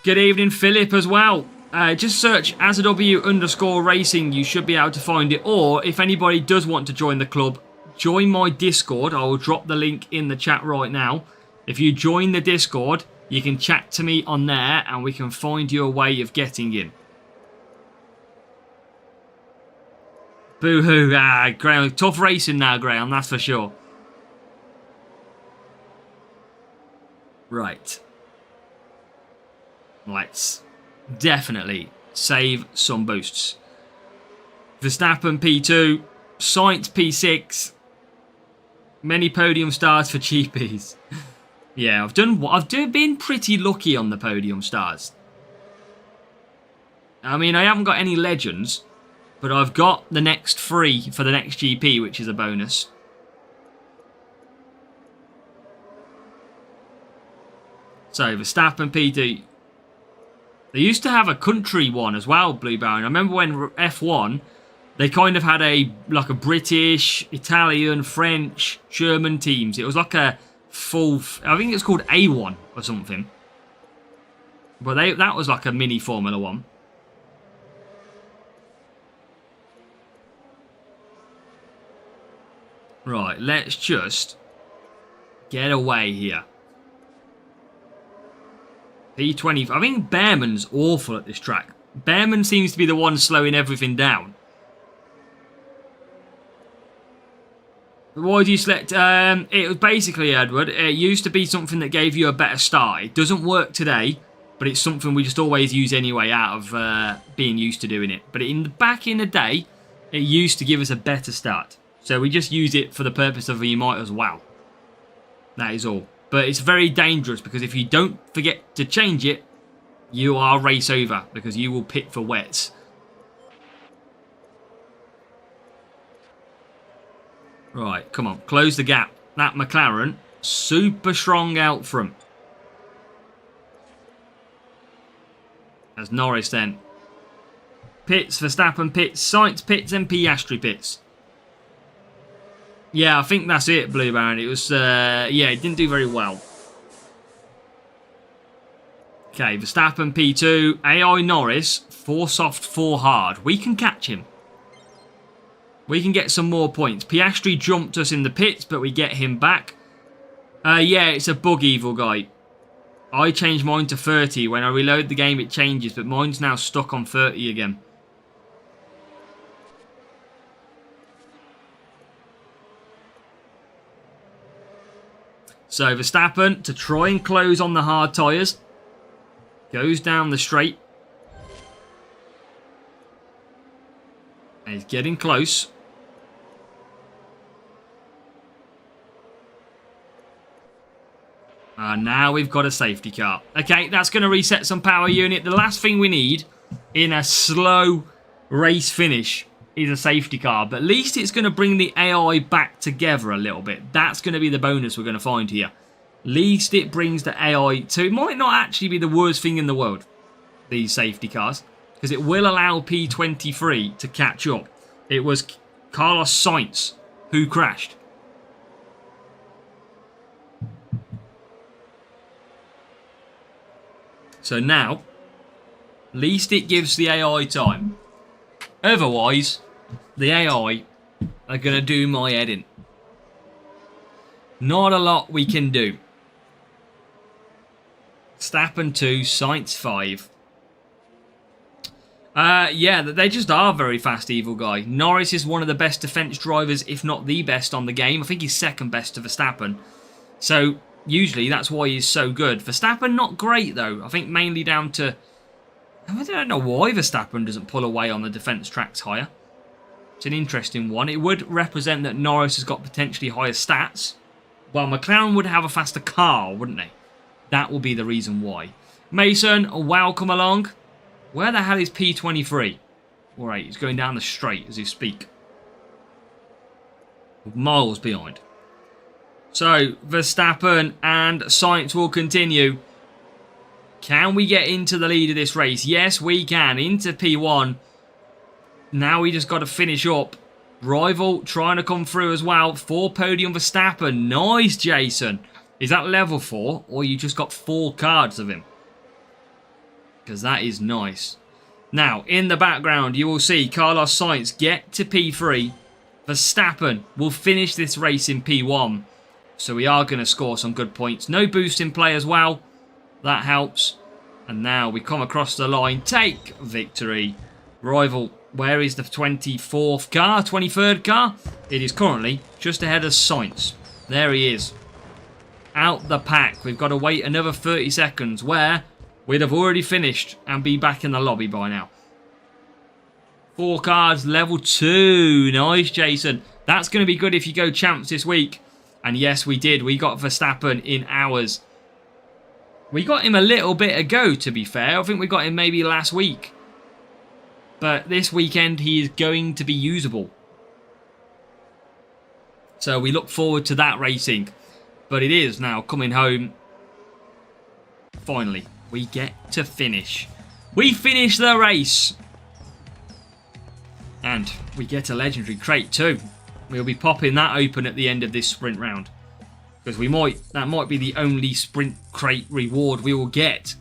Speaker 2: Good evening, Philip, as well. Just search AZW_racing. You should be able to find it. Or if anybody does want to join the club, join my Discord. I will drop the link in the chat right now. If you join the Discord, you can chat to me on there and we can find you a way of getting in. Boo-hoo. Graham. Tough racing now, Graham. That's for sure. Right. Let's definitely save some boosts. Verstappen P2. Sainz P6. Many podium stars for cheapies. Yeah, I've been pretty lucky on the podium stars. I mean, I haven't got any legends, but I've got the next 3 for the next GP, which is a bonus. So, Verstappen P2. They used to have a country one as well, Blue Baron. I remember when F1, they kind of had a British, Italian, French, German teams. It was like a full, I think it's called A1 or something. But that was like a mini Formula 1. Right, let's just get away here. P20. I think Behrman's awful at this track. Behrman seems to be the one slowing everything down. Why do you select? It was basically, Edward, it used to be something that gave you a better start. It doesn't work today, but it's something we just always use anyway out of being used to doing it. But back in the day, it used to give us a better start. So we just use it for the purpose of you might as well. That is all. But it's very dangerous because if you don't forget to change it, you are race over because you will pit for wets. Right, come on, close the gap. That McLaren, super strong out front. As Norris then. Pits, Verstappen pits, Sainz pits and Piastri pits. Yeah, I think that's it, Blue Baron. It was, yeah, it didn't do very well. Okay, Verstappen P2, AI Norris, 4 soft, 4 hard. We can catch him. We can get some more points. Piastri jumped us in the pits, but we get him back. Yeah, it's a bug, evil guy. I changed mine to 30. When I reload the game, it changes, but mine's now stuck on 30 again. So Verstappen, to try and close on the hard tyres, goes down the straight. And he's getting close. Now we've got a safety car. Okay, that's going to reset some power unit. The last thing we need in a slow race finish is a safety car. But at least it's going to bring the AI back together a little bit. That's going to be the bonus we're going to find here. At least it brings the AI to... It might not actually be the worst thing in the world, these safety cars, because it will allow P23 to catch up. It was Carlos Sainz who crashed. So now, at least it gives the AI time. Otherwise, the AI are going to do my head in. Not a lot we can do. Verstappen 2, Sainz 5. Yeah, they just are very fast, evil guy. Norris is one of the best defence drivers, if not the best on the game. I think he's second best to Verstappen. So... usually, that's why he's so good. Verstappen, not great, though. I think mainly down to... I don't know why Verstappen doesn't pull away on the defence tracks higher. It's an interesting one. It would represent that Norris has got potentially higher stats. Well, McLaren would have a faster car, wouldn't they? That will be the reason why. Mason, welcome along. Where the hell is P23? Alright, he's going down the straight as you speak. Miles behind. So, Verstappen and Sainz will continue. Can we get into the lead of this race? Yes, we can. Into P1. Now we just got to finish up. Rival trying to come through as well. 4 podium Verstappen. Nice, Jason. Is that level 4? Or you just got 4 cards of him? Because that is nice. Now, in the background, you will see Carlos Sainz get to P3. Verstappen will finish this race in P1. So we are going to score some good points. No boost in play as well. That helps. And now we come across the line. Take victory. Rival, where is the 24th car? 23rd car? It is currently just ahead of Sainz. There he is. Out the pack. We've got to wait another 30 seconds where we'd have already finished and be back in the lobby by now. 4 cards, level 2. Nice, Jason. That's going to be good if you go champs this week. And yes, we did. We got Verstappen in hours. We got him a little bit ago, to be fair. I think we got him maybe last week. But this weekend, he is going to be usable. So we look forward to that racing. But it is now coming home. Finally, we get to finish. We finish the race. And we get a legendary crate too. We'll be popping that open at the end of this sprint round. Because that might be the only sprint crate reward we will get.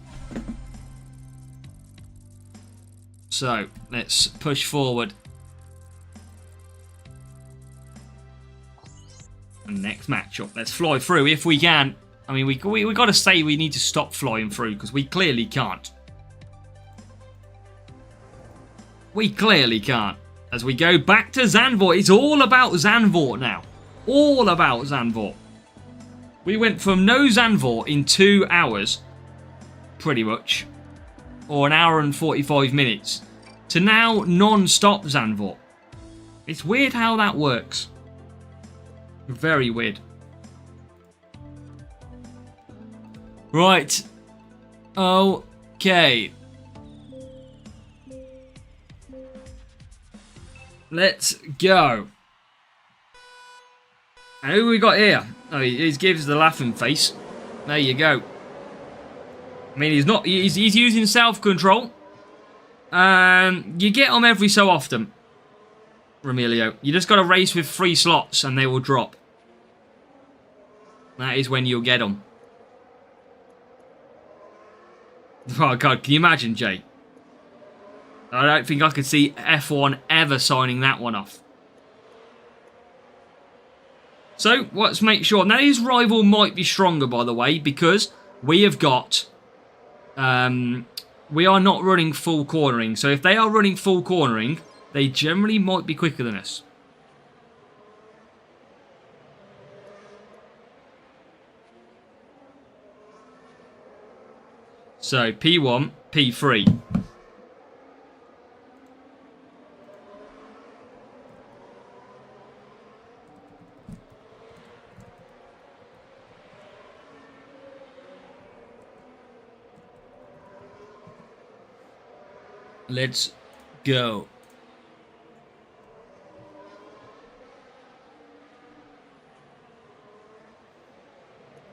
Speaker 2: So, let's push forward. And next matchup. Let's fly through if we can. I mean, we got to say we need to stop flying through because we clearly can't. We clearly can't. As we go back to Zandvoort. It's all about Zandvoort now. All about Zandvoort. We went from no Zandvoort in 2 hours, pretty much, or an hour and 45 minutes, to now non-stop Zandvoort. It's weird how that works. Very weird. Right. Okay. Let's go. And who we got here? Oh, he gives the laughing face. There you go. I mean, he's using self-control. You get them every so often, Remilio. You just got to race with 3 slots and they will drop. That is when you'll get them. Oh, God, can you imagine, Jay? I don't think I could see F1 ever signing that one off. So, let's make sure. Now, his rival might be stronger, by the way, because we have got... we are not running full cornering. So, if they are running full cornering, they generally might be quicker than us. So, P1, P3. Let's go.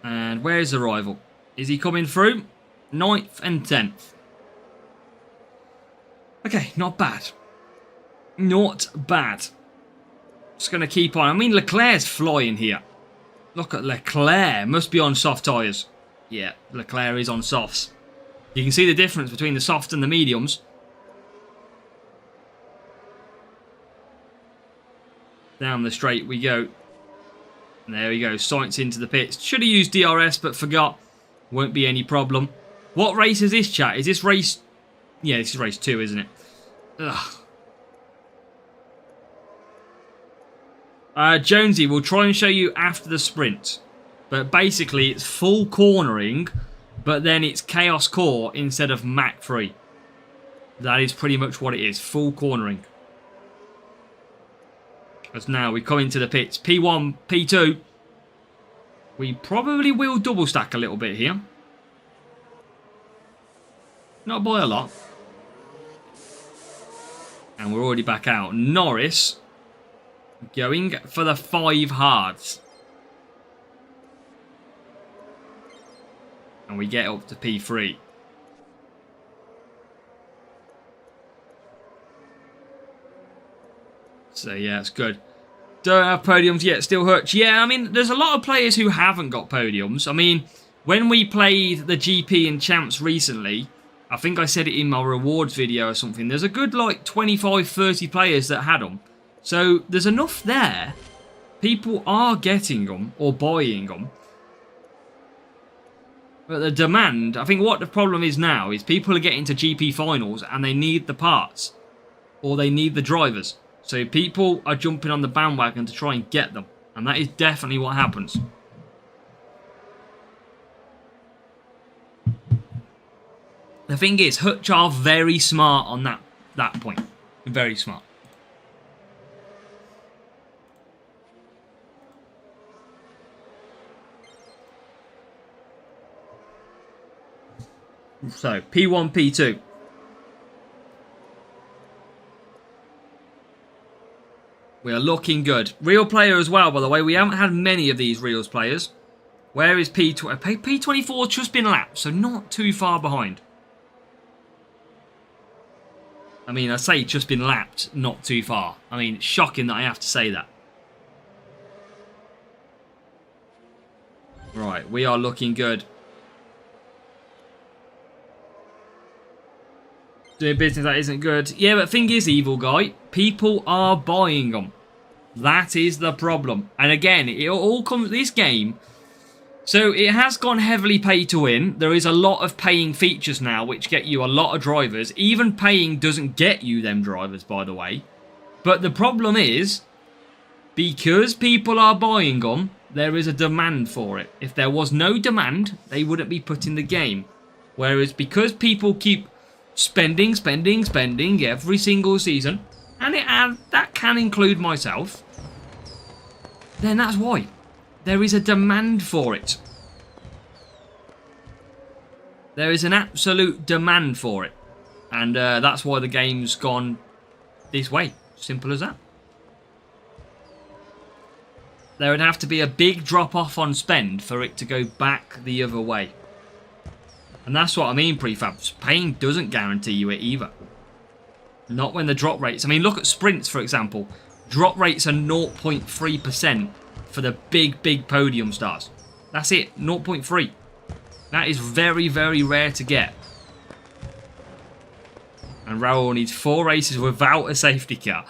Speaker 2: And where's the rival? Is he coming through? 9th and 10th. Okay, not bad. Not bad. Just going to keep on. I mean, Leclerc's flying here. Look at Leclerc. Must be on soft tyres. Yeah, Leclerc is on softs. You can see the difference between the soft and the mediums. Down the straight we go. And there we go. Sights into the pits. Should have used DRS, but forgot. Won't be any problem. What race is this, chat? Is this race... Yeah, this is race 2, isn't it? Ugh. Jonesy, we'll try and show you after the sprint. But basically, it's full cornering, but then it's Chaos Core instead of Mach 3. That is pretty much what it is. Full cornering. As now we come into the pits. P1, P2. We probably will double stack a little bit here. Not by a lot. And we're already back out. Norris going for the 5 hards. And we get up to P3. So yeah, it's good. Don't have podiums yet, still hurts. Yeah, I mean, there's a lot of players who haven't got podiums. I mean, when we played the GP and Champs recently, I think I said it in my rewards video or something, there's a good like 25, 30 players that had them. So there's enough there. People are getting them or buying them. But the demand, I think what the problem is now is people are getting to GP finals and they need the parts. Or they need the drivers. So people are jumping on the bandwagon to try and get them. And that is definitely what happens. The thing is, Hutch are very smart on that point. Very smart. So, P1, P2. We are looking good. Real player as well, by the way. We haven't had many of these Reals players. Where is P20? P24 just been lapped, so not too far behind. I mean, I say just been lapped, not too far. I mean, it's shocking that I have to say that. Right, we are looking good. Doing business that isn't good. Yeah, but thing is, evil guy, people are buying them. That is the problem. And again, it all comes this game. So it has gone heavily pay to win. There is a lot of paying features now, which get you a lot of drivers. Even paying doesn't get you them drivers, by the way. But the problem is, because people are buying them, there is a demand for it. If there was no demand, they wouldn't be put in the game. Whereas because people keep spending every single season, and that can include myself, then that's why. There is a demand for it. There is an absolute demand for it. And that's why the game's gone this way. Simple as that. There would have to be a big drop-off on spend for it to go back the other way. And that's what I mean, prefabs. Paying doesn't guarantee you it either. Not when the drop rates... I mean, look at sprints, for example. Drop rates are 0.3% for the big podium stars. That's it, 0.3. That is very, very rare to get. And Raoul needs 4 races without a safety car.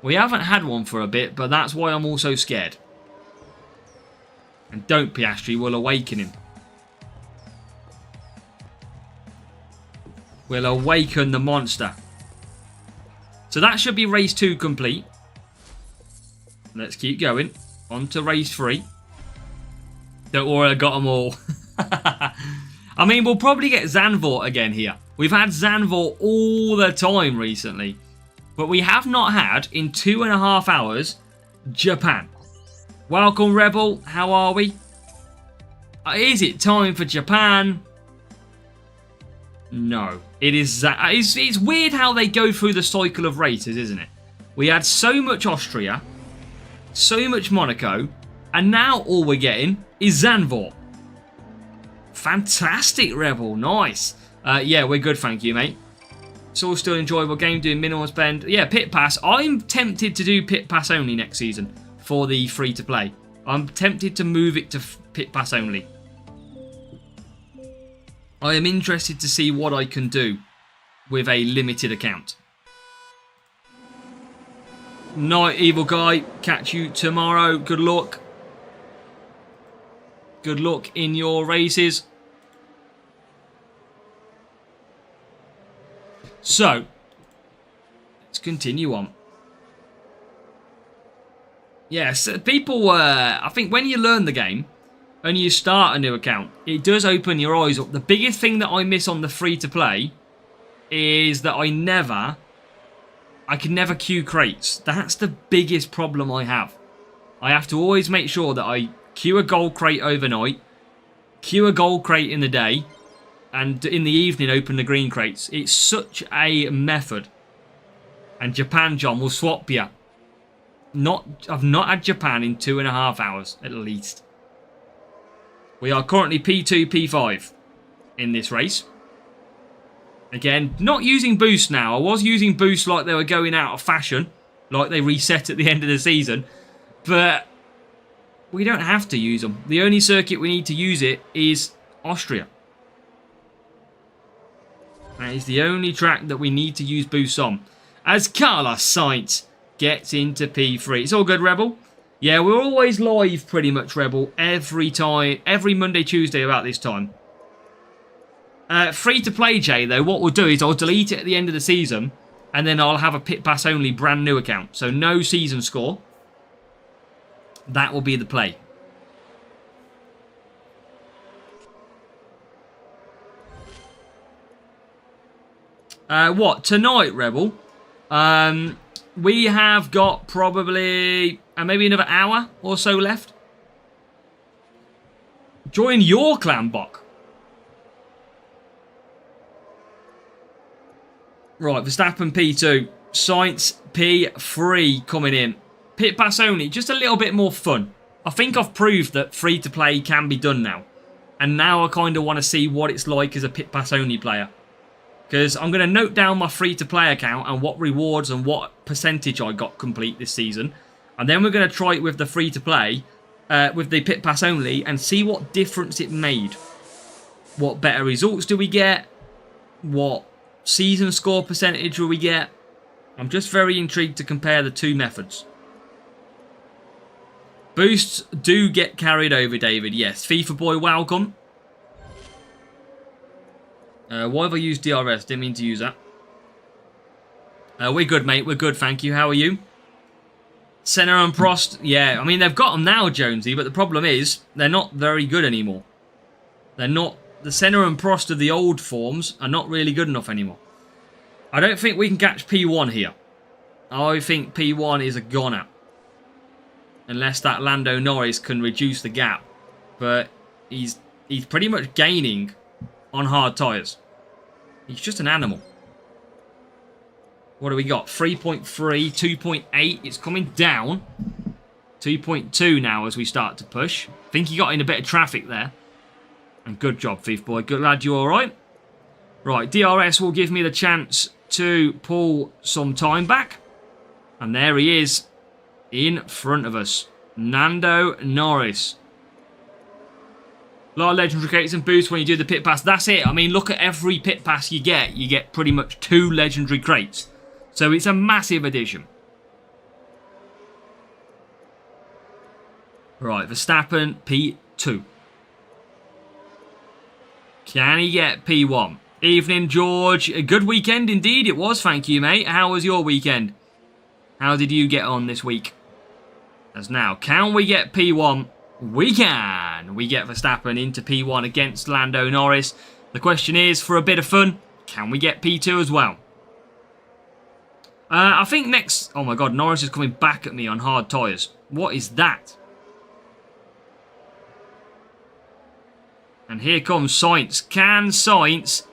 Speaker 2: We haven't had one for a bit, but that's why I'm also scared. And don't, Piastri, we'll awaken him. We'll awaken the monster. So that should be race 2 complete. Let's keep going. On to race 3. Don't worry, I got them all. I mean, we'll probably get Zandvoort again here. We've had Zandvoort all the time recently. But we have not had, in 2.5 hours, Japan. Welcome, Rebel. How are we? Is it time for Japan? No. It is. It's weird how they go through the cycle of races, isn't it? We had so much Austria, so much Monaco, and now all we're getting is Zandvoort. Fantastic, Rebel. Nice. Yeah, we're good, thank you, mate. It's all still enjoyable game, doing minimal spend. Yeah, pit pass. I'm tempted to do pit pass only next season for the free-to-play. I'm tempted to move it to pit pass only. I am interested to see what I can do with a limited account. Night, evil guy. Catch you tomorrow. Good luck. Good luck in your races. So, let's continue on. Yes, people, I think when you learn the game and you start a new account, it does open your eyes up. The biggest thing that I miss on the free-to-play is that I can never queue crates. That's the biggest problem I have. I have to always make sure that I queue a gold crate overnight, queue a gold crate in the day, and in the evening open the green crates. It's such a method. And Japan, John, will swap you. I've not had Japan in 2.5 hours, at least. We are currently P2, P5 in this race. Again, not using boost now. I was using boost like they were going out of fashion, like they reset at the end of the season. But we don't have to use them. The only circuit we need to use it is Austria. That is the only track that we need to use boosts on. As Carlos Sainz gets into P3. It's all good, Rebel. Yeah, we're always live pretty much, Rebel, every Monday, Tuesday about this time. Free to play, Jay, though, what we'll do is I'll delete it at the end of the season and then I'll have a pit pass only brand new account. So no season score. That will be the play. What? Tonight, Rebel? We have got probably maybe another hour or so left. Join your clan, Bok. Right, Verstappen P2. Sainz P3 coming in. Pit pass only, just a little bit more fun. I think I've proved that free-to-play can be done now. And now I kind of want to see what it's like as a pit pass only player. Because I'm going to note down my free-to-play account and what rewards and what percentage I got complete this season. And then we're going to try it with the free-to-play, with the pit pass only, and see what difference it made. What better results do we get? What season score percentage will we get? I'm just very intrigued to compare the two methods. Boosts do get carried over, David. Yes, FIFA boy, welcome. Why have I used DRS? Didn't mean to use that. We're good, mate. We're good, thank you. How are you? Senna and Prost. Yeah, I mean, they've got them now, Jonesy, but the problem is they're not very good anymore. They're not... The Senna and Prost of the old forms are not really good enough anymore. I don't think we can catch P1 here. I think P1 is a goner. Unless that Lando Norris can reduce the gap. But he's pretty much gaining on hard tyres. He's just an animal. What do we got? 3.3, 2.8. It's coming down. 2.2 now as we start to push. I think he got in a bit of traffic there. And good job, Thief Boy. Good lad, you alright? Right, DRS will give me the chance to pull some time back. And there he is in front of us. Lando Norris. A lot of legendary crates and boosts when you do the pit pass. That's it. I mean, look at every pit pass you get pretty much 2 legendary crates. So it's a massive addition. Right, Verstappen, P2. Can he get P1? Evening, George. A good weekend indeed it was, thank you, mate. How was your weekend? How did you get on this week? As now, can we get P1? We can. We get Verstappen into P1 against Lando Norris. The question is, for a bit of fun, can we get P2 as well? I think next... Oh my god, Norris is coming back at me on hard tyres. What is that? And here comes Sainz. Can Sainz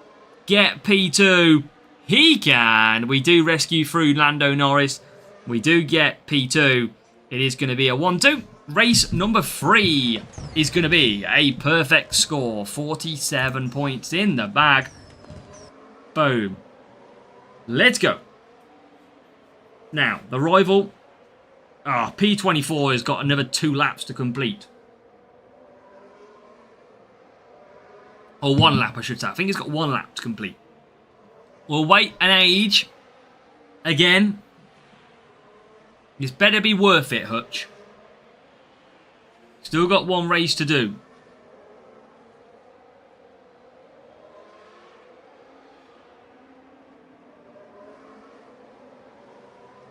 Speaker 2: get P2? He can. We do rescue through Lando Norris. We do get P2. It is going to be a 1-2. Race number 3 is going to be a perfect score. 47 points in the bag. Boom. Let's go. Now, the rival. P24 has got another 2 laps to complete. Or 1 lap, I should say. I think it's got 1 lap to complete. We'll wait an age. Again. This better be worth it, Hutch. Still got 1 race to do.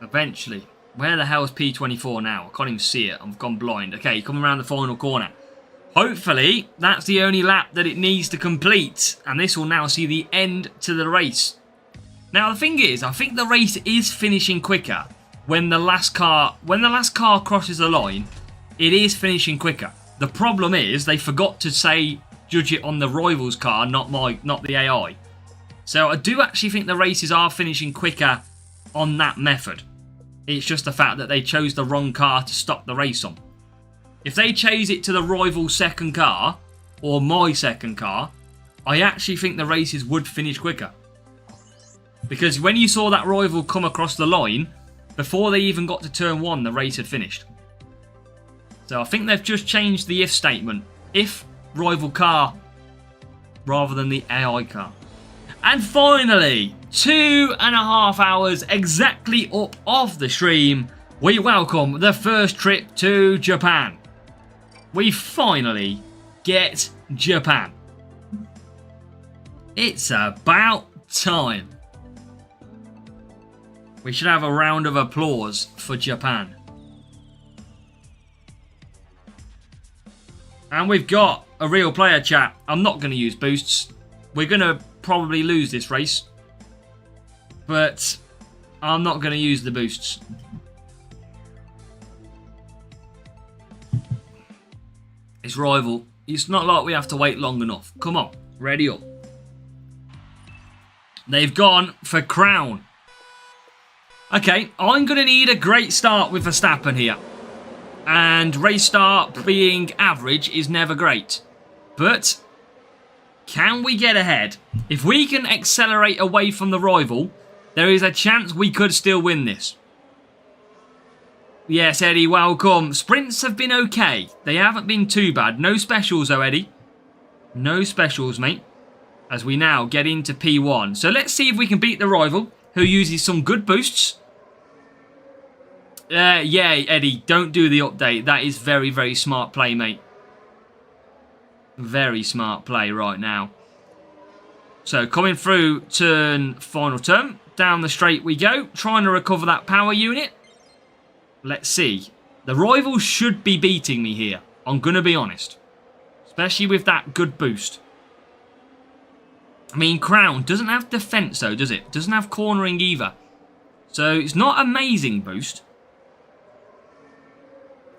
Speaker 2: Eventually. Where the hell is P24 now? I can't even see it. I've gone blind. Okay, coming around the final corner. Hopefully, that's the only lap that it needs to complete. And this will now see the end to the race. Now, the thing is, I think the race is finishing quicker when the last car crosses the line. It is finishing quicker. The problem is they forgot to say judge it on the rival's car, not the AI. So I do actually think the races are finishing quicker on that method. It's just the fact that they chose the wrong car to stop the race on. If they chase it to the rival's second car, or my second car, I actually think the races would finish quicker. Because when you saw that rival come across the line, before they even got to turn 1, the race had finished. So I think they've just changed the if statement. If rival car, rather than the AI car. And finally, 2.5 hours exactly up off the stream, we welcome the first trip to Japan. We finally get Japan. It's about time. We should have a round of applause for Japan. And we've got a real player chat. I'm not going to use boosts. We're going to probably lose this race. But I'm not going to use the boosts. It's rival. It's not like we have to wait long enough. Come on. Ready up. They've gone for crown. Okay, I'm going to need a great start with Verstappen here. And race start being average is never great. But can we get ahead? If we can accelerate away from the rival, there is a chance we could still win this. Yes, Eddie, welcome. Sprints have been okay. They haven't been too bad. No specials though, Eddie. No specials, mate. As we now get into P1. So let's see if we can beat the rival, who uses some good boosts. Yeah, Eddie, don't do the update. That is very, very smart play, mate. Very smart play right now. So coming through final turn. Down the straight we go. Trying to recover that power unit. Let's see. The rivals should be beating me here. I'm going to be honest. Especially with that good boost. I mean, Crown doesn't have defense though, does it? Doesn't have cornering either. So it's not amazing boost.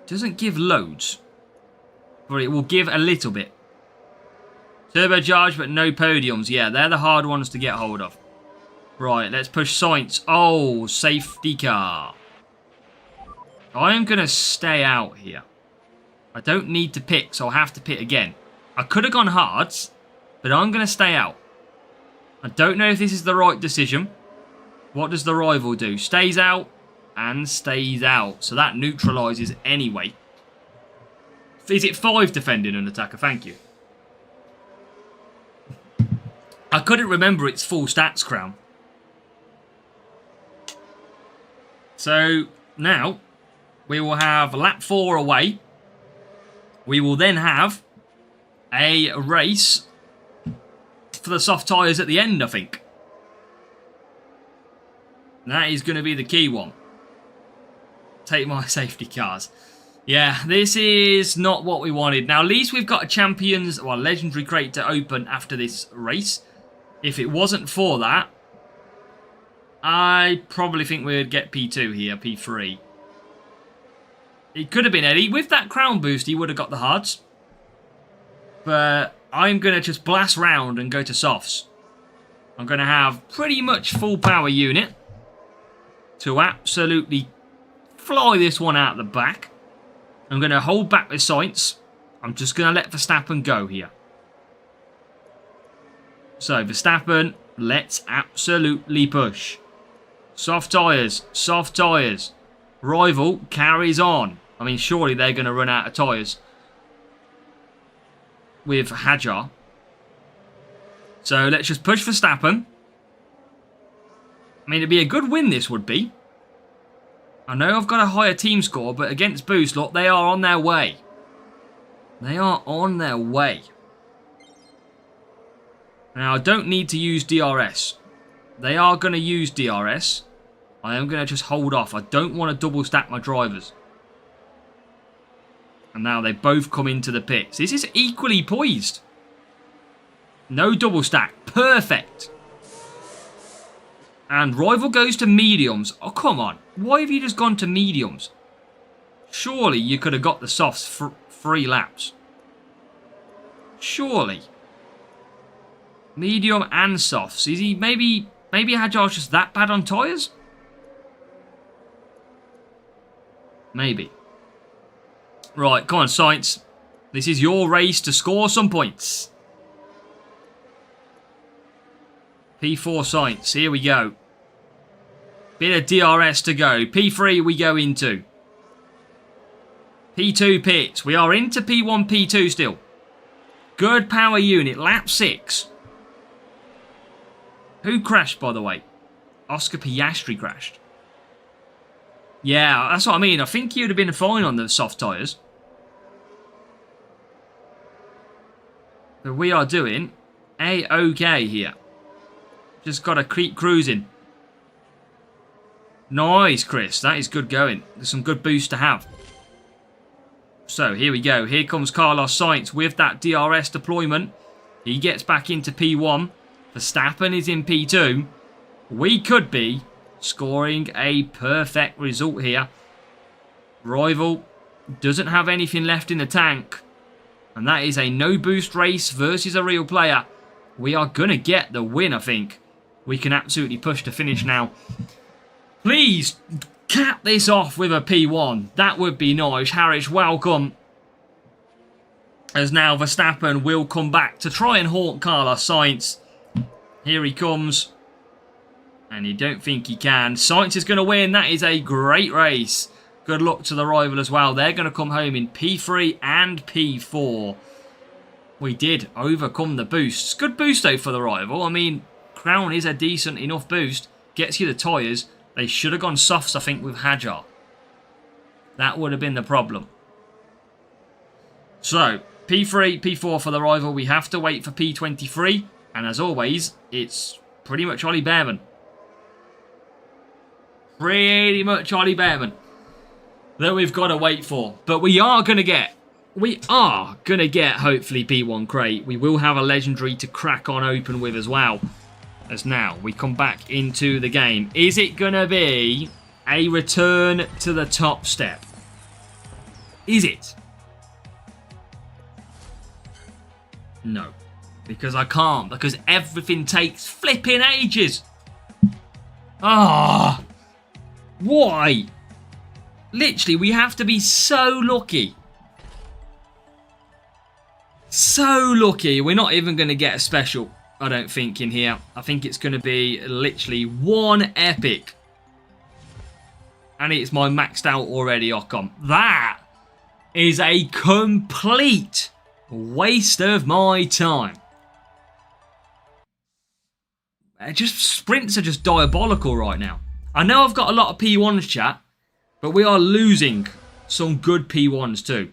Speaker 2: Doesn't give loads. But it will give a little bit. Turbocharge but no podiums. Yeah, they're the hard ones to get hold of. Right, let's push Sainz. Oh, safety car. I am going to stay out here. I don't need to pit, so I'll have to pit again. I could have gone hards, but I'm going to stay out. I don't know if this is the right decision. What does the rival do? Stays out and stays out. So that neutralises anyway. Is it 5 defending an attacker? Thank you. I couldn't remember its full stats, Crown. So now we will have lap 4 away. We will then have a race for the soft tyres at the end, I think. That is going to be the key one. Take my safety cars. Yeah, this is not what we wanted. Now, at least we've got a champions, well, legendary crate to open after this race. If it wasn't for that, I probably think we'd get P2 here, P3. It could have been Eddie. With that crown boost, he would have got the hards. But I'm going to just blast round and go to softs. I'm going to have pretty much full power unit to absolutely fly this one out the back. I'm going to hold back with Sainz. I'm just going to let Verstappen go here. So, Verstappen, let's absolutely push. Soft tyres, soft tyres. Rival carries on. I mean, surely they're going to run out of tyres with Hajar. So, let's just push Verstappen. I mean, it'd be a good win, this would be. I know I've got a higher team score, but against Boost, look, they are on their way. They are on their way. Now, I don't need to use DRS. They are going to use DRS. I am going to just hold off. I don't want to double stack my drivers. And now they both come into the pits. This is equally poised. No double stack. Perfect. And rival goes to mediums. Oh, come on. Why have you just gone to mediums? Surely you could have got the softs for 3 laps. Surely. Medium and softs. Is he maybe Hajar's just that bad on tyres? Maybe. Right, come on, Sainz. This is your race to score some points. P4 Sainz. Here we go. Bit of DRS to go. P3 we go into. P2 pits. We are into P1, P2 still. Good power unit. Lap 6. Who crashed, by the way? Oscar Piastri crashed. Yeah, that's what I mean. I think he would have been fine on the soft tyres. But we are doing A-OK here. Just got to keep cruising. Nice, Chris. That is good going. There's some good boost to have. So, here we go. Here comes Carlos Sainz with that DRS deployment. He gets back into P1. Verstappen is in P2. We could be scoring a perfect result here. Rival doesn't have anything left in the tank. And that is a no boost race versus a real player. We are going to get the win, I think. We can absolutely push to finish now. Please cap this off with a P1. That would be nice. Harris, welcome. As now Verstappen will come back to try and haunt Carlos Sainz. Here he comes. And you don't think he can. Sainz is going to win. That is a great race. Good luck to the rival as well. They're going to come home in P3 and P4. We did overcome the boosts. Good boost though for the rival. I mean, Crown is a decent enough boost. Gets you the tyres. They should have gone softs, I think, with Hajar. That would have been the problem. So, P3, P4 for the rival. We have to wait for P23. And as always, it's pretty much Ollie Behrman. Pretty much Ollie Behrman that we've got to wait for. But we are going to get, hopefully, P1 crate. We will have a legendary to crack on open with as well. As now we come back into the game. Is it going to be a return to the top step? Is it? No. Because I can't. Because everything takes flipping ages. Ah. Why? Literally, we have to be so lucky. So lucky. We're not even going to get a special, I don't think, in here. I think it's going to be literally one epic. And it's my maxed out already, Ocon. That is a complete waste of my time. Just sprints are just diabolical right now. I know I've got a lot of P1s, chat, but we are losing some good P1s too.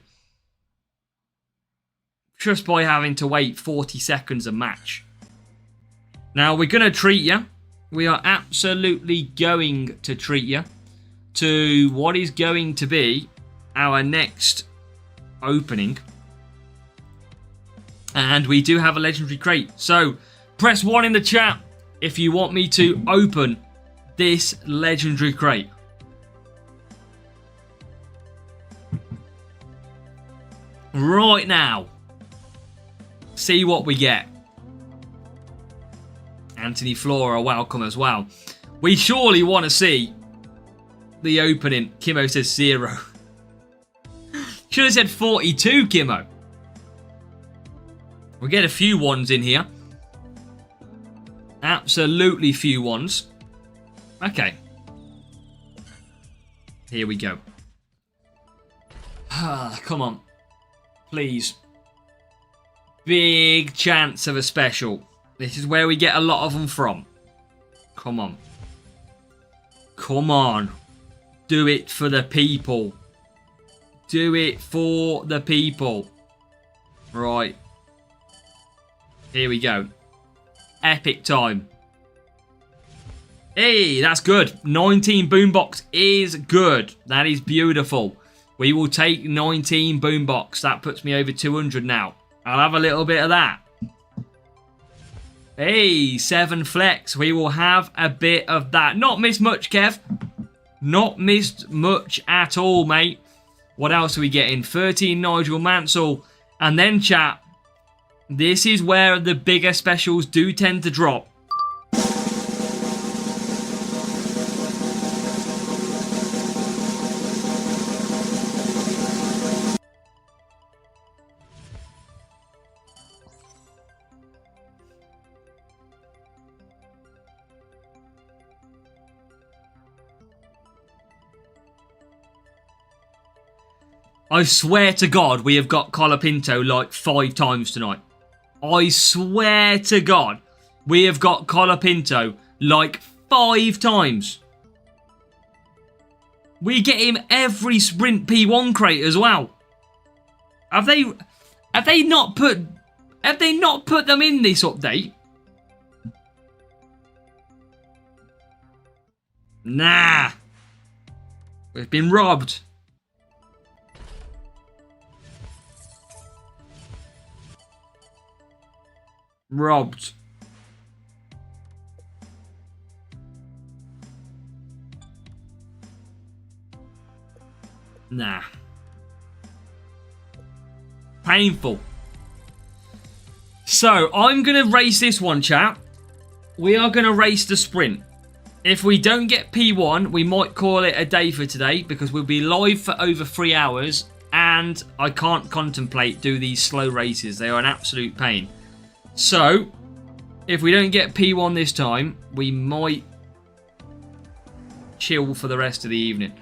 Speaker 2: Just by having to wait 40 seconds a match. Now, we're going to treat you. We are absolutely going to treat you to what is going to be our next opening. And we do have a legendary crate. So, press 1 in the chat if you want me to open this legendary crate. Right now. See what we get. Anthony Flora, welcome as well. We surely want to see the opening. Kimmo says 0. Should have said 42, Kimmo. We'll get a few ones in here. Absolutely few ones. Okay. Here we go. Come on. Please. Big chance of a special. This is where we get a lot of them from. Come on. Come on. Do it for the people. Do it for the people. Right. Here we go. Epic time. Hey, that's good. 19 boombox is good. That is beautiful. We will take 19 boombox. That puts me over 200 now. I'll have a little bit of that. Hey, 7 flex. We will have a bit of that. Not missed much, Kev. Not missed much at all, mate. What else are we getting? 13 Nigel Mansell. And then, chat, this is where the bigger specials do tend to drop. I swear to God, we have got Colapinto like 5 times tonight. I swear to God, we have got Colapinto like 5 times. We get him every sprint P1 crate as well. Have they not put them in this update? Nah. We've been robbed. Robbed. Nah. Painful. So, I'm going to race this one, chat. We are going to race the sprint. If we don't get P1, we might call it a day for today because we'll be live for over 3 hours and I can't contemplate do these slow races. They are an absolute pain. So, if we don't get P1 this time, we might chill for the rest of the evening.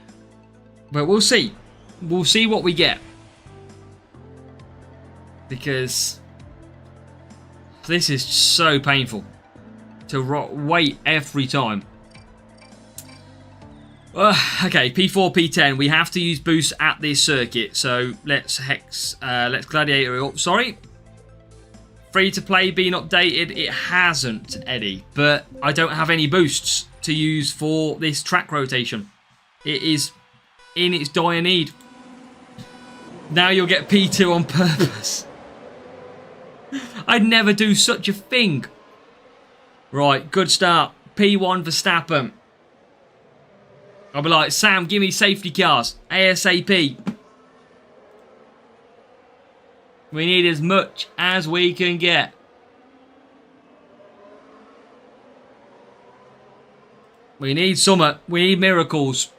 Speaker 2: But we'll see. We'll see what we get. Because this is so painful to wait every time. Okay, P4, P10. We have to use boost at this circuit. So let's gladiator it up. Sorry. Free to play being updated. It hasn't, Eddie. But I don't have any boosts to use for this track rotation. It is in its dire need. Now you'll get P2 on purpose. I'd never do such a thing. Right, good start. P1 Verstappen. I'll be like, Sam, give me safety cars. ASAP. We need as much as we can get. We need summer. We need miracles.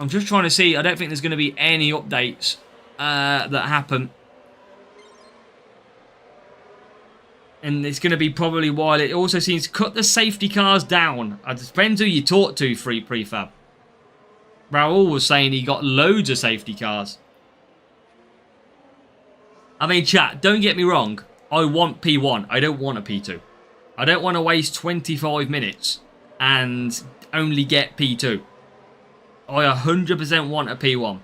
Speaker 2: I'm just trying to see. I don't think there's going to be any updates that happen. And it's going to be probably while it also seems to cut the safety cars down. It depends who you talk to, Free Prefab. Raul was saying he got loads of safety cars. I mean, chat, don't get me wrong. I want P1. I don't want a P2. I don't want to waste 25 minutes and only get P2. I 100% want a P1.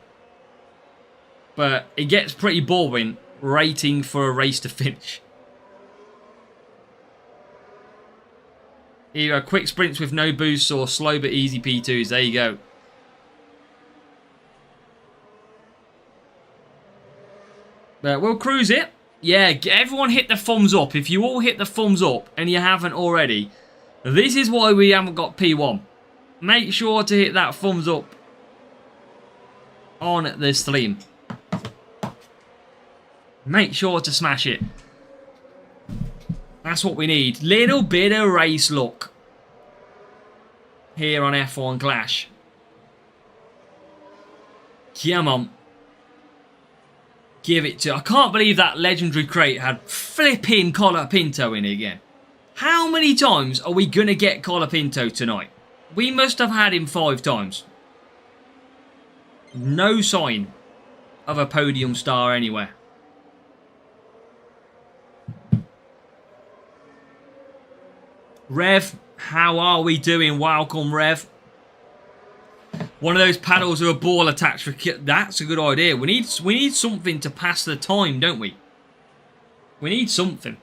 Speaker 2: But it gets pretty boring waiting for a race to finish. Either quick sprints with no boosts or slow but easy P2s. There you go. But we'll cruise it. Yeah, everyone hit the thumbs up. If you all hit the thumbs up and you haven't already, this is why we haven't got P1. Make sure to hit that thumbs up on the stream. Make sure to smash it. That's what we need. Little bit of race luck here on F1 Clash. Come on. Give it to... I can't believe that legendary crate had flipping Colapinto in it again. How many times are we going to get Colapinto tonight? We must have had him 5 times. No sign of a podium star anywhere. Rev, how are we doing? Welcome, Rev. One of those paddles with a ball attached. That's a good idea. We need something to pass the time, don't we? We need something.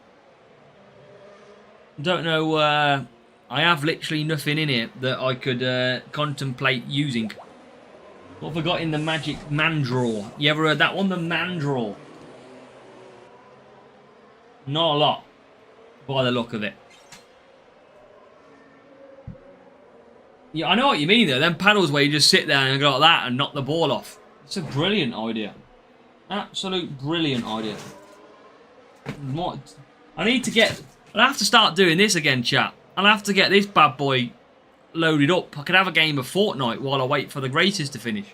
Speaker 2: Don't know. I have literally nothing in here that I could contemplate using. What have I got in the magic mandraw? You ever heard that one? The mandraw. Not a lot, by the look of it. Yeah, I know what you mean though. Them paddles where you just sit there and go like that and knock the ball off. It's a brilliant idea. Absolute brilliant idea. What? I need to get... I'll have to start doing this again, chat. I'll have to get this bad boy loaded up. I could have a game of Fortnite while I wait for the races to finish.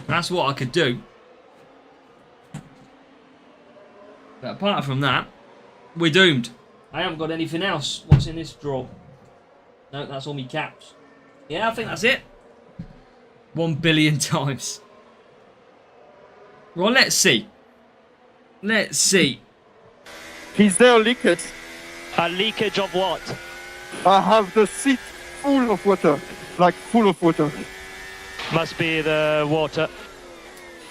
Speaker 2: That's what I could do. But apart from that, we're doomed. I haven't got anything else. What's in this drawer? No, that's all me caps. Yeah, I think that's it. 1 billion times. Well, let's see. Let's see.
Speaker 4: Is there a leakage?
Speaker 5: A leakage of what?
Speaker 4: I have the seat full of water. Like full of water.
Speaker 5: Must be the water.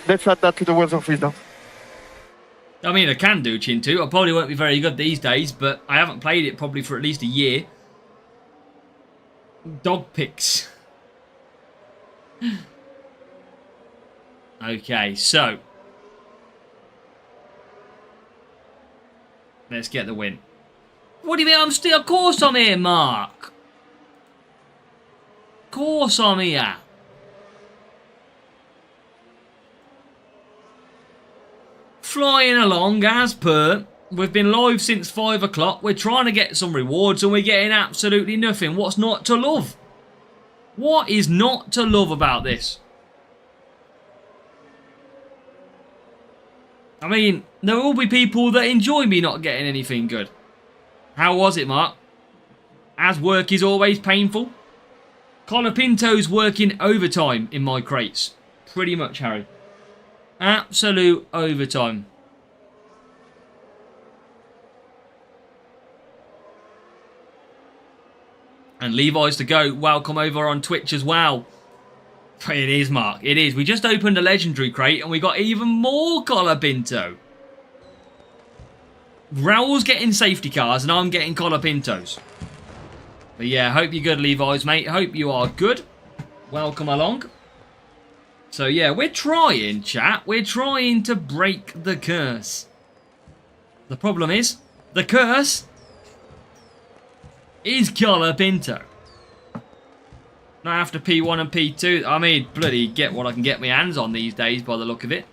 Speaker 4: Let's add that to the words of wisdom.
Speaker 2: I mean, I can do Chintu. I probably won't be very good these days, but I haven't played it probably for at least a year. Dog pics. Okay, so let's get the win. What do you mean I'm still... Of course I'm here, Mark. Of course I'm here. Flying along as per. We've been live since 5 o'clock. We're trying to get some rewards and we're getting absolutely nothing. What's not to love? What is not to love about this? I mean, there will be people that enjoy me not getting anything good. How was it, Mark? As work is always painful. Colapinto's working overtime in my crates. Pretty much, Harry. Absolute overtime. And Levi's to go. Welcome over on Twitch as well. It is, Mark. It is. We just opened a legendary crate and we got even more Colapinto. Raul's getting safety cars and I'm getting Colapintos. But yeah, hope you're good, Levi's, mate. Hope you are good. Welcome along. So yeah, we're trying, chat. We're trying to break the curse. The problem is, the curse is Colapinto. Not after P1 and P2. I mean, bloody get what I can get my hands on these days by the look of it.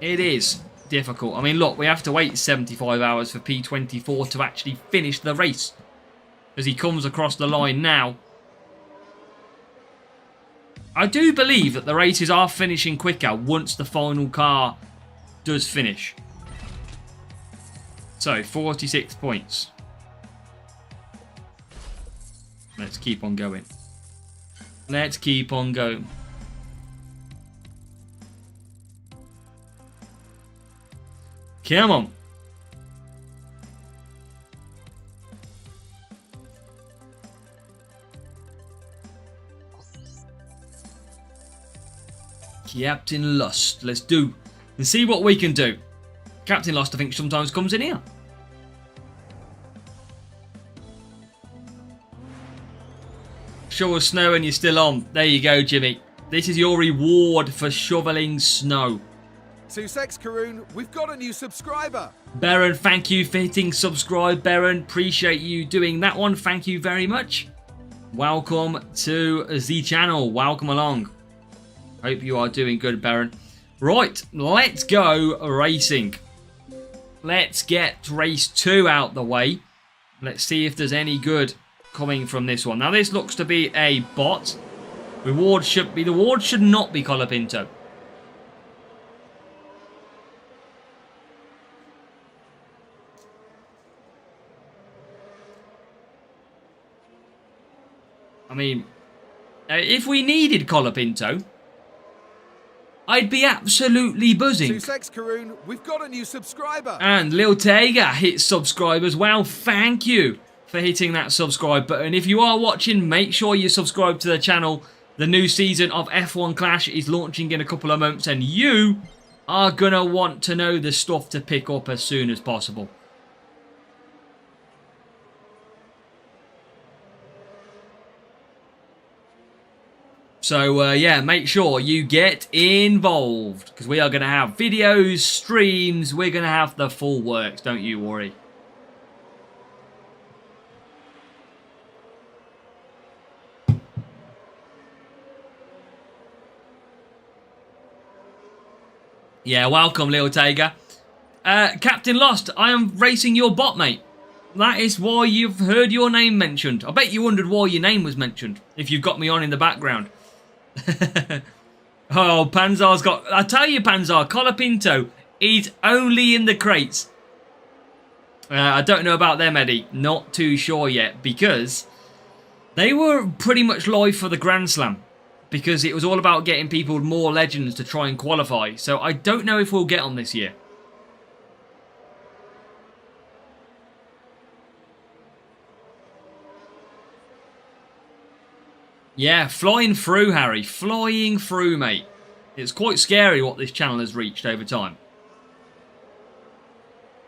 Speaker 2: It is difficult. I mean, look, we have to wait 75 hours for P24 to actually finish the race. As he comes across the line now. I do believe that the races are finishing quicker once the final car does finish. So, 46 points. Let's keep on going. Let's keep on going. Come on. Captain Lust. Let's do and see what we can do. Captain Lust, I think, sometimes comes in here. Shovel snow and you're still on. There you go, Jimmy. This is your reward for shoveling snow.
Speaker 6: Sussex Karoon, we've got a new subscriber.
Speaker 2: Baron, thank you for hitting subscribe, Baron. Appreciate you doing that one. Thank you very much. Welcome to the channel. Welcome along. Hope you are doing good, Baron. Right, let's go racing. Let's get race 2 out the way. Let's see if there's any good coming from this one. Now, this looks to be a bot. The reward should not be Colapinto. I mean, if we needed Colapinto, I'd be absolutely buzzing.
Speaker 6: Sussex Karoon, we've got a new subscriber.
Speaker 2: And Lil Tega hit subscribe as well. Thank you for hitting that subscribe button. If you are watching, make sure you subscribe to the channel. The new season of F1 Clash is launching in a couple of months, and you are going to want to know the stuff to pick up as soon as possible. So, yeah, make sure you get involved, because we are going to have videos, streams, we're going to have the full works, don't you worry. Yeah, welcome, Lil Tiger. Captain Lost, I am racing your bot, mate. That is why you've heard your name mentioned. I bet you wondered why your name was mentioned, if you've got me on in the background. Oh, Panzar's got... I tell you, Panzar, Colapinto is only in the crates. I don't know about them, Eddie. Not too sure yet, because they were pretty much live for the Grand Slam. Because it was all about getting people more legends to try and qualify. So I don't know if we'll get on this year. Yeah, flying through, Harry. Flying through, mate. It's quite scary what this channel has reached over time.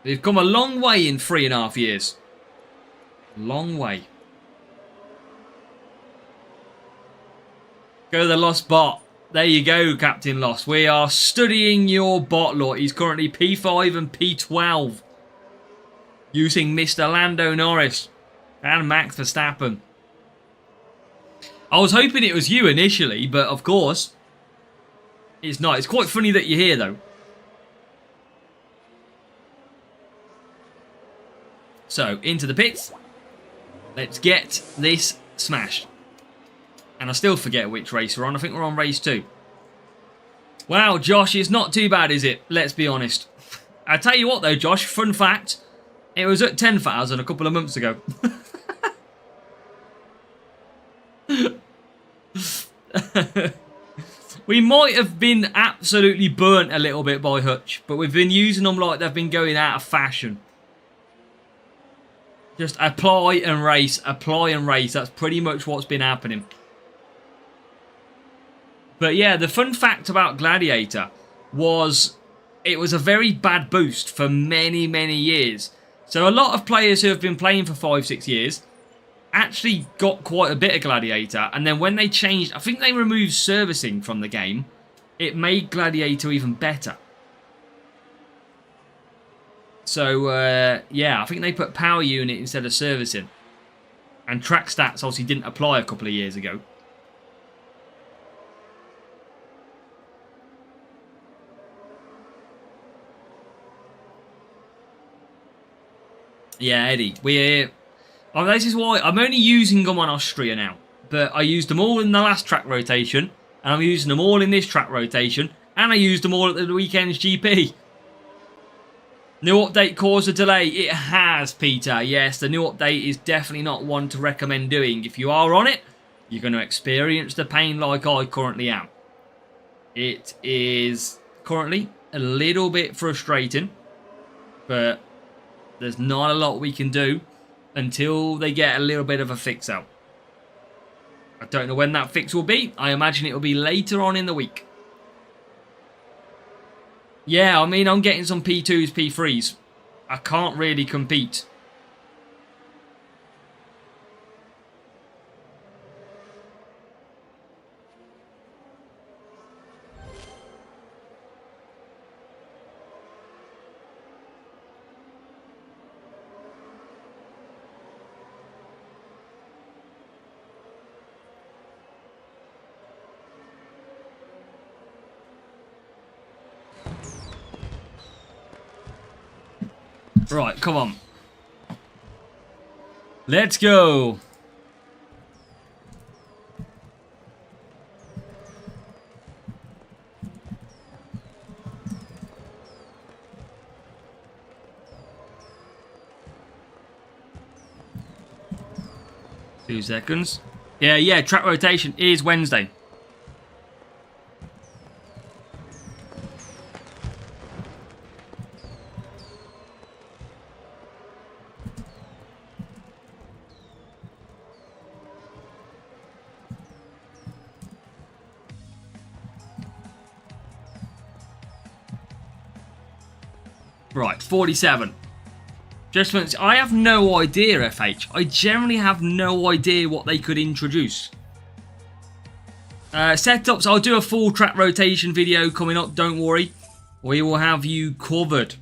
Speaker 2: We've come a long way in 3.5 years. Long way. Go to the Lost bot. There you go, Captain Lost. We are studying your bot, Lord. He's currently P5 and P12. Using Mr. Lando Norris and Max Verstappen. I was hoping it was you initially, but of course, it's not. It's quite funny that you're here, though. So, into the pits. Let's get this smashed. And I still forget which race we're on. I think we're on race 2. Wow, Josh, it's not too bad, is it? Let's be honest. I tell you what, though, Josh, fun fact. It was at 10,000 a couple of months ago. We might have been absolutely burnt a little bit by Hutch, but we've been using them like they've been going out of fashion. Just apply and race, apply and race. That's pretty much what's been happening. But yeah, the fun fact about Gladiator was it was a very bad boost for many, many years. So a lot of players who have been playing for 5-6 years actually got quite a bit of Gladiator, and then when they changed, I think they removed servicing from the game, it made Gladiator even better. So yeah, I think they put power unit instead of servicing, and track stats obviously didn't apply a couple of years ago. Yeah, Eddie, we're... Oh, this is why I'm only using them on Austria now. But I used them all in the last track rotation. And I'm using them all in this track rotation. And I used them all at the weekend's GP. New update caused a delay. It has, Peter. Yes, the new update is definitely not one to recommend doing. If you are on it, you're going to experience the pain like I currently am. It is currently a little bit frustrating. But there's not a lot we can do until they get a little bit of a fix out. I don't know when that fix will be. I imagine it will be later on in the week. Yeah, I mean, I'm getting some P2s, P3s. I can't really compete. Right, come on. Let's go. Two seconds. Yeah, track rotation is Wednesday. Right, 47. Just, I have no idea, FH. I generally have no idea what they could introduce. Setups, I'll do a full track rotation video coming up, don't worry. We will have you covered.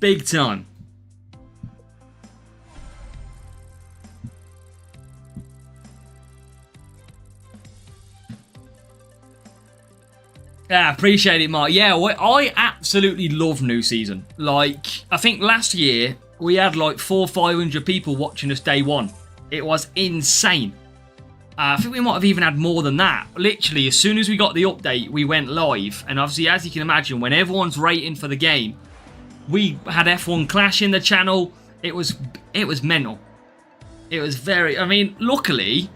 Speaker 2: Big time. Yeah, appreciate it, Mark. Yeah, I absolutely love new season. Like, I think last year we had like 400-500 people watching us day one. It was insane. I think we might have even had more than that. Literally, as soon as we got the update, we went live. And obviously, as you can imagine, when everyone's rating for the game, we had F1 Clash in the channel. It was mental. It was very... I mean, luckily,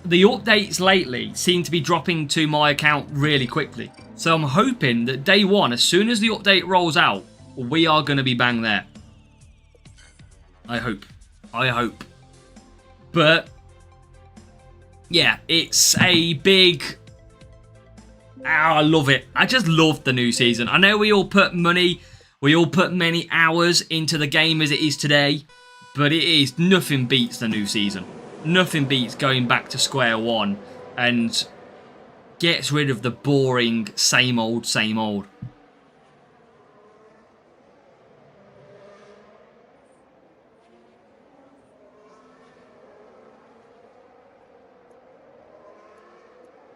Speaker 2: the updates lately seem to be dropping to my account really quickly. So I'm hoping that day one, as soon as the update rolls out, we are going to be bang there. I hope. But, yeah, it's a big... I love it. I just love the new season. I know we all put money, we all put many hours into the game as it is today, but it is, nothing beats the new season. Nothing beats going back to square one and gets rid of the boring same old, same old.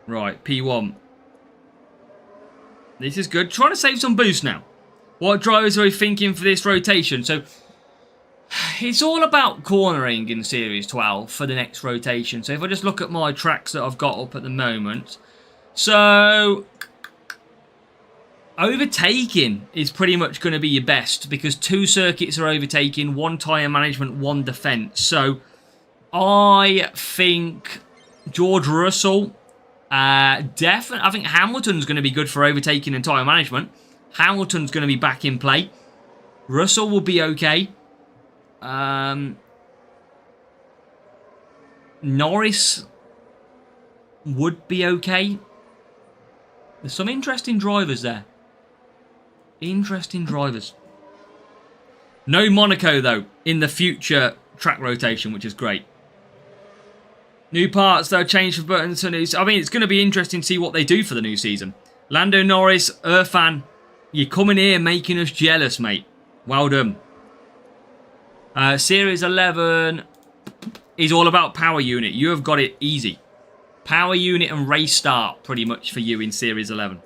Speaker 2: Right, P1. This is good. Trying to save some boost now. What drivers are we thinking for this rotation? So, it's all about cornering in Series 12 for the next rotation. So if I just look at my tracks that I've got up at the moment. So, overtaking is pretty much going to be your best because 2 circuits are overtaking, 1 tyre management, 1 defence. So, I think George Russell, definitely, I think Hamilton's going to be good for overtaking and tyre management. Hamilton's going to be back in play. Russell will be okay. Norris would be okay. There's some interesting drivers there. Interesting drivers. No Monaco, though, in the future track rotation, which is great. New parts, though, change for buttons. I mean, it's going to be interesting to see what they do for the new season. Lando Norris, Irfan, you're coming here making us jealous, mate. Well done. Series 11 is all about power unit. You have got it easy. Power unit and race start pretty much for you in Series 11.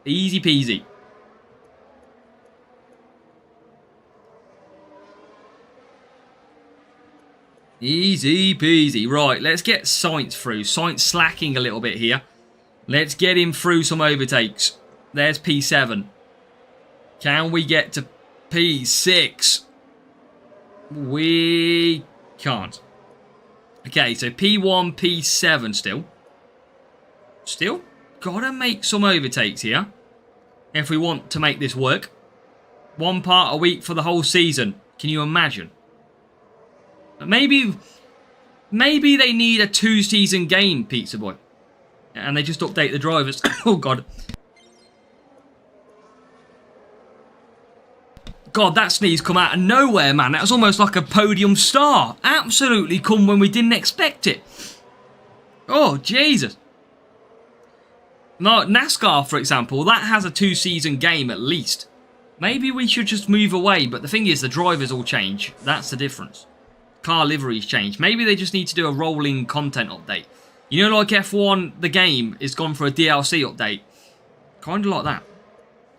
Speaker 2: Easy peasy. Easy peasy. Right, let's get Sainz through. Sainz slacking a little bit here. Let's get him through some overtakes. There's P7. Can we get to P6? We can't. Okay, so P1, P7 still. Still gotta make some overtakes here if we want to make this work. 1 part a week for the whole season. Can you imagine? Maybe they need a 2-season game, Pizza Boy. And they just update the drivers. Oh, God. God, that sneeze come out of nowhere, man. That was almost like a podium star. Absolutely come when we didn't expect it. Oh, Jesus. No, NASCAR, for example, that has a 2-season game at least. Maybe we should just move away, but the thing is, the drivers all change. That's the difference. Car liveries change. Maybe they just need to do a rolling content update. You know, like F1, the game is gone for a DLC update. Kind of like that.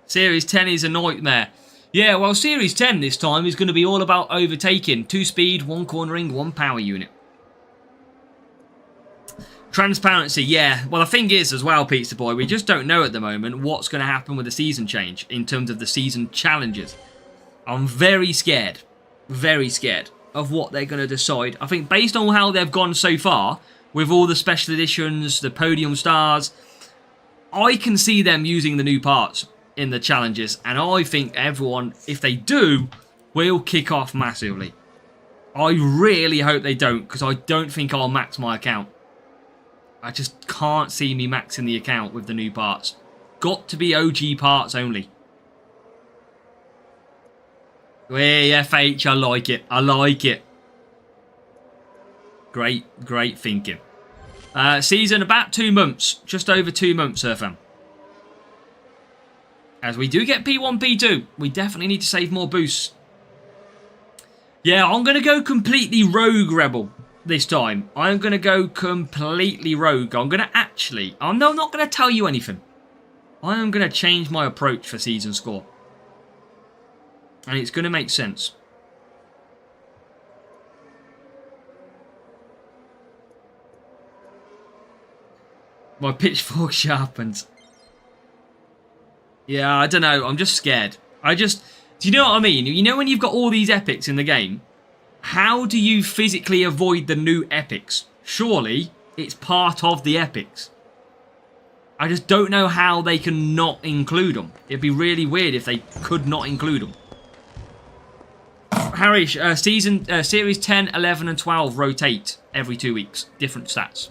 Speaker 2: Series 10 is a nightmare. Yeah, well, Series 10 this time is going to be all about overtaking. 2 speed, 1 cornering, 1 power unit. Transparency, yeah. Well, the thing is as well, Pizza Boy, we just don't know at the moment what's going to happen with the season change in terms of the season challenges. I'm very scared of what they're going to decide. I think based on how they've gone so far, with all the special editions, the podium stars, I can see them using the new parts in the challenges, and I think everyone, if they do, will kick off massively. I really hope they don't, because I don't think I'll max my account. I just can't see me maxing the account with the new parts. Got to be OG parts only. Hey, FH, I like it. I like it. Great thinking. Season about 2 months. Just over 2 months, Surfam. As we do get P1, P2, we definitely need to save more boosts. Yeah, I'm going to go completely rogue rebel this time. I'm going to go completely rogue. I'm going to actually... I'm not going to tell you anything. I am going to change my approach for season score. And it's going to make sense. My pitchfork sharpens. Yeah, I don't know. I'm just scared. Do you know what I mean? You know when you've got all these epics in the game, how do you physically avoid the new epics? Surely it's part of the epics. I just don't know how they can not include them. It'd be really weird if they could not include them. Harish, Series 10, 11 and 12 rotate every 2 weeks. Different stats.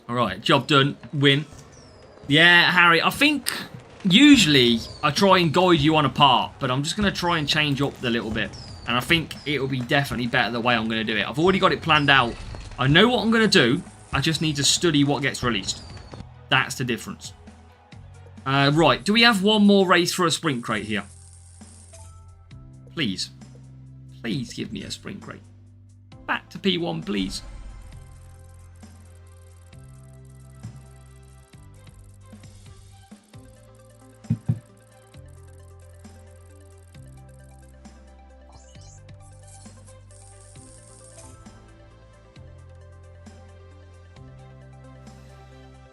Speaker 2: Alright, job done. Win. Yeah, Harry, I think usually I try and guide you on a part, but I'm just going to try and change up the little bit. And I think it'll be definitely better the way I'm going to do it. I've already got it planned out. I know what I'm going to do. I just need to study what gets released. That's the difference. Right, do we have one more race for a sprint crate here? Please. Please give me a sprint crate. Back to P1, please.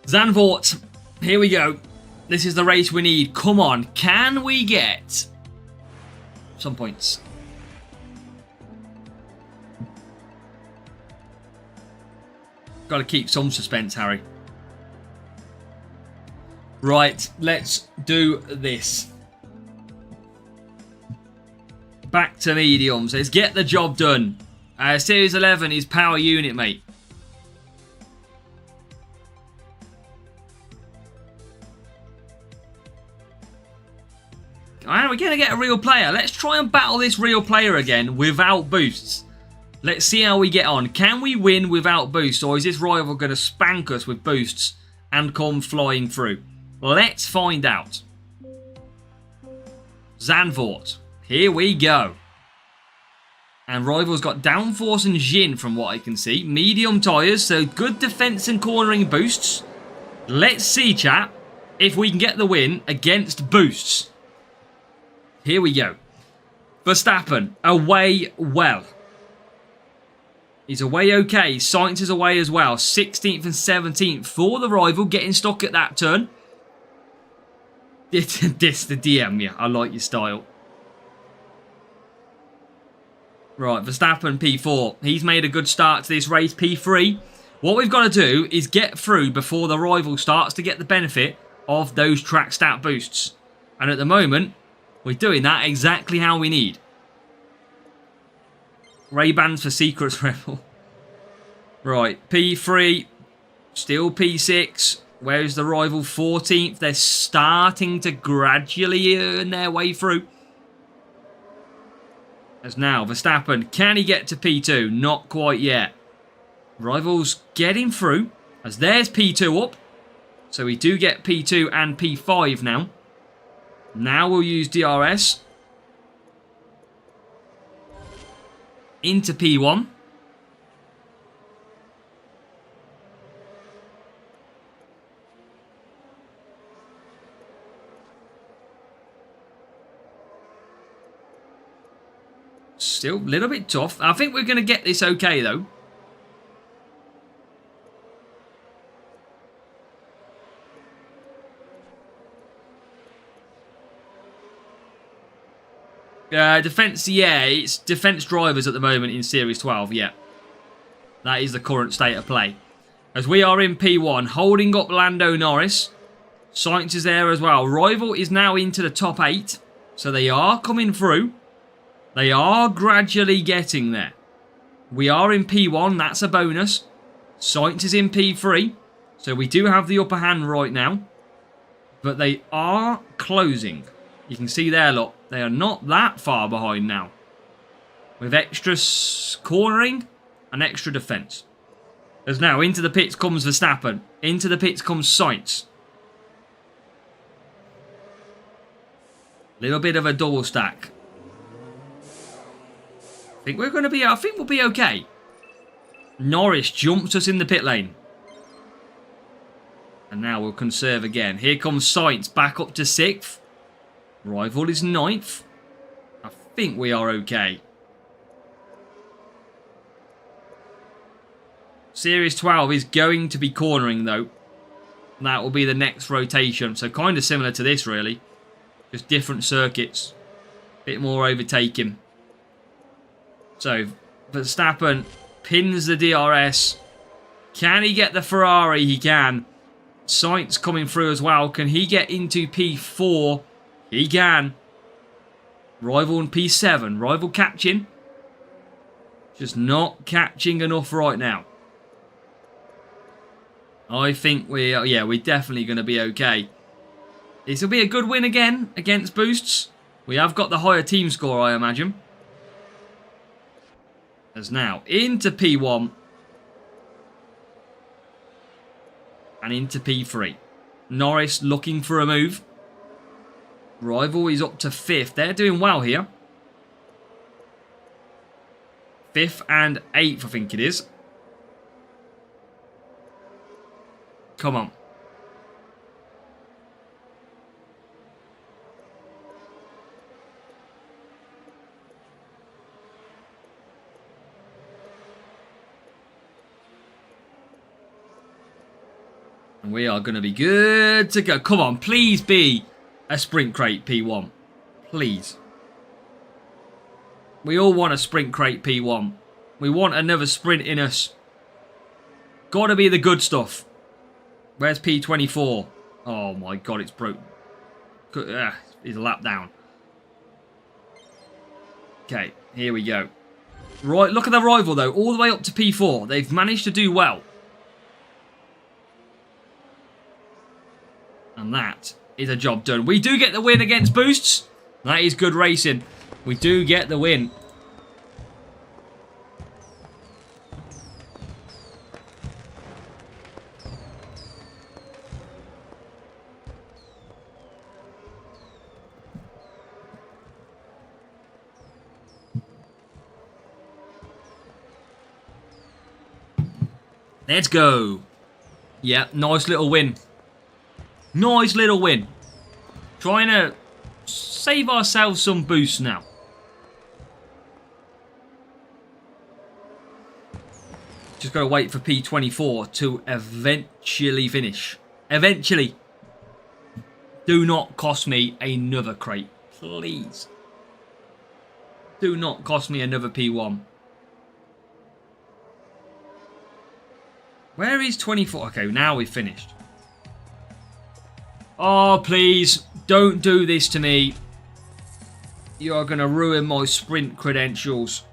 Speaker 2: Zandvoort, here we go. This is the race we need. Come on, can we get some points? Got to keep some suspense, Harry. Right, let's do this. Back to mediums. Let's get the job done. Series 11 is power unit, mate. We're going to get a real player. Let's try and battle this real player again without boosts. Let's see how we get on. Can we win without boosts, or is this rival going to spank us with boosts and come flying through? Let's find out. Zandvoort. Here we go. And rival's got downforce and Jin from what I can see. Medium tyres, so good defence and cornering boosts. Let's see, chat, if we can get the win against boosts. Here we go. Verstappen, away well. He's away okay. Sainz is away as well. 16th and 17th for the rival. Getting stuck at that turn. This the DM, yeah. I like your style. Right, Verstappen P4. He's made a good start to this race. P3. What we've got to do is get through before the rival starts to get the benefit of those track stat boosts. And at the moment, we're doing that exactly how we need. Ray-Bans for Secrets Rebel. Right, P3. Still P6. Where's the rival 14th? They're starting to gradually earn their way through. As now, Verstappen, can he get to P2? Not quite yet. Rivals getting through. As there's P2 up. So we do get P2 and P5 now. Now we'll use DRS. Into P1. Still a little bit tough. I think we're going to get this okay, though. Defense, yeah, it's defense drivers at the moment in Series 12, yeah. That is the current state of play. As we are in P1, holding up Lando Norris. Sainz is there as well. Rival is now into the top 8, so they are coming through. They are gradually getting there. We are in P1, that's a bonus. Sainz is in P3, so we do have the upper hand right now. But they are closing. You can see there, look. They are not that far behind now. With extra cornering and extra defence. As now, into the pits comes Verstappen. Into the pits comes Sainz. Little bit of a double stack. I think we're going to be... I think we'll be okay. Norris jumps us in the pit lane. And now we'll conserve again. Here comes Sainz back up to 6th. Rival is 9th. I think we are okay. Series 12 is going to be cornering, though. That will be the next rotation. So kind of similar to this, really. Just different circuits. Bit more overtaking. So, Verstappen pins the DRS. Can he get the Ferrari? He can. Sainz coming through as well. Can he get into P4? He can. Rival in P7. Rival catching. Just not catching enough right now. I think we're definitely going to be okay. This will be a good win again against boosts. We have got the higher team score, I imagine. As now into P1. And into P3. Norris looking for a move. Rival is up to 5th. They're doing well here. 5th and 8th, I think it is. Come on. And we are going to be good to go. Come on, please be a sprint crate P1. Please. We all want a sprint crate P1. We want another sprint in us. Gotta be the good stuff. Where's P24? Oh my god, it's broke. He's a lap down. Okay, here we go. Right, look at the rival though. All the way up to P4. They've managed to do well. And that is a job done. We do get the win against boosts. That is good racing. We do get the win. Let's go. Yeah, nice little win. Nice little win. Trying to save ourselves some boosts now. Just got to wait for P24 to eventually finish. Eventually. Do not cost me another crate. Please. Do not cost me another P1. Where is 24? Okay, now we've finished. Oh, please. Don't do this to me. You're going to ruin my sprint credentials.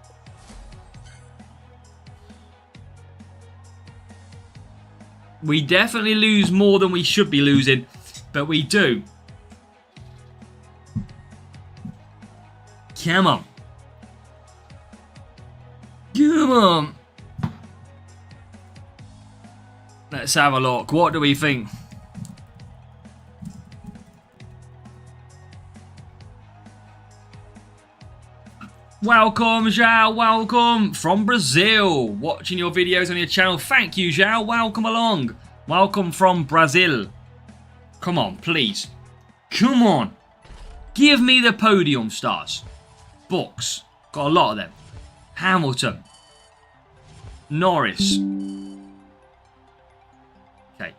Speaker 2: We definitely lose more than we should be losing, but we do. Come on. Come on. Let's have a look. What do we think? Welcome, Zhao. Welcome from Brazil. Watching your videos on your channel. Thank you, Zhao. Welcome along. Welcome from Brazil. Come on, please. Come on. Give me the podium stars. Books. Got a lot of them. Hamilton. Norris. Okay.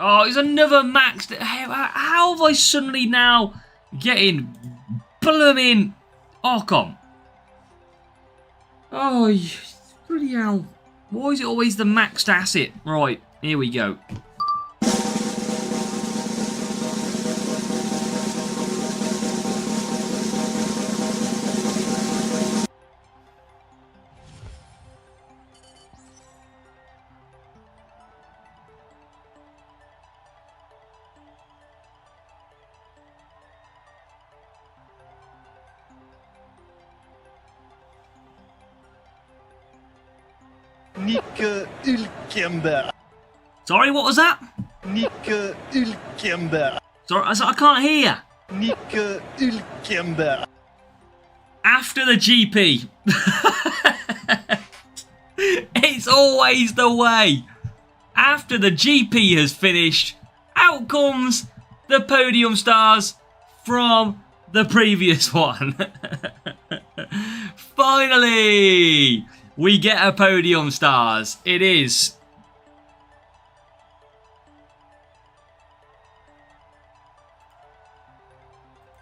Speaker 2: Oh, it's another max. How have I suddenly now getting blooming Ocon? Oh, bloody hell. Why is it always the maxed asset? Right, here we go.
Speaker 7: Nick Hülkenberg.
Speaker 2: Sorry, what was that?
Speaker 7: Nick Hülkenberg.
Speaker 2: Sorry, I can't hear.
Speaker 7: Nick Hülkenberg.
Speaker 2: After the GP. It's always the way. After the GP has finished, out comes the podium stars from the previous one. Finally, we get a podium stars. It is.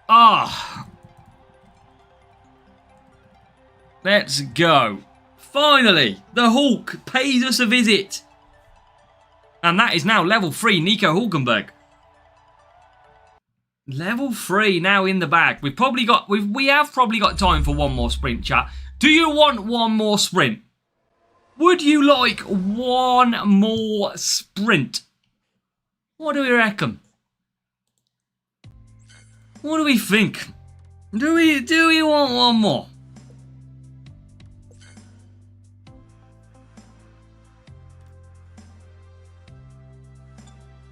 Speaker 2: Ah. Let's go. Finally, the Hulk pays us a visit. And that is now level 3, Nico Hulkenberg. Level 3 now in the bag. We have probably got time for one more sprint, chat. Do you want one more sprint? Would you like one more sprint? What do we reckon? What do we think? Do we want one more?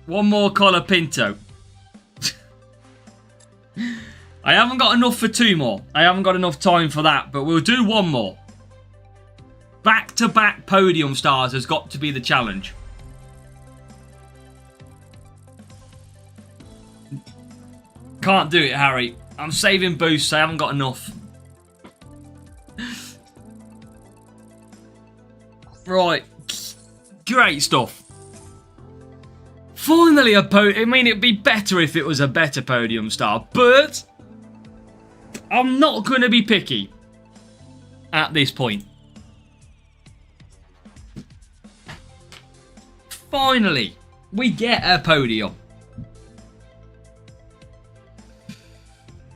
Speaker 2: One more Colapinto. I haven't got enough for 2 more. I haven't got enough time for that, but we'll do 1 more. Back-to-back podium stars has got to be the challenge. Can't do it, Harry. I'm saving boosts. I haven't got enough. Right. Great stuff. Finally a podium. I mean, it'd be better if it was a better podium star, but I'm not going to be picky at this point. Finally, we get a podium.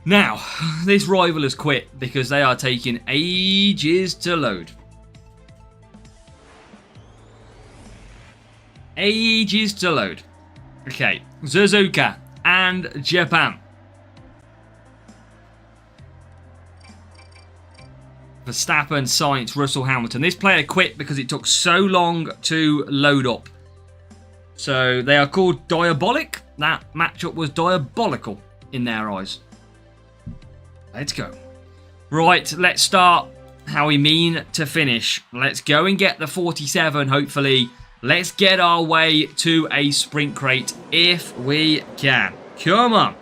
Speaker 2: Now, this rival has quit because they are taking ages to load. Ages to load. Okay, Suzuka and Japan. Verstappen, Sainz, Russell, Hamilton. This player quit because it took so long to load up. So they are called Diabolic. That matchup was diabolical in their eyes. Let's go. Right, let's start how we mean to finish. Let's go and get the 47, hopefully. Let's get our way to a sprint crate if we can. Come on.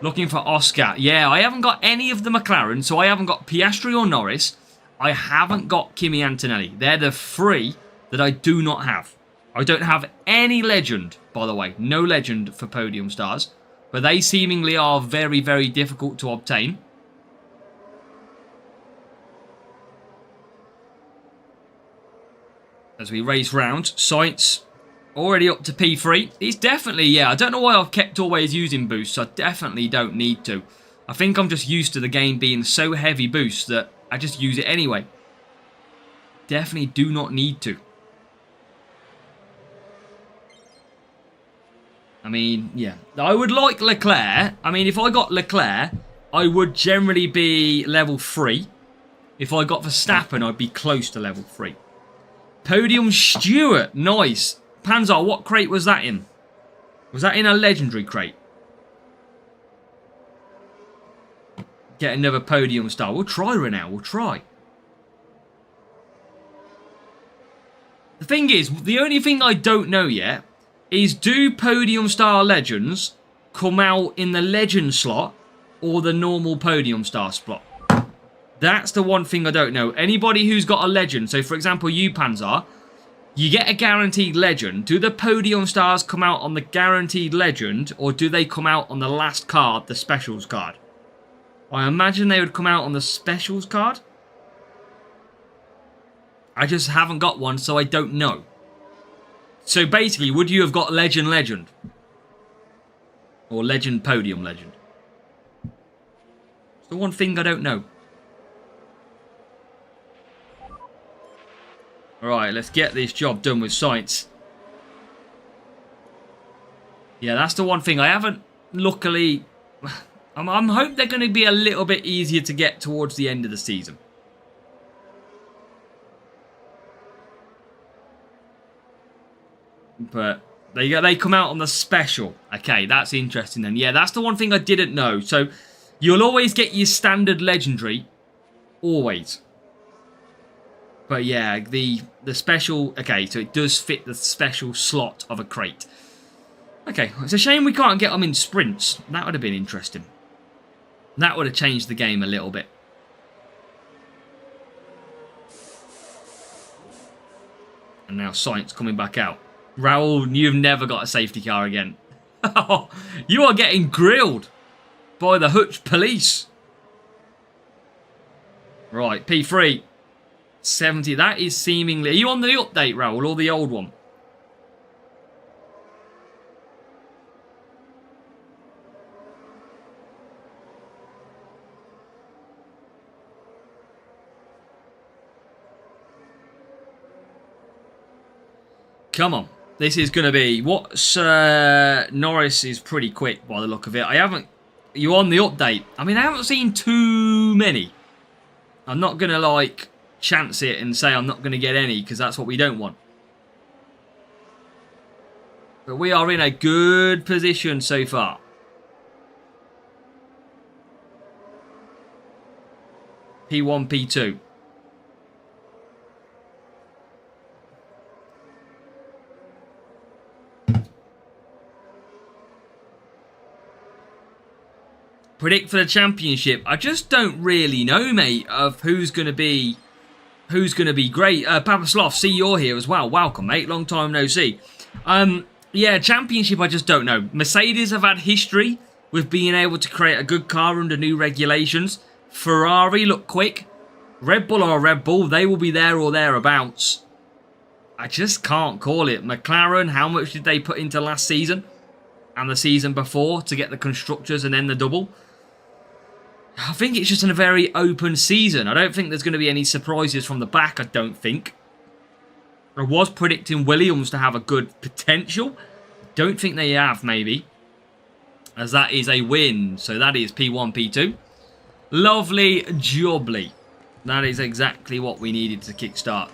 Speaker 2: Looking for Oscar. Yeah, I haven't got any of the McLaren, so I haven't got Piastri or Norris. I haven't got Kimi Antonelli. They're the 3 that I do not have. I don't have any legend, by the way. No legend for podium stars. but they seemingly are very, very difficult to obtain. As we race round, Science already up to P3. It's definitely, yeah, I don't know why I've kept always using boosts. I definitely don't need to. I think I'm just used to the game being so heavy boost that I just use it anyway. Definitely do not need to. I mean, yeah. I would like Leclerc. I mean, if I got Leclerc, I would generally be level 3. If I got Verstappen, I'd be close to level 3. Podium Stewart. Nice. Panzer, what crate was that in? Was that in a legendary crate? Get another podium star. We'll try, Renault. We'll try. The thing is, the only thing I don't know yet is, do podium star legends come out in the legend slot or the normal podium star slot? That's the one thing I don't know. Anybody who's got a legend, so for example you, Panzer, you get a guaranteed legend. Do the podium stars come out on the guaranteed legend, or do they come out on the last card, the specials card? I imagine they would come out on the specials card. I just haven't got one, so I don't know. So basically, would you have got legend? Or legend podium legend? It's the one thing I don't know. Alright, let's get this job done with Science. Yeah, that's the one thing. I haven't, luckily... I'm hoping they're going to be a little bit easier to get towards the end of the season. But they come out on the special. Okay, that's interesting then. Yeah, that's the one thing I didn't know. So, you'll always get your standard legendary. Always. But yeah, the special... Okay, so it does fit the special slot of a crate. Okay, it's a shame we can't get them in sprints. That would have been interesting. That would have changed the game a little bit. And now Science coming back out. Raul, you've never got a safety car again. You are getting grilled by the Hutch police. Right, P3. 70, that is seemingly... Are you on the update, Raul, or the old one? Come on. This is going to be... What's... Norris is pretty quick by the look of it. I haven't... You on the update? I mean, I haven't seen too many. I'm not going to, like... chance it and say I'm not going to get any, because that's what we don't want. But we are in a good position so far. P1, P2. Predict for the championship. I just don't really know, mate, of who's going to be great. Papa Sloth, see you're here as well. Welcome, mate. Long time no see. Yeah, championship, I just don't know. Mercedes have had history with being able to create a good car under new regulations. Ferrari look quick. Red Bull are Red Bull. They will be there or thereabouts. I just can't call it. McLaren, how much did they put into last season and the season before to get the constructors and then the double? I think it's just a very open season. I don't think there's going to be any surprises from the back, I don't think. I was predicting Williams to have a good potential. Don't think they have, maybe. As that is a win. So that is P1, P2. Lovely jubbly. That is exactly what we needed to kickstart.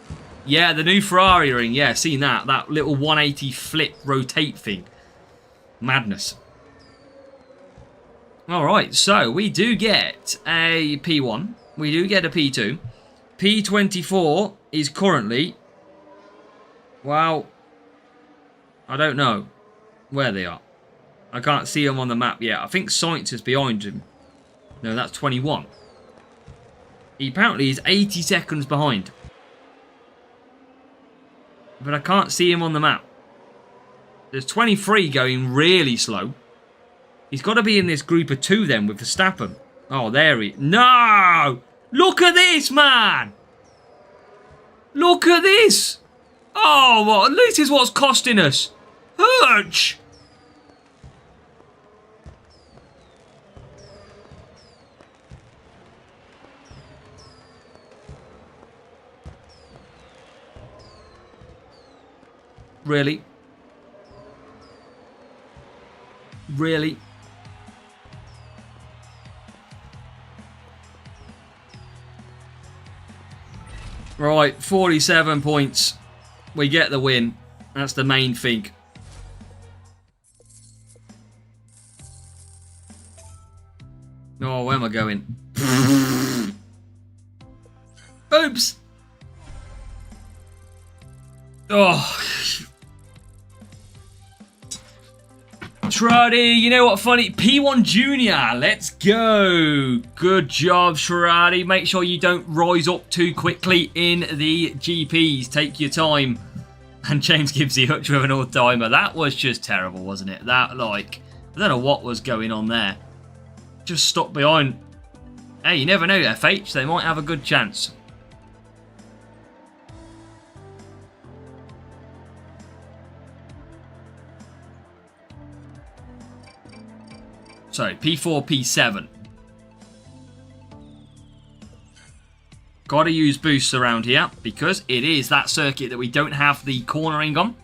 Speaker 2: Yeah, the new Ferrari ring. Yeah, seen that. That little 180 flip rotate thing. Madness. Alright, so we do get a P1. We do get a P2. P24 is currently... Well, I don't know where they are. I can't see them on the map yet. I think Science is behind him. No, that's 21. He apparently is 80 seconds behind. But I can't see him on the map. There's 23 going really slow. He's got to be in this group of 2 then with Verstappen. Oh, there he... No! Look at this, man! Look at this! Oh, well, this is what's costing us. Hurch! Really? Really? Right, 47 points. We get the win. That's the main thing. Oh, where am I going? Oops! Oh. Shraddy, you know what, funny? P1 Junior, let's go. Good job, Shraddy. Make sure you don't rise up too quickly in the GPs. Take your time. And James gives you Hutch with an all-timer. That was just terrible, wasn't it? That, like, I don't know what was going on there. Just stop behind. Hey, you never know, FH. They might have a good chance. So, P4, P7. Got to use boosts around here because it is that circuit that we don't have the cornering on.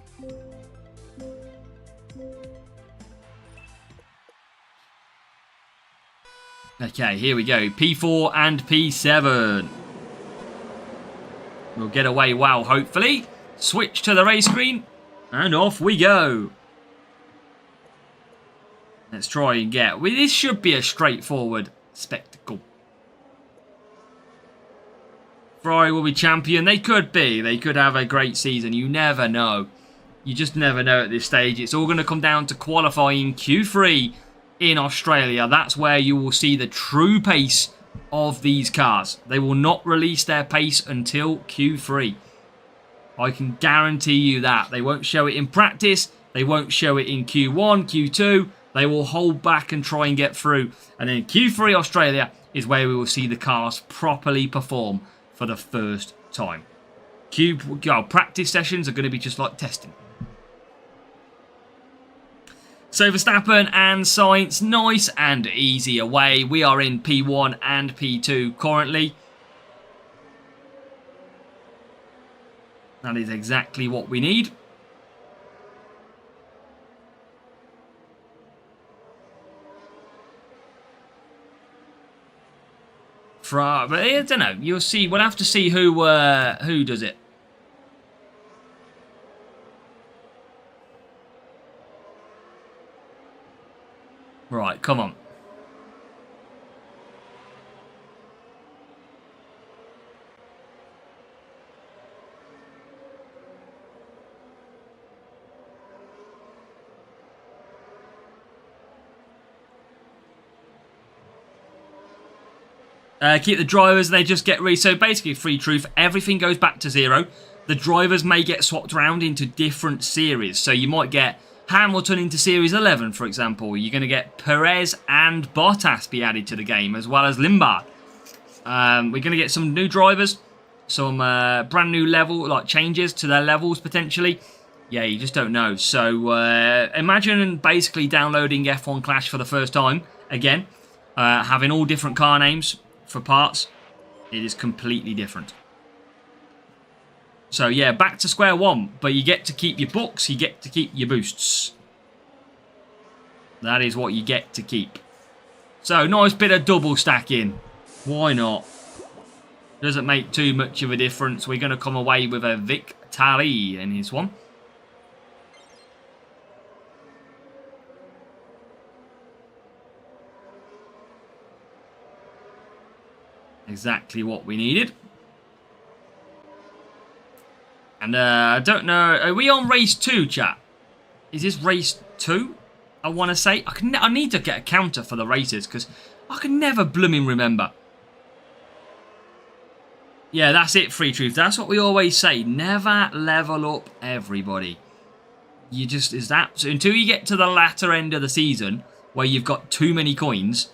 Speaker 2: Okay, here we go. P4 and P7. We'll get away well, hopefully. Switch to the race screen. And off we go. Let's try and get... Well, this should be a straightforward spectacle. Ferrari will be champion. They could be. They could have a great season. You never know. You just never know at this stage. It's all going to come down to qualifying Q3 in Australia. That's where you will see the true pace of these cars. They will not release their pace until Q3. I can guarantee you that. They won't show it in practice. They won't show it in Q1, Q2. They will hold back and try and get through. And then Q3 Australia is where we will see the cars properly perform for the first time. Practice sessions are going to be just like testing. So Verstappen and Sainz, nice and easy away. We are in P1 and P2 currently. That is exactly what we need. But I don't know. You'll see. We'll have to see who does it. Right, come on. Keep the drivers, they just get so basically, free truth, everything goes back to 0. The drivers may get swapped around into different series. So you might get Hamilton into Series 11, for example. You're going to get Perez and Bottas be added to the game, as well as Limbard. We're going to get some new drivers, some brand new changes to their levels, potentially. Yeah, you just don't know. So imagine basically downloading F1 Clash for the first time, again, having all different car names for parts. It is completely different. So yeah, back to square one, but you get to keep your books, you get to keep your boosts. That is what you get to keep. So nice bit of double stacking. Why not? Doesn't make too much of a difference. We're going to come away with a victory in this one. Exactly what we needed. And I don't know. Are we on race 2, chat? Is this race 2? I want to say. I need to get a counter for the races because I can never blooming remember. Yeah, that's it, Free Truth. That's what we always say. Never level up everybody. You just so until you get to the latter end of the season, where you've got too many coins,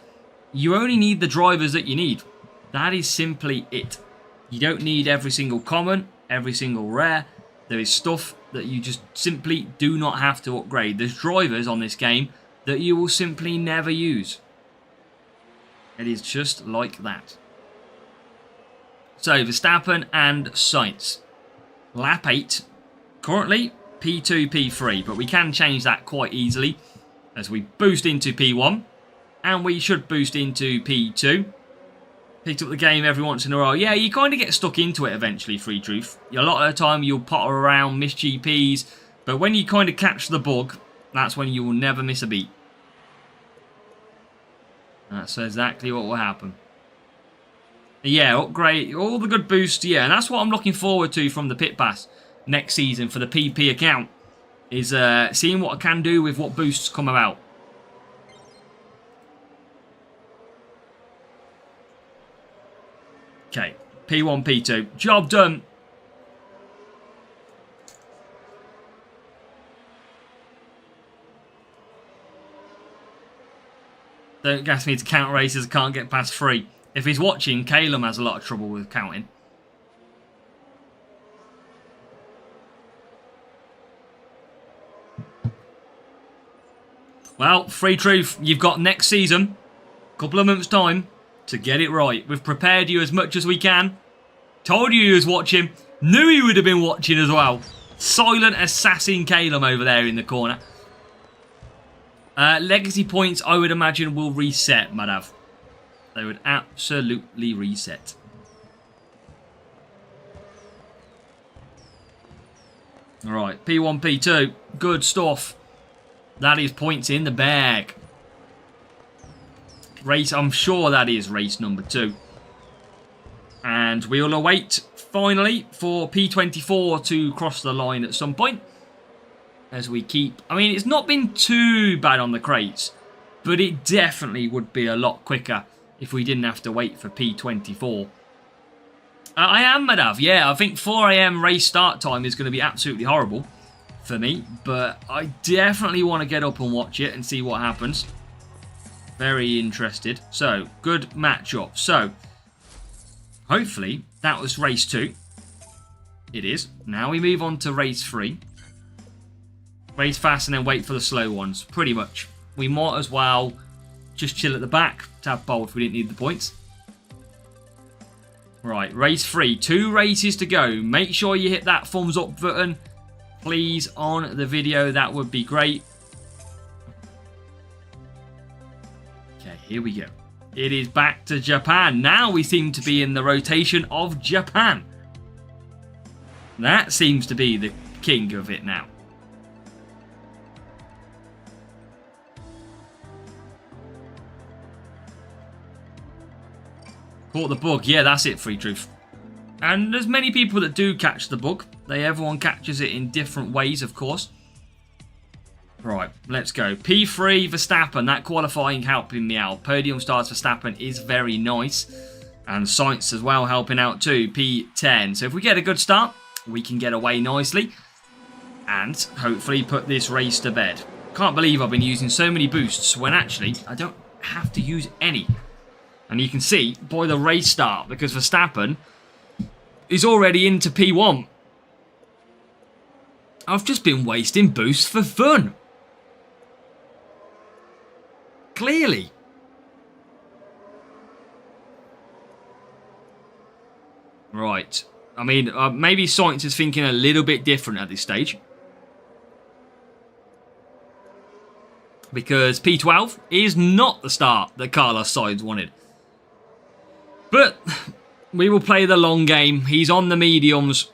Speaker 2: you only need the drivers that you need. That is simply it. You don't need every single common, every single rare. There is stuff that you just simply do not have to upgrade. There's drivers on this game that you will simply never use. It is just like that. So, Verstappen and Sainz. Lap 8. Currently, P2, P3, but we can change that quite easily as we boost into P1, and we should boost into P2. Picked up the game every once in a while. Yeah, you kind of get stuck into it eventually, Free Truth. A lot of the time you'll potter around, miss GPs, but when you kind of catch the bug, that's when you will never miss a beat. That's exactly what will happen. Yeah, upgrade, all the good boosts, yeah, and that's what I'm looking forward to from the Pit Pass next season for the PP account, is seeing what I can do with what boosts come about. Okay, P1, P2, job done. Don't gas me to count races, I can't get past 3. If he's watching, Calum has a lot of trouble with counting. Well, Free Truth, you've got next season, a couple of months' time, to get it right. We've prepared you as much as we can. Told you he was watching. Knew he would have been watching as well. Silent assassin Calum over there in the corner. Legacy points, I would imagine, will reset, Madav. They would absolutely reset. Alright, P1, P2. Good stuff. That is points in the bag. Race, I'm sure that is race number 2. And we'll await, finally, for P24 to cross the line at some point. As we keep... I mean, it's not been too bad on the crates, but it definitely would be a lot quicker if we didn't have to wait for P24. I am, Madav. Yeah, I think 4 AM race start time is going to be absolutely horrible for me, but I definitely want to get up and watch it and see what happens. Very interested. So, good matchup. So, hopefully, that was race 2. It is. Now we move on to race 3. Race fast and then wait for the slow ones. Pretty much. We might as well just chill at the back to have bold if we didn't need the points. Right, race 3. 2 races to go. Make sure you hit that thumbs up button, please, on the video. That would be great. Okay, here we go. It is back to Japan. Now we seem to be in the rotation of Japan. That seems to be the king of it now. Caught the bug. Yeah, that's it, Free Truth. And there's many people that do catch the bug. Everyone catches it in different ways, of course. Right, let's go. P3, Verstappen. That qualifying helping me out. Podium starts Verstappen is very nice. And Sainz as well helping out too. P10. So if we get a good start, we can get away nicely. And hopefully put this race to bed. Can't believe I've been using so many boosts when actually I don't have to use any. And you can see by the race start, because Verstappen is already into P1. I've just been wasting boosts for fun. Clearly. Right. I mean, maybe Sainz is thinking a little bit different at this stage. Because P12 is not the start that Carlos Sainz wanted. But we will play the long game. He's on the mediums.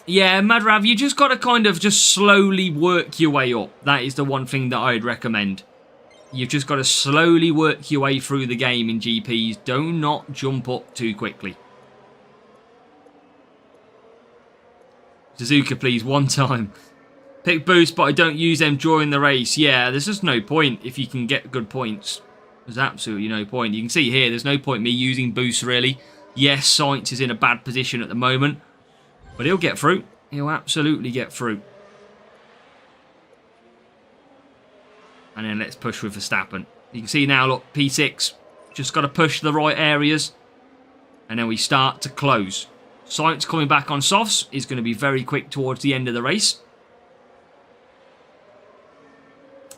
Speaker 2: Yeah, Madrav, you just got to kind of just slowly work your way up. That is the one thing that I'd recommend. You've just got to slowly work your way through the game in GPs. Do not jump up too quickly. Suzuka, please, one time. Pick boost, but I don't use them during the race. Yeah, there's just no point if you can get good points. There's absolutely no point. You can see here, there's no point me using boosts, really. Yes, Sainz is in a bad position at the moment. But he'll get through. He'll absolutely get through. And then let's push with Verstappen. You can see now, look, P6. Just got to push the right areas. And then we start to close. Sainz coming back on softs is going to be very quick towards the end of the race.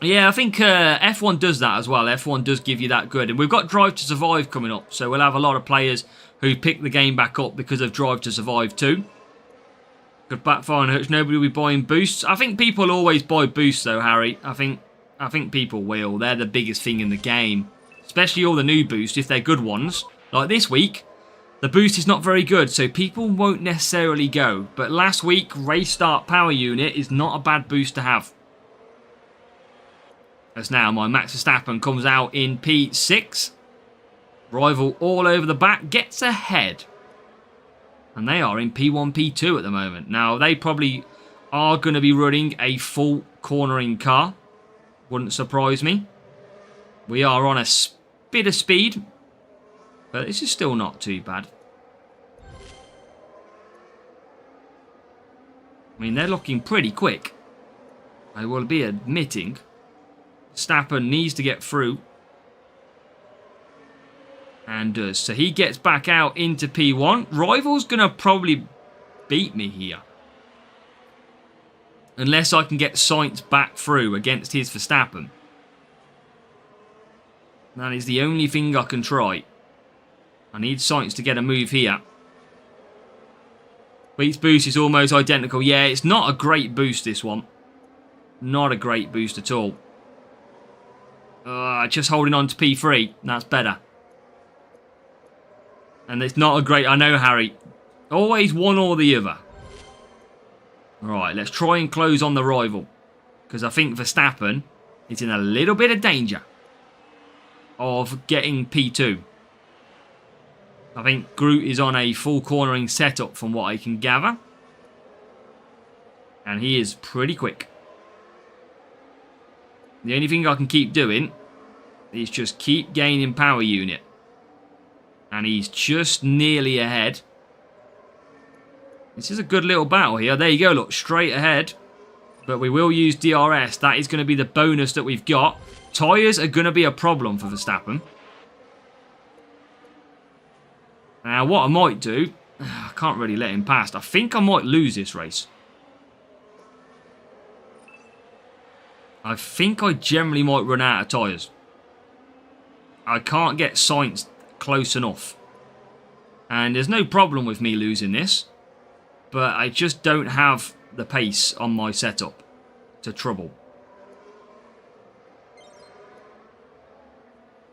Speaker 2: Yeah, I think F1 does that as well. F1 does give you that good. And we've got Drive to Survive coming up. So we'll have a lot of players who pick the game back up because of Drive to Survive too. Good backfire and hurts. Nobody will be buying boosts. I think people always buy boosts though, Harry. I think people will. They're the biggest thing in the game. Especially all the new boosts, if they're good ones. Like this week, the boost is not very good, so people won't necessarily go. But last week, Race Start Power Unit is not a bad boost to have. As now, my Max Verstappen comes out in P6. Rival all over the back, gets ahead. And they are in P1, P2 at the moment. Now, they probably are going to be running a full cornering car. Wouldn't surprise me. We are on a bit of speed. But this is still not too bad. I mean, they're looking pretty quick. I will be admitting. Verstappen needs to get through. And does. So he gets back out into P1. Rival's going to probably beat me here. Unless I can get Sainz back through against his Verstappen. That is the only thing I can try. I need Sainz to get a move here. Wheat's boost is almost identical. Yeah, it's not a great boost, this one. Not a great boost at all. Just holding on to P3. That's better. And it's not a great... I know, Harry. Always one or the other. Alright, let's try and close on the rival. Because I think Verstappen is in a little bit of danger of getting P2. I think Groot is on a full cornering setup from what I can gather. And he is pretty quick. The only thing I can keep doing is just keep gaining power unit. And he's just nearly ahead. This is a good little battle here. There you go, look, straight ahead. But we will use DRS. That is going to be the bonus that we've got. Tyres are going to be a problem for Verstappen. Now, what I might do... I can't really let him past. I think I might lose this race. I think I generally might run out of tyres. I can't get Sainz close enough. And there's no problem with me losing this. But I just don't have the pace on my setup to trouble.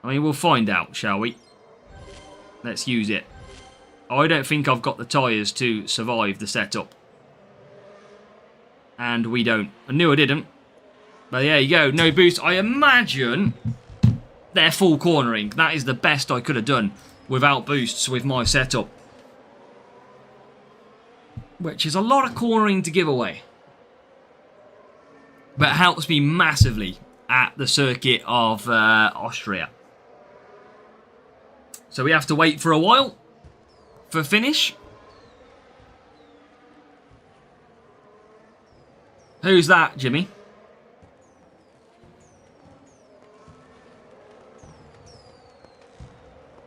Speaker 2: I mean, we'll find out, shall we? Let's use it. I don't think I've got the tyres to survive the setup. And we don't. I knew I didn't. But there you go. No boost. I imagine they're full cornering. That is the best I could have done without boosts with my setup. Which is a lot of cornering to give away. But helps me massively at the circuit of Austria. So we have to wait for a while for finish. Who's that, Jimmy?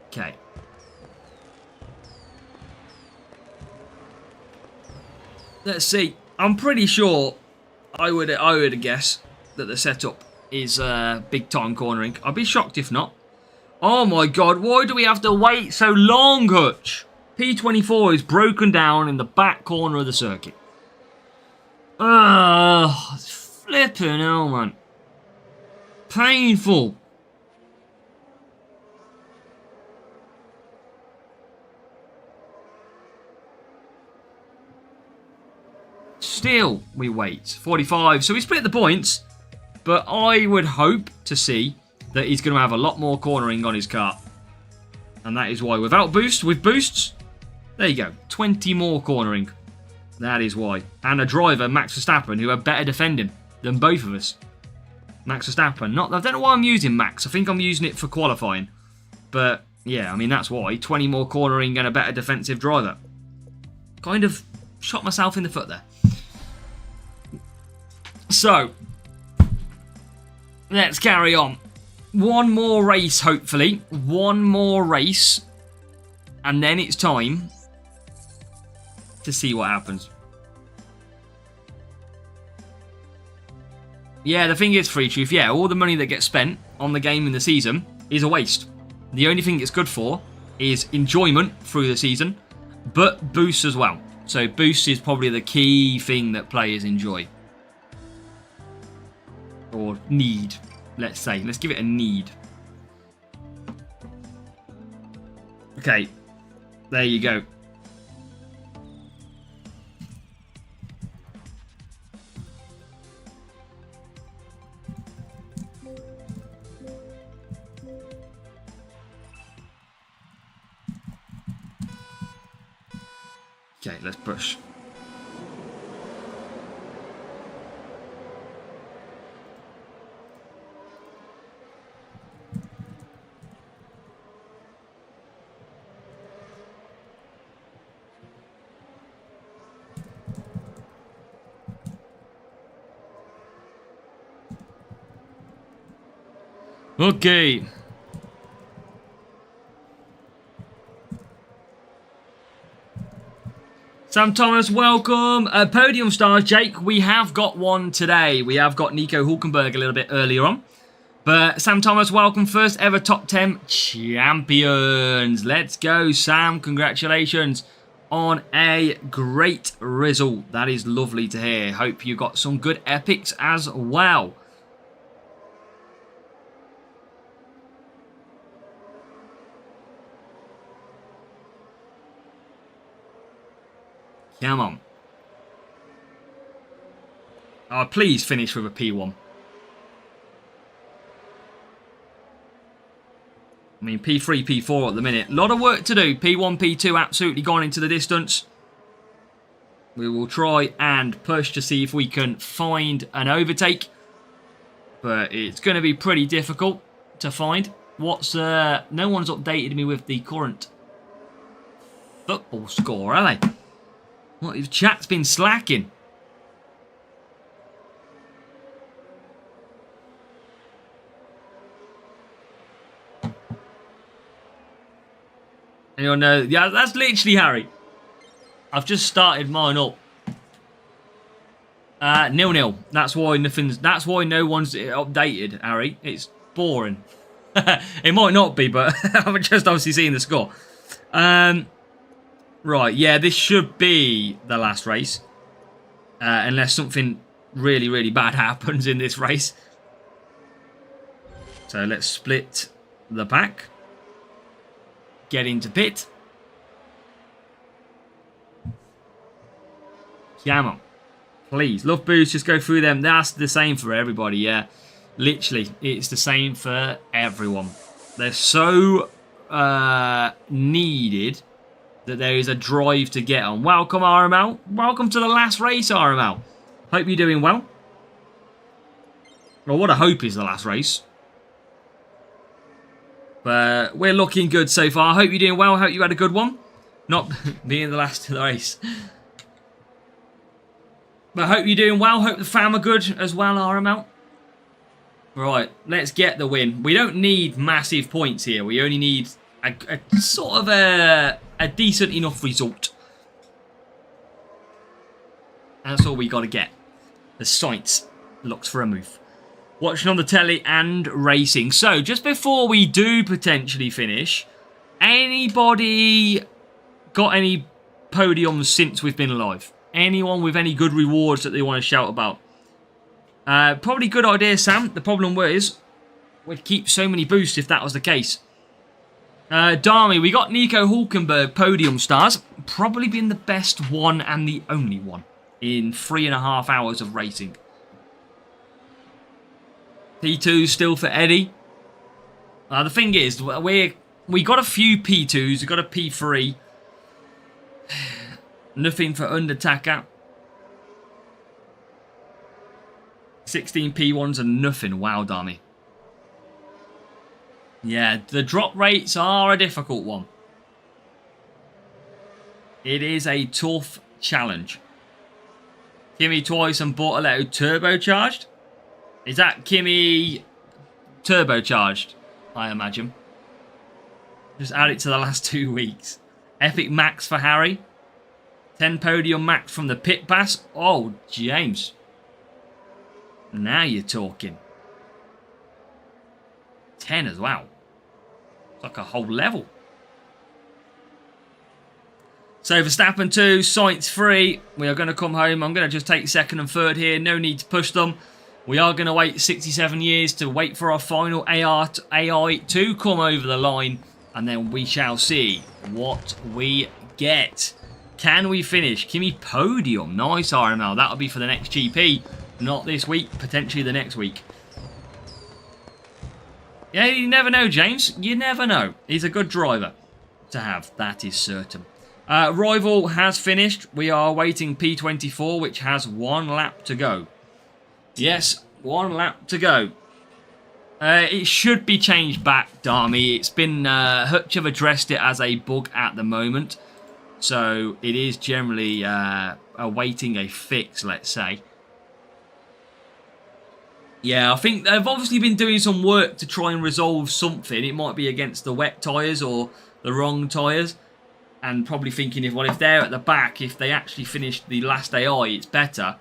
Speaker 2: Okay. Let's see. I'm pretty sure I would guess that the setup is big time cornering. I'd be shocked if not. Oh my god, why do we have to wait so long, Hutch? P24 is broken down in the back corner of the circuit. Ugh, flipping hell, man. Painful. Still, we wait. 45. So we split the points. But I would hope to see that he's going to have a lot more cornering on his car. And that is why. Without boosts, with boosts, there you go. 20 more cornering. That is why. And a driver, Max Verstappen, who had better defending than both of us. Max Verstappen. I don't know why I'm using Max. I think I'm using it for qualifying. But, yeah, I mean, that's why. 20 more cornering and a better defensive driver. Kind of shot myself in the foot there. So, let's carry on. One more race, hopefully. One more race. And then it's time to see what happens. Yeah, the thing is, Free Truth, yeah, all the money that gets spent on the game in the season is a waste. The only thing it's good for is enjoyment through the season, but boosts as well. So boosts is probably the key thing that players enjoy. Or need, let's say. Let's give it a need. Okay, there you go. Okay, let's push. Okay. Sam Thomas, welcome. Podium stars, Jake. We have got one today. We have got Nico Hulkenberg a little bit earlier on. But Sam Thomas, welcome. First ever top 10 champions. Let's go, Sam. Congratulations on a great result. That is lovely to hear. Hope you got some good epics as well. Come on. Oh, please finish with a P1. I mean, P3, P4 at the minute. A lot of work to do. P1, P2 absolutely gone into the distance. We will try and push to see if we can find an overtake. But it's going to be pretty difficult to find. What's no one's updated me with the current football score, have they? What, if chat's been slacking? Anyone know? Yeah, that's literally Harry. I've just started mine up. 0-0. That's why nothing's. That's why no one's updated, Harry. It's boring. It might not be, but I'm just obviously seeing the score. Right, yeah, this should be the last race. Unless something really, really bad happens in this race. So let's split the pack. Get into pit. Come on. Please. Love boost, just go through them. That's the same for everybody, yeah. Literally, it's the same for everyone. They're so needed that there is a drive to get on. Welcome, RML. Welcome to the last race, RML. Hope you're doing well. Well, what I hope is the last race. But we're looking good so far. Hope you're doing well. Hope you had a good one. Not being the last of the race. But hope you're doing well. Hope the fam are good as well, RML. Right, let's get the win. We don't need massive points here. We only need a sort of a decent enough result. That's all we got to get. The sights looks for a move. Watching on the telly and racing. So, just before we do potentially finish, anybody got any podiums since we've been alive? Anyone with any good rewards that they want to shout about? Probably good idea, Sam. The problem is, we'd keep so many boosts if that was the case. Darmy, we got Nico Hulkenberg podium stars. Probably been the best one and the only one in 3.5 hours of racing. P2 still for Eddie. The thing is, we got a few P2s. We got a P3. Nothing for Undertaker. 16 P1s and nothing. Wow, Darmy. Yeah, the drop rates are a difficult one. It is a tough challenge. Kimmy twice and Bortoletto turbocharged. Is that Kimmy turbocharged, I imagine. Just add it to the last 2 weeks. Epic max for Harry. 10 podium max from the pit pass. Oh, James. Now you're talking. 10 as well. It's like a whole level. So Verstappen 2, Sainz 3. We are going to come home. I'm going to just take second and third here. No need to push them. We are going to wait 67 years to wait for our final AI to come over the line. And then we shall see what we get. Can we finish? Kimi podium. Nice, RML. That'll be for the next GP. Not this week. Potentially the next week. Yeah, you never know, James. You never know. He's a good driver to have. That is certain. Rival has finished. We are waiting P24, which has 1 lap to go. Yes, 1 lap to go. It should be changed back, Darmy. It's been... Hutch have addressed it as a bug at the moment. So it is generally awaiting a fix, let's say. Yeah, I think they've obviously been doing some work to try and resolve something. It might be against the wet tyres or the wrong tyres. And probably thinking, if they're at the back, if they actually finish the last AI, it's better.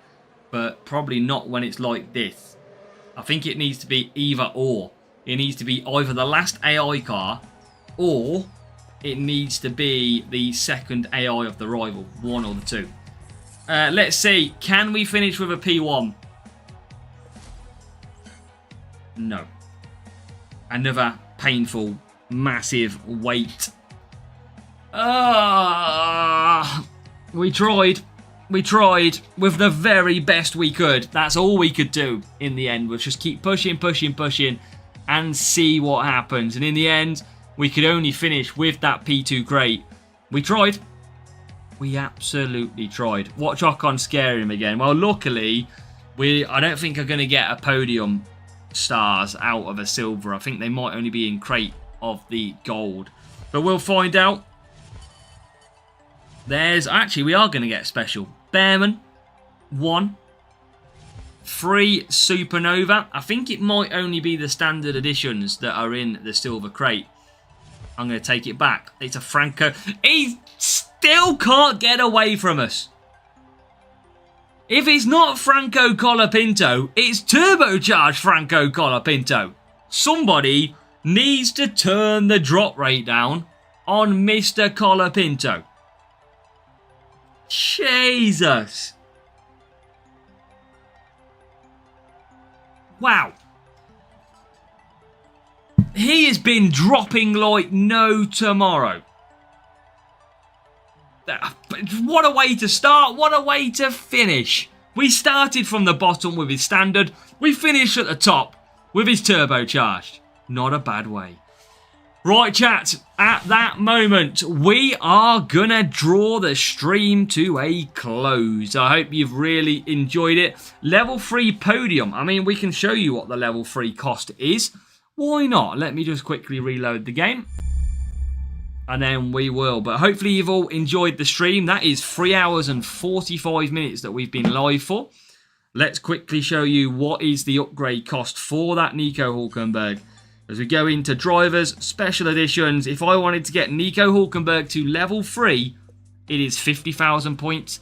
Speaker 2: But probably not when it's like this. I think it needs to be either or. It needs to be either the last AI car or it needs to be the second AI of the rival. One or the two. Let's see. Can we finish with a P1? No. Another painful, massive wait. We tried. We tried with the very best we could. That's all we could do in the end, was just keep pushing, pushing, pushing and see what happens. And in the end, we could only finish with that P2 crate. We tried. We absolutely tried. Watch Ocon scare him again. Well, luckily, I don't think are going to get a podium stars out of a silver. I think they might only be in crate of the gold. But we'll find out. Actually, we are going to get special. Bearman, 1. 3 Supernova. I think it might only be the standard editions that are in the silver crate. I'm going to take it back. It's a Franco. He still can't get away from us. If it's not Franco Colapinto, it's turbocharged Franco Colapinto. Somebody needs to turn the drop rate down on Mr. Colapinto. Jesus. Wow. He has been dropping like no tomorrow. What a way to start. What a way to finish. We started from the bottom with his standard. We finished at the top with his turbocharged. Not a bad way. Right, chat, at that moment, we are going to draw the stream to a close. I hope you've really enjoyed it. Level 3 podium. I mean, we can show you what the level 3 cost is. Why not? Let me just quickly reload the game. And then we will. But hopefully you've all enjoyed the stream. That is 3 hours and 45 minutes that we've been live for. Let's quickly show you what is the upgrade cost for that Nico Hulkenberg. As we go into drivers, special editions, if I wanted to get Nico Hulkenberg to level 3, it is 50,000 points.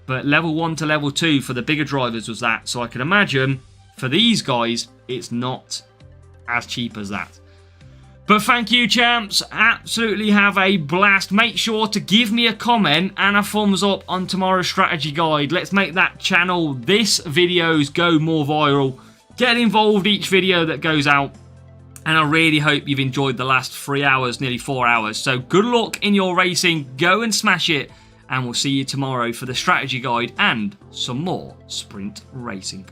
Speaker 2: But level 1 to level 2 for the bigger drivers was that. So I can imagine for these guys, it's not as cheap as that. But thank you, champs. Absolutely have a blast. Make sure to give me a comment and a thumbs up on tomorrow's strategy guide. Let's make that channel, this videos, go more viral. Get involved each video that goes out. And I really hope you've enjoyed the last 3 hours, nearly 4 hours. So good luck in your racing. Go and smash it. And we'll see you tomorrow for the strategy guide and some more sprint racing.